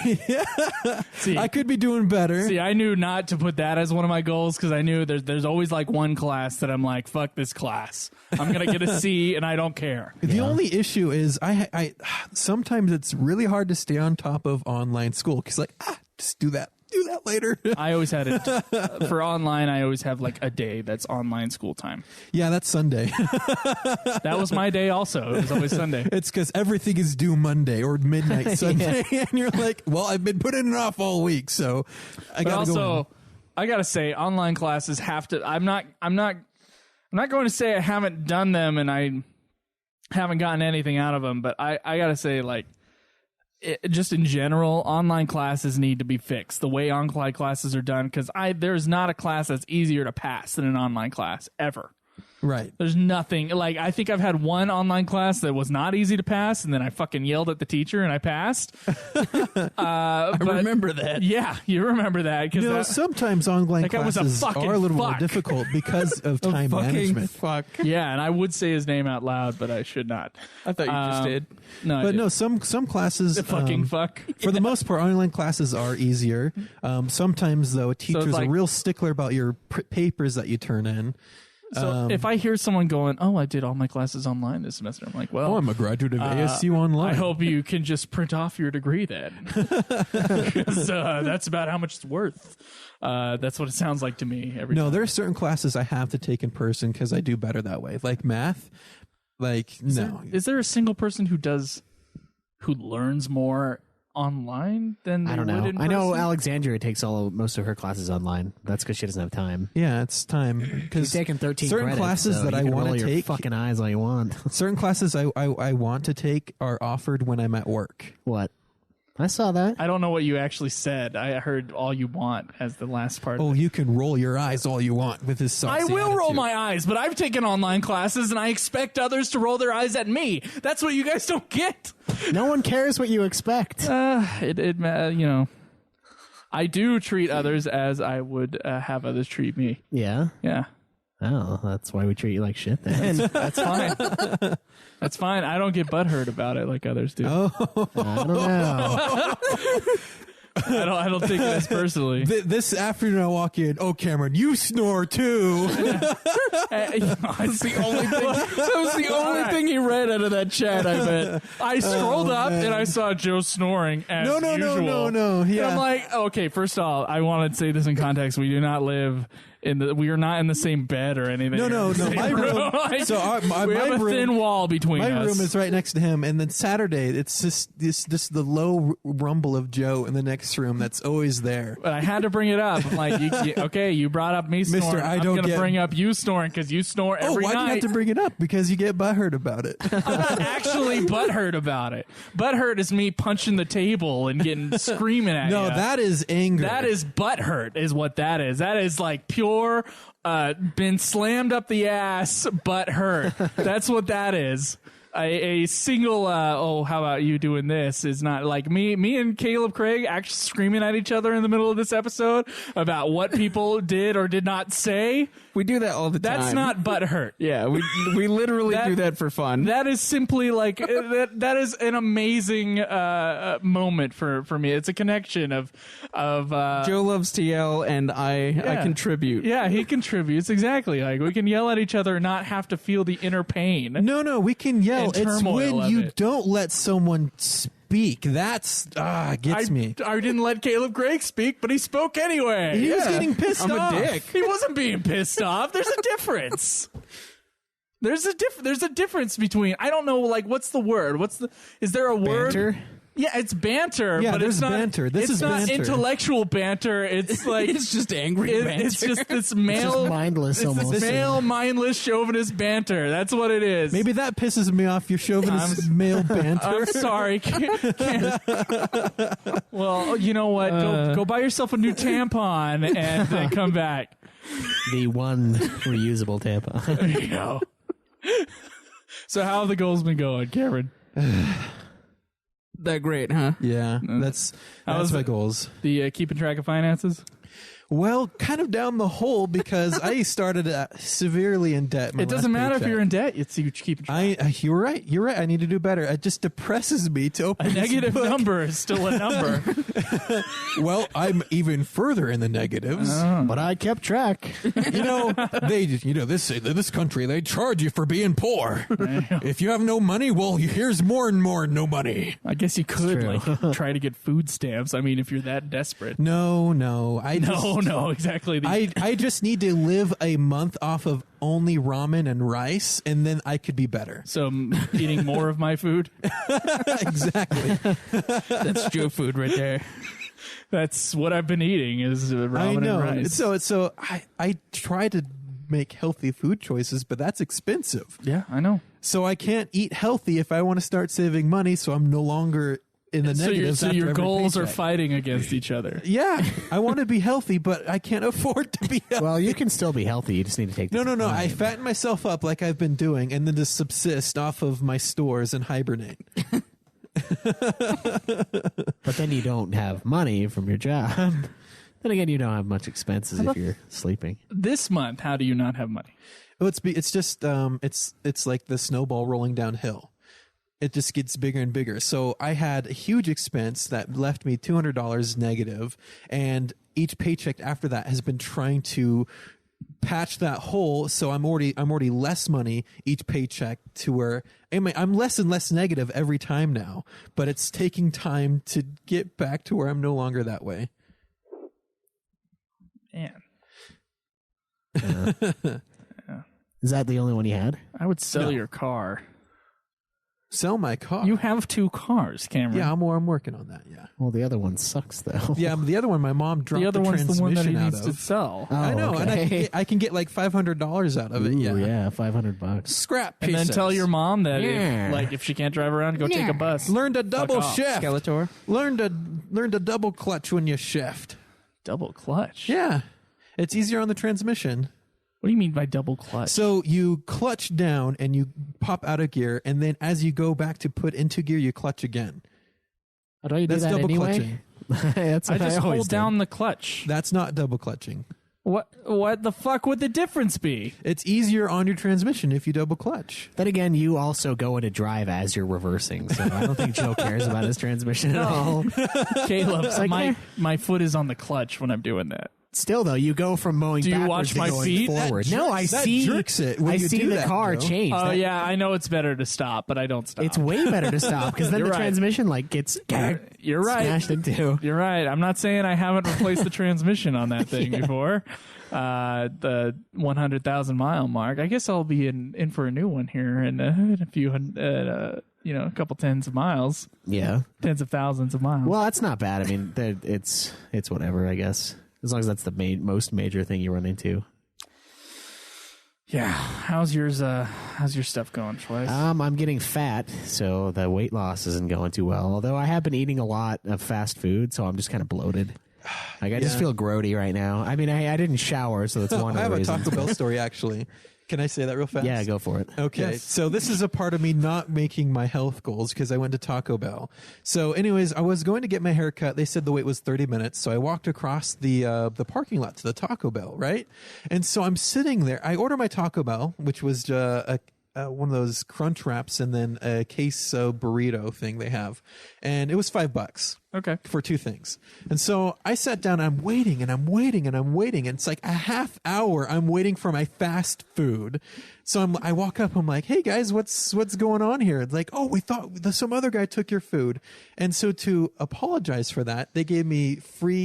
See, I could be doing better. See, I knew not to put that as one of my goals because I knew there's always like one class that I'm like, fuck this class. I'm gonna get a C and I don't care. The only issue is I sometimes it's really hard to stay on top of online school because like just do that later. I always had it for online. I always have like a day that's online school time. Yeah, that's Sunday. That was my day also. It was always Sunday. It's because everything is due Monday or midnight Sunday, and you're like, well, I've been putting it off all week, so I gotta go in. I gotta say, online classes have to. I'm not going to say I haven't done them and I haven't gotten anything out of them, but I gotta say, like, just in general, online classes need to be fixed. The way online classes are done, because there's not a class that's easier to pass than an online class ever. Right. There's nothing like I think I've had one online class that was not easy to pass, and then I fucking yelled at the teacher and I passed. I remember that. Yeah, you remember that because sometimes online classes are a little more difficult because of time management. Fuck. Yeah, and I would say his name out loud, but I should not. I thought you just did. No, but no, some classes fuck. For the most part, online classes are easier. Sometimes though, a teacher's a real stickler about your papers that you turn in. So if I hear someone going, "Oh, I did all my classes online this semester," I'm like, "Well, I'm a graduate of ASU online." I hope you can just print off your degree then, because that's about how much it's worth. That's what it sounds like to me. No, there are certain classes I have to take in person because I do better that way, like math. Like, is there a single person who learns more online than I don't know. I know Alexandria takes most of her classes online. That's because she doesn't have time. Yeah, it's time. Because she's taking 13 certain credits, classes that I want to take. Fucking eyes all you want. Certain classes I want to take are offered when I'm at work. What? I saw that. I don't know what you actually said. I heard all you want as the last part. Oh, you can roll your eyes all you want with this saucy I will attitude. roll my eyes, but I've taken online classes and I expect others to roll their eyes at me. That's what you guys don't get. No one cares what you expect. You know, I do treat others as I would have others treat me. Yeah? Yeah. Oh, that's why we treat you like shit then. That's fine. That's fine. I don't get butthurt about it like others do. Oh. I don't know. I don't take it as personally. This afternoon I walk in, oh, Cameron, you snore too. That's the only thing. That was the only thing he read out of that chat, I bet. I scrolled up and I saw Joe snoring as usual. No. Yeah. And I'm like, okay, first of all, I want to say this in context. We do not live we are not in the same bed or anything. No. My room. So we have a thin wall between us. My room is right next to him, and then Saturday it's just the low rumble of Joe in the next room that's always there. But I had to bring it up. I'm like, okay, you brought up me snoring. Mister, I'm going to bring up you snoring because you snore every night. Why do you have to bring it up? Because you get butthurt about it. I'm not actually butthurt about it. Butthurt is me punching the table and getting screaming at you. No, that is anger. That is butthurt is what that is. That is like pure been slammed up the ass butthurt. That's what that is. a single how about you doing this is not like me and Kaleb Craig actually screaming at each other in the middle of this episode about what people did or did not say. We do that all the time. That's not butthurt. Yeah, we literally do that for fun. That is simply like that is an amazing moment for me. It's a connection of Joe loves to yell and I contribute. Yeah, he contributes exactly. Like we can yell at each other and not have to feel the inner pain. No, we can yell. It's when you it. don't let someone speak. That's gets me. I didn't let Kaleb Craig speak, but he spoke anyway. He was getting pissed off. I'm a dick. He wasn't being pissed off. There's a difference. There's a difference between, I don't know, like, what's the word? Is there a word? Banter? Yeah, it's banter, Yeah, but there's it's not banter. This it's is not banter. intellectual banter. It's like It's just angry banter. It's just this male, just mindless it's almost. This male, mindless chauvinist banter. That's what it is. Maybe that pisses me off. Your chauvinist male banter. I'm sorry. Well, you know what? Go buy yourself a new tampon and then come back. The one reusable tampon. There you go. So how have the goals been going, Cameron? That great, huh? Yeah, that's my goals. The keeping track of finances? Well, kind of down the hole because I started severely in debt. It doesn't matter if you're in debt. It's you keep track. You're right. You're right. I need to do better. It just depresses me to open A negative this book. number is still a number. Well, I'm even further in the negatives. But I kept track. This country, they charge you for being poor. If you have no money, well, here's more and more no money. I guess you could like try to get food stamps. I mean, if you're that desperate. No, exactly. I just need to live a month off of only ramen and rice, and then I could be better. So eating more of my food? Exactly. That's Joe food right there. That's what I've been eating is ramen and rice. So I try to make healthy food choices, but that's expensive. Yeah, I know. So I can't eat healthy if I want to start saving money, so I'm no longer in the negatives. So your after every goals are paycheck. fighting against each other. Yeah, I want to be healthy, but I can't afford to be healthy. Well, you can still be healthy. You just need to take No. time. I fatten myself up like I've been doing, and then just subsist off of my stores and hibernate. But then you don't have money from your job. Then again, you don't have much expenses if you're sleeping. This month, how do you not have money? Well, it's just it's like the snowball rolling downhill. It just gets bigger and bigger. So I had a huge expense that left me $200 negative, and each paycheck after that has been trying to patch that hole. So I'm already less money each paycheck to where I'm less and less negative every time now. But it's taking time to get back to where I'm no longer that way. Man. Is that the only one you had? I would sell No. your car. Sell my car. You have 2 cars, Cameron. Yeah, I'm working on that. Yeah. Well, the other one sucks, though. Yeah, the other one, my mom dropped The other one's the one that he transmission needs out to of. sell. Oh, I know, okay. and I can get like $500 out of it. Ooh, Yeah, $500. scrap And pieces. then tell your mom that Yeah. if she can't drive around, go take a bus. Learn to double off. shift. Skeletor. Learn to double clutch when you shift. Double clutch. Yeah, it's easier on the transmission. What do you mean by double clutch? So you clutch down and you pop out of gear, and then as you go back to put into gear, you clutch again. Oh, don't you do That's that double anyway? That's I what just always hold do. down the clutch. That's not double clutching. What the fuck would the difference be? It's easier on your transmission if you double clutch. Then again, you also go into drive as you're reversing, so I don't think Joe cares about his transmission at all. Caleb, like, my foot is on the clutch when I'm doing that. Still, though, you go from mowing Do you backwards watch to my going feet? forward. That No, I that see. jerks it when I you see do the that, car Joe. change. Oh That- yeah, I know it's better to stop, but I don't stop. It's way better to stop because then You're the right. transmission gets You're right. smashed into. You're right. I'm not saying I haven't replaced the transmission on that thing before. The 100,000 mile mark. I guess I'll be in for a new one here in a few a couple tens of miles, Yeah. tens of thousands of miles. Well, that's not bad. I mean, it's whatever, I guess. As long as that's the most major thing you run into. Yeah. How's your stuff going, Schweiss? I'm getting fat, so the weight loss isn't going too well. Although I have been eating a lot of fast food, so I'm just kind of bloated. Like I just feel grody right now. I mean, I didn't shower, so that's one I of have the a reasons. Taco Bell story actually. Can I say that real fast? Yeah, go for it. Okay, Yes. so this is a part of me not making my health goals because I went to Taco Bell. So anyways, I was going to get my hair cut. They said the wait was 30 minutes. So I walked across the parking lot to the Taco Bell, right? And so I'm sitting there. I order my Taco Bell, which was one of those crunch wraps and then a queso burrito thing they have. And it was $5. Okay. For two things. And so I sat down, and I'm waiting and I'm waiting and I'm waiting. And it's like a half hour I'm waiting for my fast food. So I walk up, I'm like, hey guys, what's going on here? It's like, oh, we thought some other guy took your food. And so to apologize for that, they gave me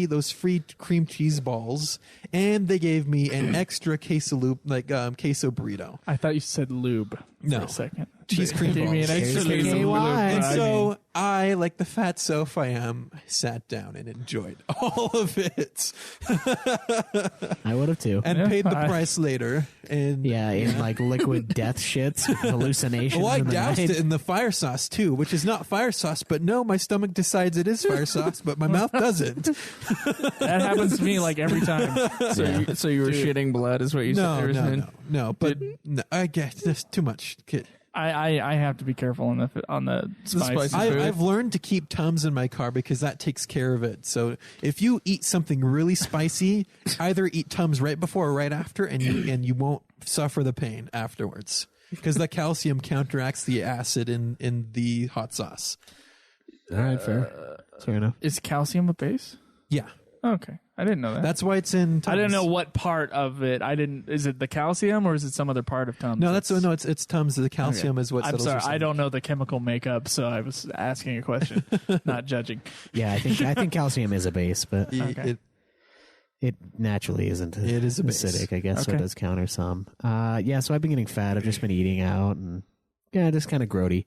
those free cream cheese balls, and they gave me an extra queso burrito. I thought you said lube No. for a second. Cheese cream Gave me an balls. extra Here's the lube. KY. And I so mean, I, like the fat sofa I am, sat down and enjoyed all of it I would have too. and Yeah, paid the I- price later. And Yeah, in like liquid death shits, hallucinations. well, I in the doused night. it in the fire sauce too, which is not fire sauce, but no, my stomach decides it is fire sauce, but my mouth doesn't. that happens to me like every time. So you were shitting blood, is what you said? No, but no, I guess there's too much. I have to be careful on the spicy spicy food. I've learned to keep Tums in my car because that takes care of it. So if you eat something really spicy, either eat Tums right before or right after, and you won't suffer the pain afterwards because the calcium counteracts the acid in the hot sauce. All right, fair enough. Is calcium a base? Yeah, Okay, I didn't know that. that's why it's in Tums. I didn't know what part of it. Is it the calcium or is it some other part of Tums? No, it's Tums. The calcium is what I'm settles sorry, your stomach. I don't know the chemical makeup, so I was asking a question, not judging. Yeah, I think calcium is a base, but Okay. it naturally isn't. It is a base. acidic, I guess. So it Okay. does counter some. Yeah, so I've been getting fat. I've just been eating out and just kind of grody.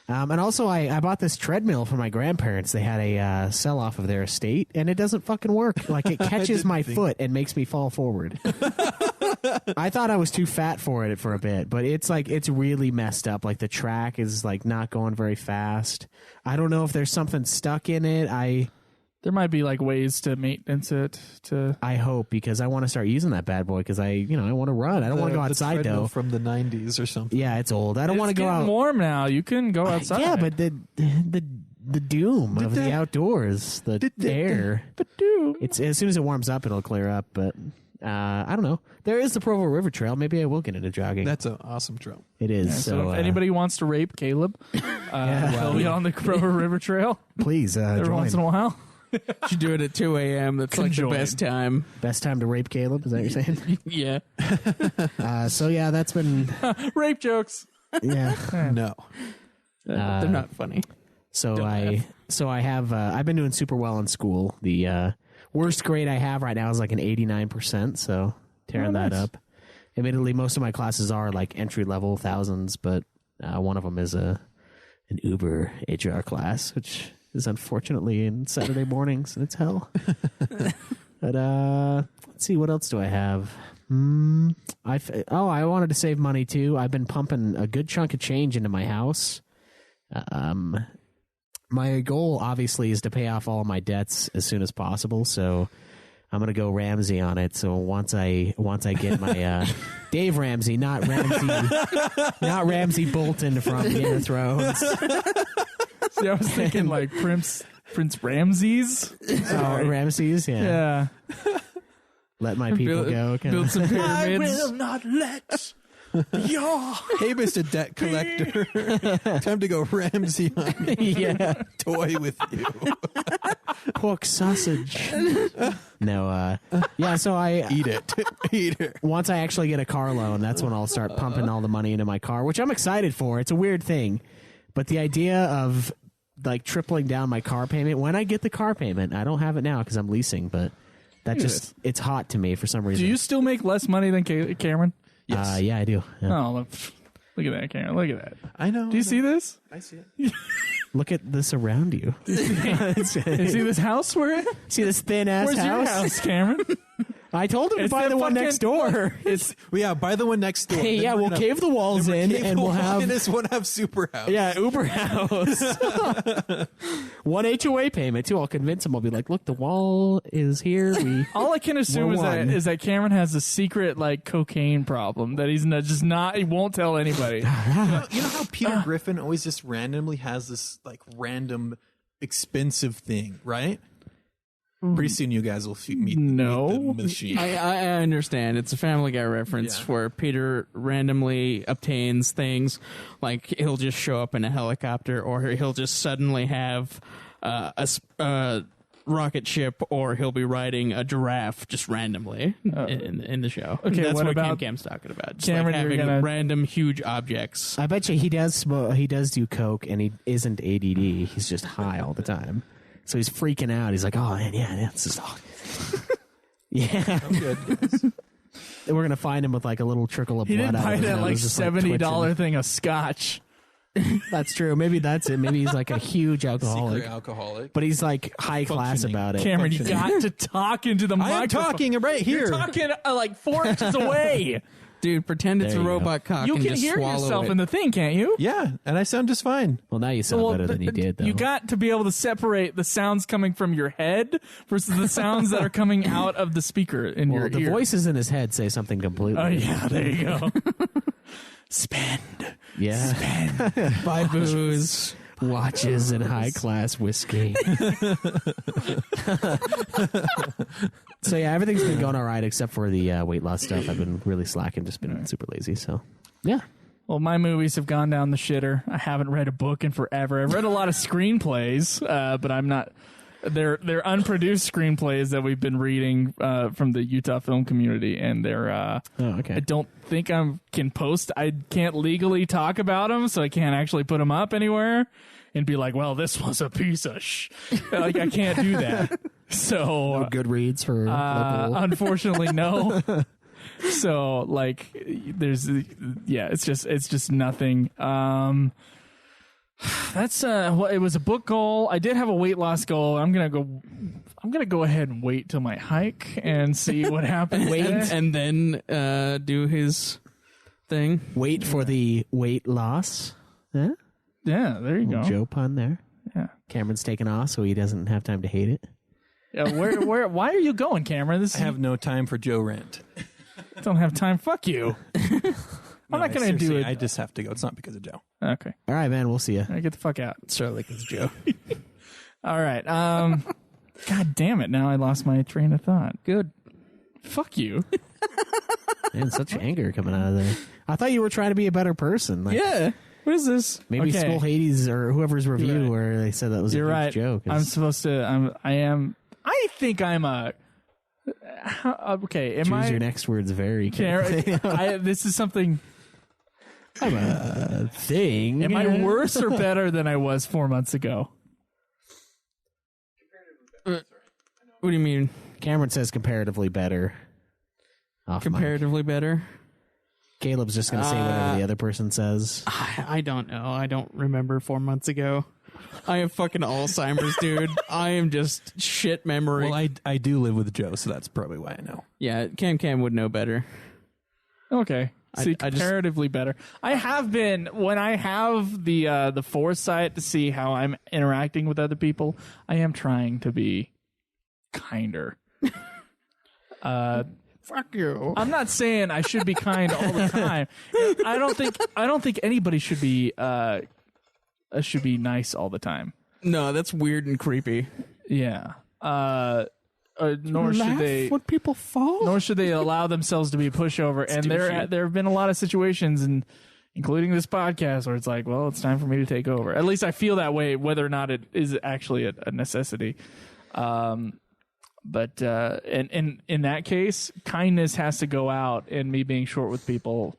And also, I bought this treadmill for my grandparents. They had a sell off of their estate, and it doesn't fucking work. Like, it catches my foot and makes me fall forward. I thought I was too fat for it for a bit, but it's really messed up. Like, the track is like not going very fast. I don't know if there's something stuck in it. There might be like ways to maintenance it. I hope, because I want to start using that bad boy because I want to run. I don't want to go outside treadmill though. from the 90s or something. Yeah, it's old. I don't want to go out. Warm now. You can go outside. Yeah, but the doom of the outdoors, the air. It's as soon as it warms up, it'll clear up. But I don't know. There is the Provo River Trail. Maybe I will get into jogging. That's an awesome trail. It is. Yeah, so if uh, anybody wants to rape Caleb, he'll be on the Provo River Trail please every join. once in a while. You do it at 2 a.m. That's like Conjoined. the best time. Best time to rape Caleb. Is that what you're saying? Yeah. So yeah, that's been Rape jokes. yeah. No. They're not funny. So I have I've been doing super well in school. The worst grade I have right now is like an 89%. So tearing that up. Admittedly, most of my classes are like entry level thousands, but one of them is an Uber HR class, which is unfortunately in Saturday mornings, and it's hell. But let's see, what else do I have? I wanted to save money too. I've been pumping a good chunk of change into my house. My goal obviously is to pay off all of my debts as soon as possible, so I'm gonna go Ramsey on it. So once I get my Dave Ramsey, not Ramsey Bolton from Game of Thrones. See, I was thinking like Prince Ramses. Oh, Ramses, yeah. Yeah. Let my people go. Build some pyramids. not let your Hey, Mr. Debt Collector. Time to go Ramsey on me. Yeah. Toy with you. Pork sausage. No, yeah, so I Eat it. Eat it. once I actually get a car loan, that's when I'll start pumping all the money into my car, which I'm excited for. It's a weird thing. But the idea of like tripling down my car payment, when I get the car payment, I don't have it now because I'm leasing, but that just, it's hot to me for some reason. Do you still make less money than Cameron? Yes. Yeah, I do. Yeah. Oh, look at that, Cameron. Look at that. I know. Do you see this? I see it. Look at this around you. You see this house we're in? See this thin ass Where's your house, Cameron? I told him to It's buy the one fucking- next door. Well, yeah, buy the one next door. Hey, Then yeah, we're we'll gonna- cave the walls then we're in cave and the we'll wall have in this one have super house. Uber house. one HOA payment too. I'll convince him. I'll be like, look, the wall is here. All I can assume is that Cameron has a secret like cocaine problem that he's he won't tell anybody. You know how Peter Griffin always just randomly has this like random expensive thing, right? Pretty soon you guys will meet the machine. I understand. It's a Family Guy reference where Peter randomly obtains things. Like he'll just show up in a helicopter, or he'll just suddenly have a rocket ship, or he'll be riding a giraffe just randomly in the show. Okay, that's what about Cam's talking about. Just Cameron, like having random huge objects. I bet you he does do coke, and he isn't ADD. He's just high all the time. So he's freaking out. He's like, "Oh man, yeah, this is all." Yeah, good. We're gonna find him with like a little trickle of blood. He didn't buy out of his that like nose, just, $70 thing of scotch. That's true. Maybe that's it. Maybe he's like a huge alcoholic. Secret alcoholic. But he's like high class about it. Cameron, you got to talk into the microphone. I'm talking right here. You're talking like 4 inches away. Dude, pretend it's There a you robot cock You and can just hear swallow yourself it. in the thing, can't you? Yeah, and I sound just fine. Well, now you sound better than you did, though. You got to be able to separate the sounds coming from your head versus the sounds that are coming out of the speaker in your the ear. voices in his head say something completely. Oh, yeah, there you go. Spend. Yeah. Spend. Buy booze. Watches and high class whiskey. So yeah, everything's been going all right except for the weight loss stuff. I've been really slacking, just been super lazy. So yeah. Well, my movies have gone down the shitter. I haven't read a book in forever. I've read a lot of screenplays, but I'm not. They're unproduced screenplays that we've been reading from the Utah film community, and they're. okay. I don't think I can post. I can't legally talk about them, so I can't actually put them up anywhere and be like, "Well, this was a piece of like I can't do that. So no Goodreads for local. unfortunately, no. So like, it's just nothing. That's well, it was a book goal. I did have a weight loss goal. I'm gonna go ahead and wait till my hike and see what happens. Wait, and then do his thing. Wait for the weight loss. Huh? Yeah, there you go. Joe pun there. Yeah. Cameron's taking off, so he doesn't have time to hate it. Yeah, where? Why are you going, Cameron? I have no time for Joe rant. Don't have time. Fuck you. I'm not going to do it. I just have to go. It's not because of Joe. Okay. All right, man. We'll see you. All right, get the fuck out. Sorry, like it's Joe. All right. God damn it. Now I lost my train of thought. Good. Fuck you. Man, such anger coming out of there. I thought you were trying to be a better person. Like, Yeah. What is this? maybe Okay. Skull Hades or whoever's review right. where they said that was You're a huge right. joke. I'm supposed to. I think I'm a. Okay. Am Choose I? your next words very carefully. This is something. I'm a thing. Am I worse or better than I was 4 months ago? What do you mean? Cameron says comparatively better. Off Comparatively better? Caleb's just going to say whatever the other person says. I don't know. I don't remember 4 months ago. I have fucking Alzheimer's, dude. I am just shit memory. Well, I do live with Joe, so that's probably why I know. Yeah, Cam would know better. Okay. See, I just- comparatively better. I have been when I have the foresight to see how I'm interacting with other people. I am trying to be kinder. Fuck you. I'm not saying I should be kind all the time. I don't think anybody should be nice all the time. No, that's weird and creepy. Yeah. Nor should they. when people fall. Nor should they allow themselves to be a pushover. And there have been a lot of situations, and including this podcast, where it's like, well, it's time for me to take over. At least I feel that way, whether or not it is actually a necessity. But in that case, kindness has to go out, and me being short with people,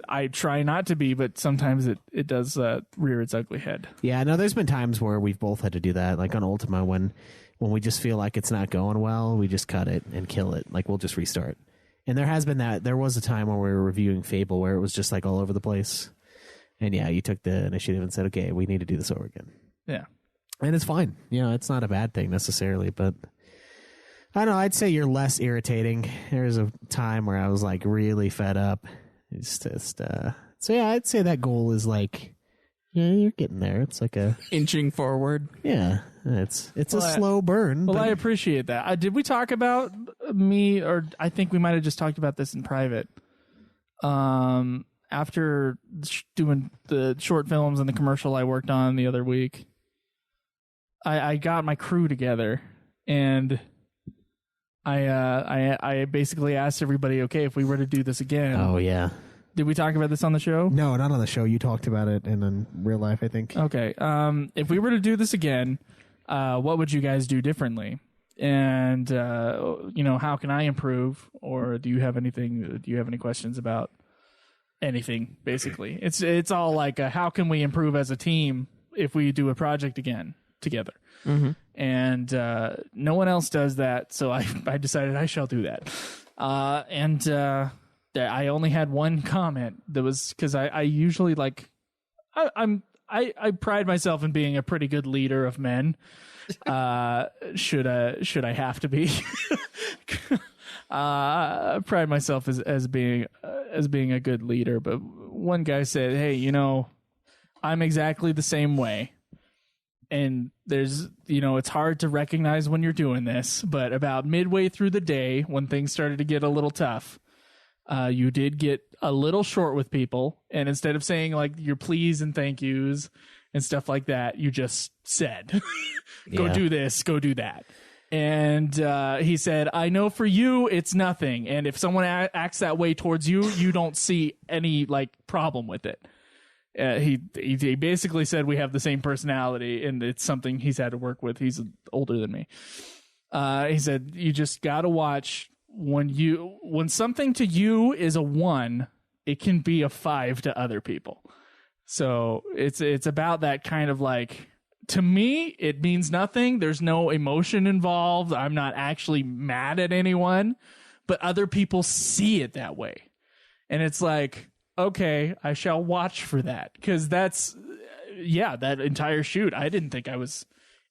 I try not to be, but sometimes it does rear its ugly head. Yeah, no, there's been times where we've both had to do that, like on Ultima, when we just feel like it's not going well, we just cut it and kill it. Like, we'll just restart. And there has been that. There was a time where we were reviewing Fable where it was just like all over the place. And yeah, you took the initiative and said, okay, we need to do this over again. Yeah. And it's fine. You know, it's not a bad thing necessarily, but I don't know. I'd say you're less irritating. There was a time where I was like really fed up. It's just, so yeah, I'd say that goal is like, Yeah, you're getting there. It's like a Inching forward. yeah. It's a slow burn. Well, but I appreciate that. Did we talk about me, or I think we might have just talked about this in private. After doing the short films and the commercial I worked on the other week, I got my crew together, and I basically asked everybody, okay, if we were to do this again. Oh yeah. Did we talk about this on the show? No, not on the show. You talked about it in real life, I think. Okay. If we were to do this again, what would you guys do differently? And how can I improve? Or do you have anything? Do you have any questions about anything? Basically, it's all like, how can we improve as a team if we do a project again together? Mm-hmm. And no one else does that, so I decided I shall do that. I only had one comment that was because I usually like I pride myself in being a pretty good leader of men. Should I have to be? I pride myself as being a good leader. But one guy said, "Hey, I'm exactly the same way." And there's, it's hard to recognize when you're doing this, but about midway through the day, when things started to get a little tough, you did get a little short with people. And instead of saying like your please and thank yous and stuff like that, you just said, go do this, go do that. And he said, I know for you, it's nothing. And if someone acts that way towards you, you don't see any like problem with it. He basically said we have the same personality, and it's something he's had to work with. He's older than me. He said you just got to watch when something to you is a 1, it can be a 5 to other people. So it's about that kind of like, to me, it means nothing. There's no emotion involved. I'm not actually mad at anyone, but other people see it that way, and it's like, okay, I shall watch for that, because that entire shoot, I didn't think I was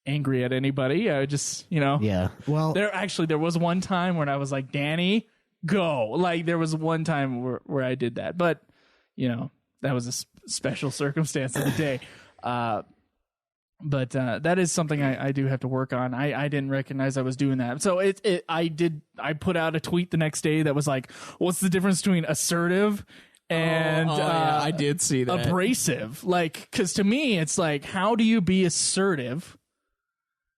angry at anybody. I just, Yeah. Well, there was one time when I was like, Danny, go. Like, there was one time where I did that, but that was a special circumstance of the day. But that is something I do have to work on. I didn't recognize I was doing that. So I put out a tweet the next day that was like, what's the difference between assertive and yeah, I did see that. Abrasive? Like, because to me, it's like, how do you be assertive,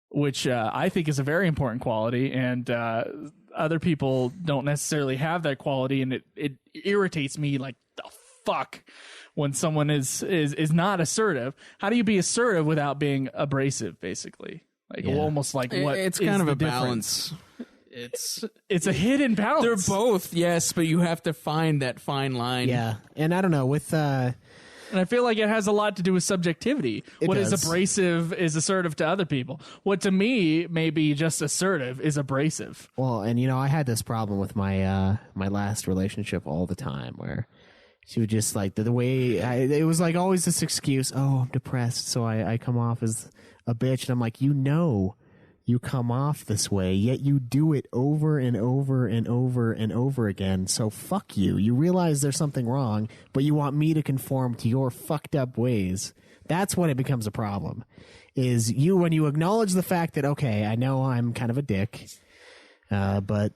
which I think is a very important quality, and other people don't necessarily have that quality, and it irritates me like the fuck when someone is not assertive. How do you be assertive without being abrasive, basically? Like, almost like what it's is kind of the a difference? balance. It's a hidden balance. They're both, yes, but you have to find that fine line. yeah. And I don't know, with and I feel like it has a lot to do with subjectivity. What is abrasive is assertive to other people. What to me may be just assertive is abrasive. well, and I had this problem with my my last relationship all the time, where she would just like the way it was like always this excuse. Oh, I'm depressed, so I come off as a bitch, and I'm like, you come off this way, yet you do it over and over and over and over again. So fuck you. You realize there's something wrong, but you want me to conform to your fucked up ways. That's when it becomes a problem. Is when you acknowledge the fact that, okay, I know I'm kind of a dick, but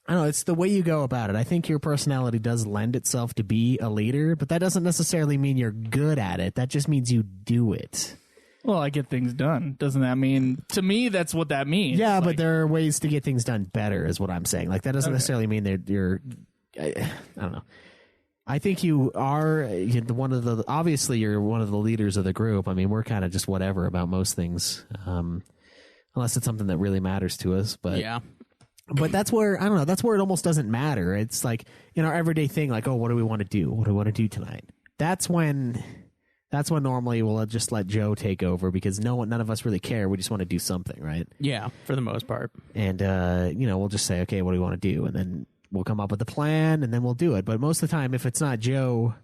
I don't know, it's the way you go about it. I think your personality does lend itself to be a leader, but that doesn't necessarily mean you're good at it. That just means you do it. Well, I get things done. Doesn't that mean, to me, that's what that means? Yeah, but there are ways to get things done better, is what I'm saying. Like, that doesn't necessarily mean that you're, I don't know. I think you are obviously you're one of the leaders of the group. I mean, we're kind of just whatever about most things, unless it's something that really matters to us. But yeah. But that's where, I don't know, that's where it almost doesn't matter. It's like in our everyday thing, like, oh, what do we want to do? What do we want to do tonight? That's when normally we'll just let Joe take over, because none of us really care. We just want to do something, right? Yeah, for the most part. And, we'll just say, okay, what do we want to do? And then we'll come up with a plan, and then we'll do it. But most of the time, if it's not Joe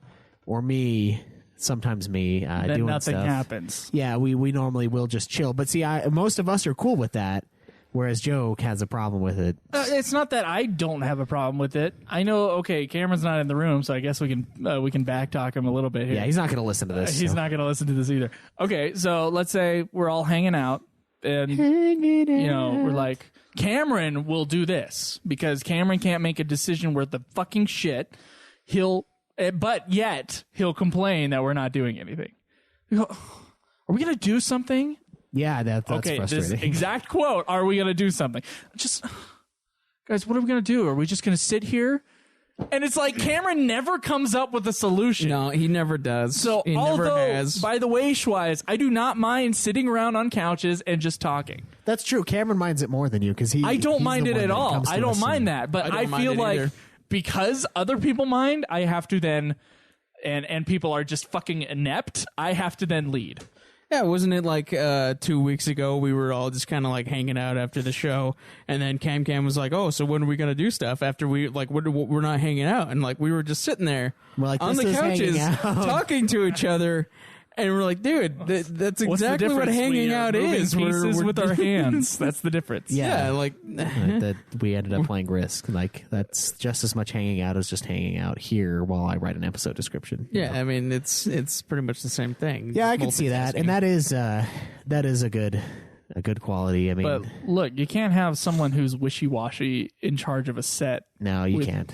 or me, sometimes me then doing nothing stuff, happens. Yeah, we normally will just chill. But see, most of us are cool with that. Whereas Joe has a problem with it. It's not that I don't have a problem with it. I know. Okay, Cameron's not in the room, so I guess we can backtalk him a little bit here. Yeah, he's not going to listen to this. He's not going to listen to this either. Okay, so let's say we're all hanging out, and we're like, Cameron will do this because Cameron can't make a decision worth the fucking shit. But yet he'll complain that we're not doing anything. Are we going to do something? Yeah, that's okay, frustrating. This exact quote, are we going to do something? Guys, what are we going to do? Are we just going to sit here? And it's like Cameron never comes up with a solution. No, he never does. So he never has. By the way, Schweiss, I do not mind sitting around on couches and just talking. That's true. Cameron minds it more than you because I don't mind it at all. I don't mind that. But I feel like either. Because other people mind, I have to then, and people are just fucking inept, I have to then lead. Yeah, wasn't it like 2 weeks ago we were all just kind of like hanging out after the show, and then Cam was like, "Oh, so when are we gonna do stuff after we like we're not hanging out?" And like we were just sitting there like, on the couches talking to each other, and we're like, "Dude, that's exactly what hanging out is. We're with our hands. That's the difference." Yeah, like that we ended up playing Risk. Like that's just as much hanging out as just hanging out here while I write an episode description. Yeah, I mean it's pretty much the same thing. Yeah, I can see that, and that is a good quality. I mean, but look, you can't have someone who's wishy-washy in charge of a set. No, you can't.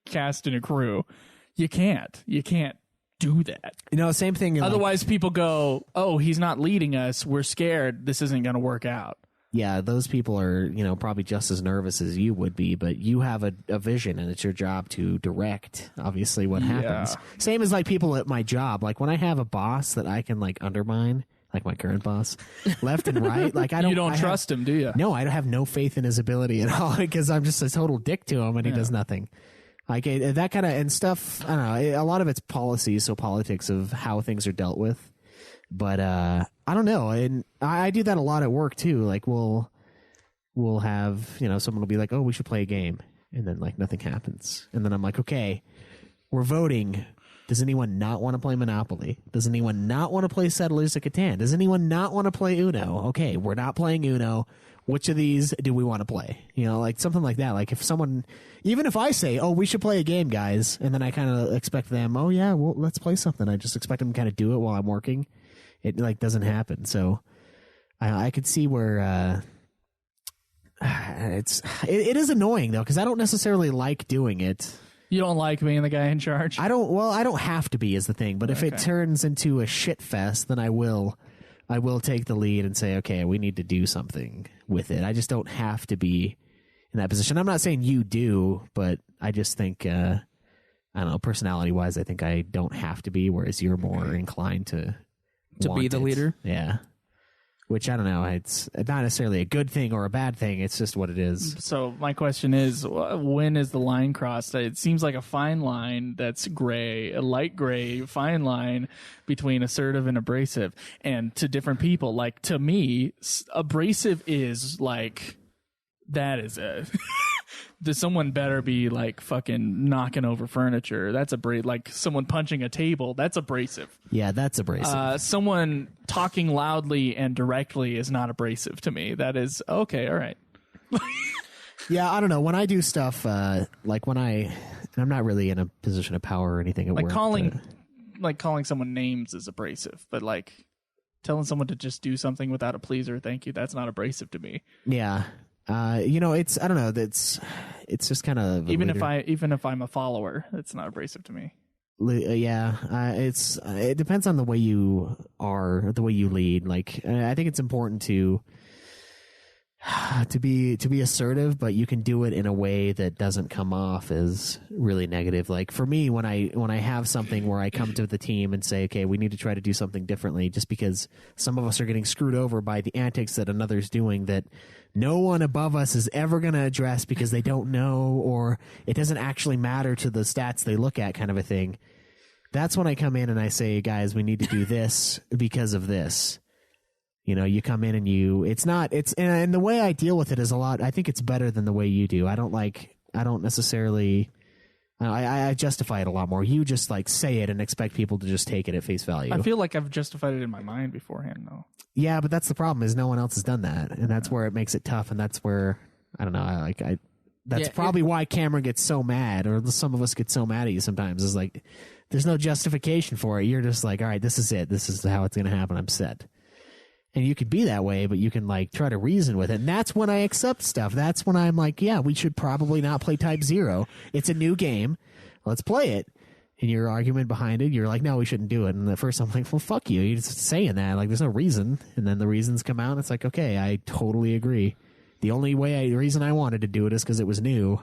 Cast and a crew. You can't do that. Same thing. Otherwise, people go, "Oh, he's not leading us. We're scared. This isn't going to work out." Yeah, those people are, probably just as nervous as you would be, but you have a vision, and it's your job to direct, obviously, what happens. Same as, like, people at my job. Like, when I have a boss that I can, like, undermine, like my current boss, left and right, like, I don't... You don't trust him, do you? No, I have no faith in his ability at all, because I'm just a total dick to him, and he does nothing. Like, that kind of... And stuff, I don't know, a lot of it's policy, so politics of how things are dealt with. But I don't know, and I do that a lot at work too. Like we'll have someone will be like, "Oh, we should play a game," and then like nothing happens, and then I'm like, "Okay, we're voting. Does anyone not want to play Monopoly? Does anyone not want to play Settlers of Catan? Does anyone not want to play Uno? Okay, we're not playing Uno. Which of these do we want to play? Like something like that. Like if someone, even if I say, "Oh, we should play a game, guys," and then I kind of expect them, "Oh yeah, well let's play something." I just expect them to kind of do it while I'm working. It like doesn't happen, so I could see where it is annoying though because I don't necessarily like doing it. You don't like being the guy in charge? I don't. Well, I don't have to be is the thing, but if it turns into a shit fest, then I will take the lead and say, okay, we need to do something with it. I just don't have to be in that position. I'm not saying you do, but I just think I don't know. Personality wise, I think I don't have to be, whereas you're more inclined to be the leader. Yeah. Which I don't know. It's not necessarily a good thing or a bad thing. It's just what it is. So my question is, when is the line crossed? It seems like a fine line that's gray, a light gray fine line between assertive and abrasive. And to different people, like to me, abrasive is like, that is a... someone better be like fucking knocking over furniture. That's like someone punching a table. That's abrasive. Yeah, that's abrasive. Someone talking loudly and directly is not abrasive to me. That is okay. All right. Yeah, I don't know. When I do stuff, like when and I'm not really in a position of power or anything at like work. Calling someone names is abrasive, but like telling someone to just do something without a please or thank you, that's not abrasive to me. Yeah. It's I don't know. It's just kind of even if I'm a follower, it's not abrasive to me. It depends on the way you are, the way you lead. Like I think it's important to be assertive, but you can do it in a way that doesn't come off as really negative. Like for me, when I have something where I come to the team and say, okay, we need to try to do something differently, just because some of us are getting screwed over by the antics that another's doing that no one above us is ever going to address because they don't know, or it doesn't actually matter to the stats they look at, kind of a thing. That's when I come in and I say, guys, we need to do this because of this. You come in and and the way I deal with it is a lot. I think it's better than the way you do. I don't necessarily I justify it a lot more. You just like say it and expect people to just take it at face value. I feel like I've justified it in my mind beforehand, though. Yeah, but that's the problem is no one else has done that, and that's where it makes it tough. And that's where I don't know. That's probably why Cameron gets so mad, or some of us get so mad at you sometimes. Is like there's no justification for it. You're just like, all right, this is it. This is how it's going to happen. I'm set. And you could be that way, but you can like try to reason with it. And that's when I accept stuff. That's when I'm like, yeah, we should probably not play Type 0. It's a new game. Let's play it. And your argument behind it, you're like, no, we shouldn't do it. And at first I'm like, well, fuck you. You're just saying that. Like, there's no reason. And then the reasons come out. And it's like, okay, I totally agree. The only reason I wanted to do it is because it was new.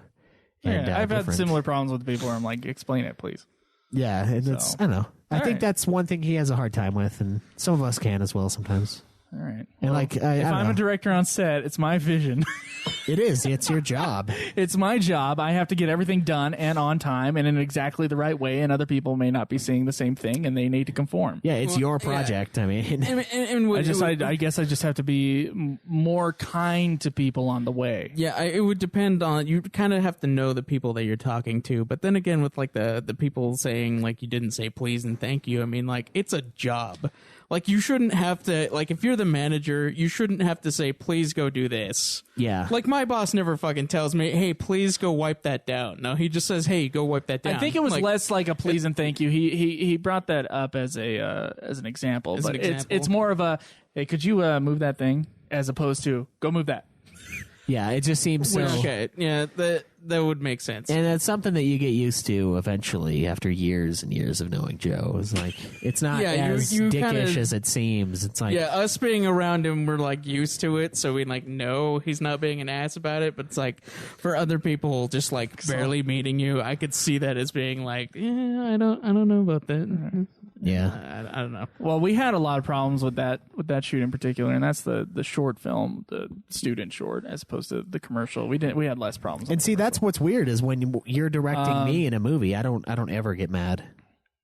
And, I've different. had similar problems with people where I'm like, explain it, please. Yeah, and it's, I don't know. I think that's one thing he has a hard time with, and some of us can as well sometimes. All right. And well, if I'm know. a director on set, it's my vision. It is. It's your job. It's my job. I have to get everything done and on time and in exactly the right way, and other people may not be seeing the same thing, and they need to conform. Yeah, it's your project. Yeah. I mean, I guess I just have to be more kind to people on the way. Yeah, it would depend on, you kind of have to know the people that you're talking to, but then again, with like the people saying like you didn't say please and thank you, I mean, like, it's a job. Like, you shouldn't have to, like, if you're the manager, you shouldn't have to say, please go do this. Yeah. Like, my boss never fucking tells me, hey, please go wipe that down. No, he just says, hey, go wipe that down. I think it was less like a please and thank you. He brought that up as an example, but it's more of a, hey, could you move that thing, as opposed to go move that. Yeah, it just seems so. Okay, yeah, that would make sense. And it's something that you get used to eventually after years and years of knowing Joe. It's like, it's not as dickish kinda, as it seems. It's like, yeah, us being around him, we're like used to it, so we like know he's not being an ass about it. But it's like for other people, just like barely meeting you, I could see that as being like, yeah, I don't know about that. Yeah, I don't know. Well, we had a lot of problems with that shoot in particular, and that's the short film, the student short, as opposed to the commercial. We had less problems. And see, that's what's weird is when you're directing me in a movie, I don't ever get mad.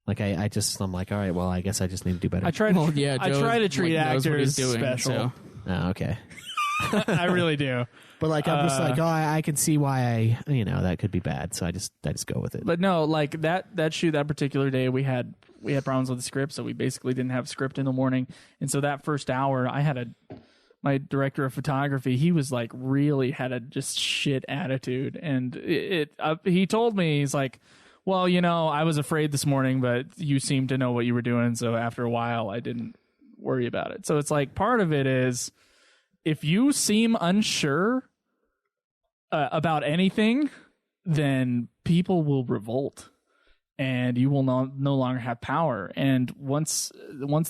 Like I'm like, all right, well, I guess I just need to do better. I try to treat actors special. So. Oh, okay. I really do. But like, I'm just like, oh, I can see why that could be bad. So I just go with it. But no, like that shoot that particular day, we had problems with the script, so we basically didn't have a script in the morning. And so that first hour, I had my director of photography, he was like really had a just shit attitude. And he told me, he's like, well, I was afraid this morning, but you seemed to know what you were doing. So after a while, I didn't worry about it. So it's like, part of it is, if you seem unsure about anything, then people will revolt. And you will no longer have power. And once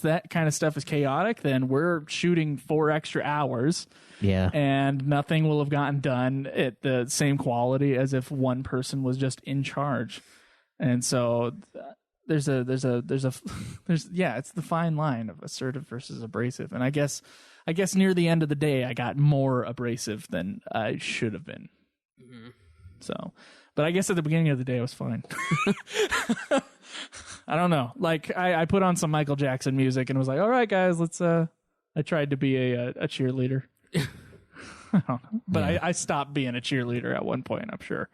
that kind of stuff is chaotic, then we're shooting 4 extra hours. Yeah. And nothing will have gotten done at the same quality as if one person was just in charge. And so it's the fine line of assertive versus abrasive. And I guess near the end of the day, I got more abrasive than I should have been. Mm-hmm. So. But I guess at the beginning of the day, it was fine. I don't know. Like, I put on some Michael Jackson music and was like, all right, guys, let's... I tried to be a cheerleader. I don't know. But yeah. I stopped being a cheerleader at one point, I'm sure.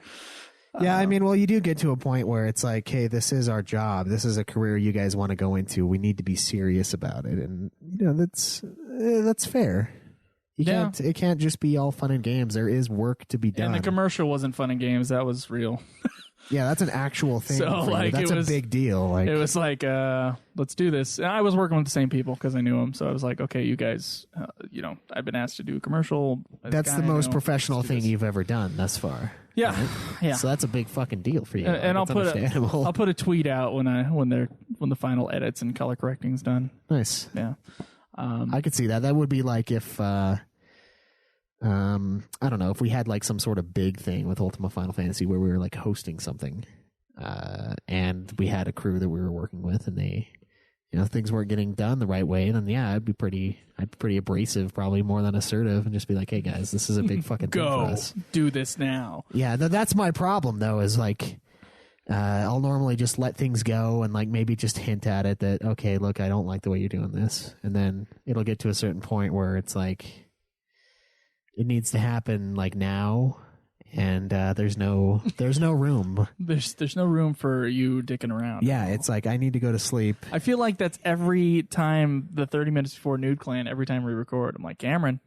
Yeah, I mean, well, you do get to a point where it's like, hey, this is our job. This is a career you guys want to go into. We need to be serious about it. And, that's fair. It can't just be all fun and games. There is work to be done. And the commercial wasn't fun and games. That was real. Yeah, that's an actual thing. So, like, that's a big deal. Like, it was like, let's do this. And I was working with the same people because I knew them. So I was like, okay, you guys, I've been asked to do a commercial. That's the most professional thing you've ever done thus far. Yeah, right? Yeah. So that's a big fucking deal for you. And I'll put a tweet out when the final edits and color correcting's done. Nice. Yeah. I could see that. That would be like if, I don't know, if we had like some sort of big thing with Ultima Final Fantasy where we were like hosting something, and we had a crew that we were working with, and they, things weren't getting done the right way, then I'd be pretty abrasive, probably more than assertive, and just be like, hey guys, this is a big fucking thing for us. Do this now. Yeah, that's my problem though, is like, I'll normally just let things go and like maybe just hint at it that, okay, look, I don't like the way you're doing this. And then it'll get to a certain point where it's like, it needs to happen like now. and there's no room. There's no room for you dicking around. Yeah, it's like I need to go to sleep. I feel like that's every time the 30 minutes before Nude Clan. Every time we record, I'm like, Cameron,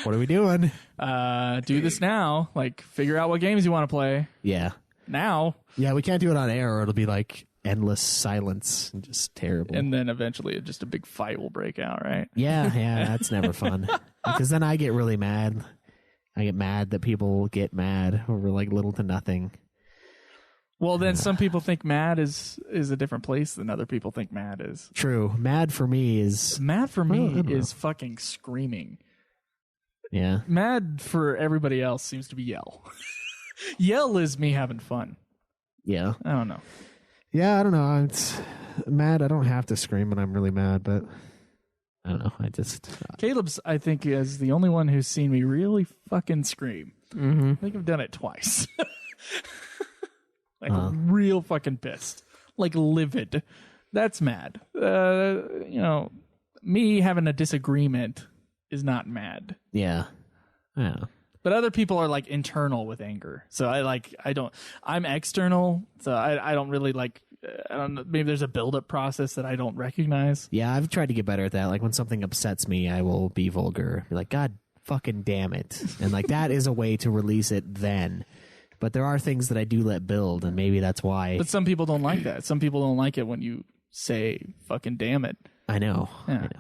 what are we doing? Do this now. Like, figure out what games you want to play. Yeah. Now. Yeah, we can't do it on air, or it'll be like endless silence and just terrible. And then eventually just a big fight will break out, right? Yeah, that's never fun. Because then I get really mad. I get mad that people get mad over like little to nothing. Well, then some people think mad is a different place than other people think mad is. True. Mad for me is fucking screaming. Yeah. Mad for everybody else seems to be yell. Yell is me having fun. Yeah. I don't know. Yeah, I don't know. It's mad. I don't have to scream when I'm really mad, but I don't know. Caleb's, I think, is the only one who's seen me really fucking scream. Mm-hmm. I think I've done it twice. Like real fucking pissed. Like livid. That's mad. Me having a disagreement is not mad. Yeah. Yeah. But other people are like internal with anger. So I'm external. So I don't really like, I don't know, maybe there's a build-up process that I don't recognize. Yeah, I've tried to get better at that. Like when something upsets me, I will be vulgar. Be like, God fucking damn it. And like that is a way to release it then. But there are things that I do let build, and maybe that's why. But some people don't like that. Some people don't like it when you say fucking damn it. I know. Yeah. I know.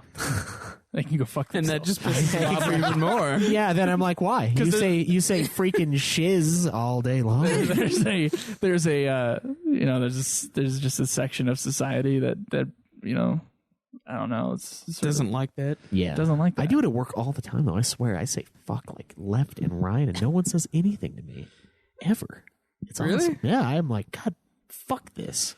They can go fuck themselves. And that just pisses me off even more. Yeah, then I'm like, why? You say freaking shiz all day long. There's just a section of society that I don't know. Doesn't like that. Yeah, doesn't like that. I do it at work all the time though. I swear, I say fuck like left and right, and no one says anything to me ever. It's really awesome. Yeah, I'm like, God, fuck this.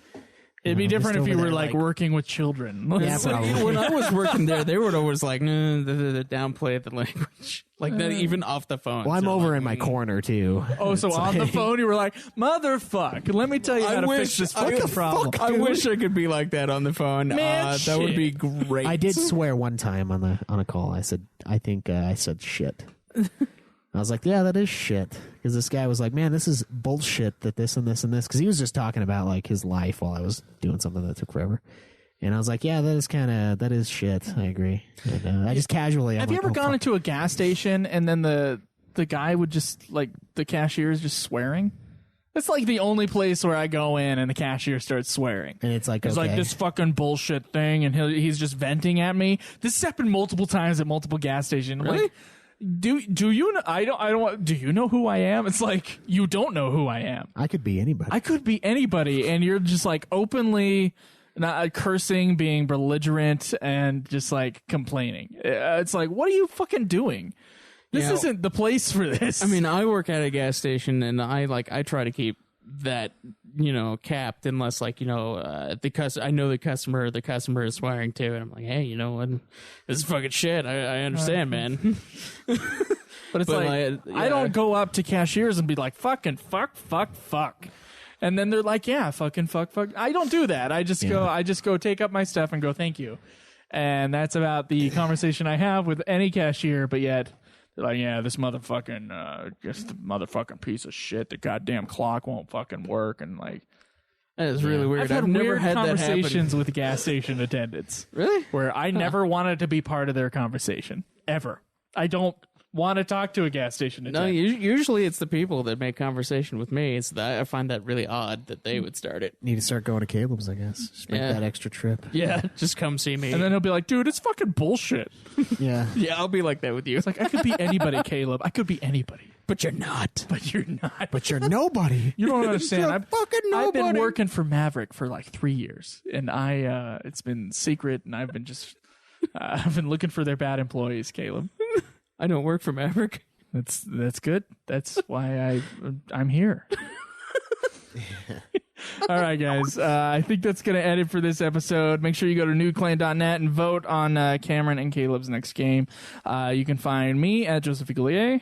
It'd be different if you were like working with children. Yeah, probably. When I was working there, they would always like downplay the language, like that even off the phone. Well, I'm over in my corner too. Oh, so on the phone you were like, "Motherfuck, let me tell you how to fix this fucking problem." I wish I could be like that on the phone. Man, that would be great. I did swear one time on a call. I said, I think I said shit. I was like, yeah, that is shit. Because this guy was like, man, this is bullshit that this and this and this. Because he was just talking about like his life while I was doing something that took forever. And I was like, yeah, that is shit. I agree. And, I just casually. Have you ever gone into a gas station and then the guy would just like the cashier is just swearing? That's like the only place where I go in and the cashier starts swearing. And it's like, like this fucking bullshit thing, and he's just venting at me. This has happened multiple times at multiple gas stations. Really? Like, do you know? I don't. Do you know who I am? It's like you don't know who I am. I could be anybody. I could be anybody, and you're just like openly not cursing, being belligerent, and just like complaining. It's like, what are you fucking doing? This isn't the place for this. I mean, I work at a gas station, and I try to keep that capped unless I know the customer is swearing too, and I'm like, hey, this is fucking shit. I understand, man. But it's I don't go up to cashiers and be like, fucking fuck. And then they're like, yeah, fucking fuck. I don't do that. I just go take up my stuff and go, thank you. And that's about the conversation I have with any cashier, but yet they're like, yeah, this motherfucking, just the motherfucking piece of shit. The goddamn clock won't fucking work. And like, that is really weird. I've never weird had conversations that with gas station attendants. Really? Where I never wanted to be part of their conversation. Ever. I don't want to talk to a gas station attendant. No, usually it's the people that make conversation with me. It's that I find that really odd that they would start it. Need to start going to Caleb's, I guess. Just make that extra trip. Yeah, just come see me. And then he'll be like, dude, it's fucking bullshit. Yeah. Yeah, I'll be like that with you. It's like, I could be anybody, Caleb. I could be anybody. But you're not. But you're not. But you're nobody. You don't understand. You're fucking nobody. I've been working for Maverick for like 3 years, and it's been secret, and I've been just I've been looking for their bad employees, Caleb. I don't work for Maverick. That's good. That's why I'm here. All right, guys. I think that's going to end it for this episode. Make sure you go to newclan.net and vote on Cameron and Caleb's next game. You can find me at Joseph Eagalier.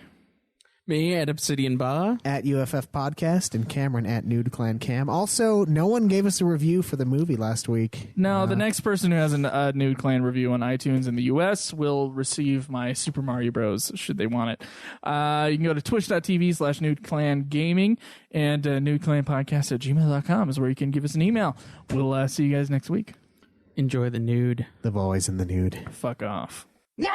Me at Obsidian Ba. At UFF Podcast, and Cameron at Nude Clan Cam. Also, no one gave us a review for the movie last week. No, the next person who has a Nude Clan review on iTunes in the U.S. will receive my Super Mario Bros. Should they want it. You can go to twitch.tv/Nude Clan Gaming, and nudeclanpodcast@gmail.com is where you can give us an email. We'll see you guys next week. Enjoy the nude. The boys in the nude. Fuck off. Yeah!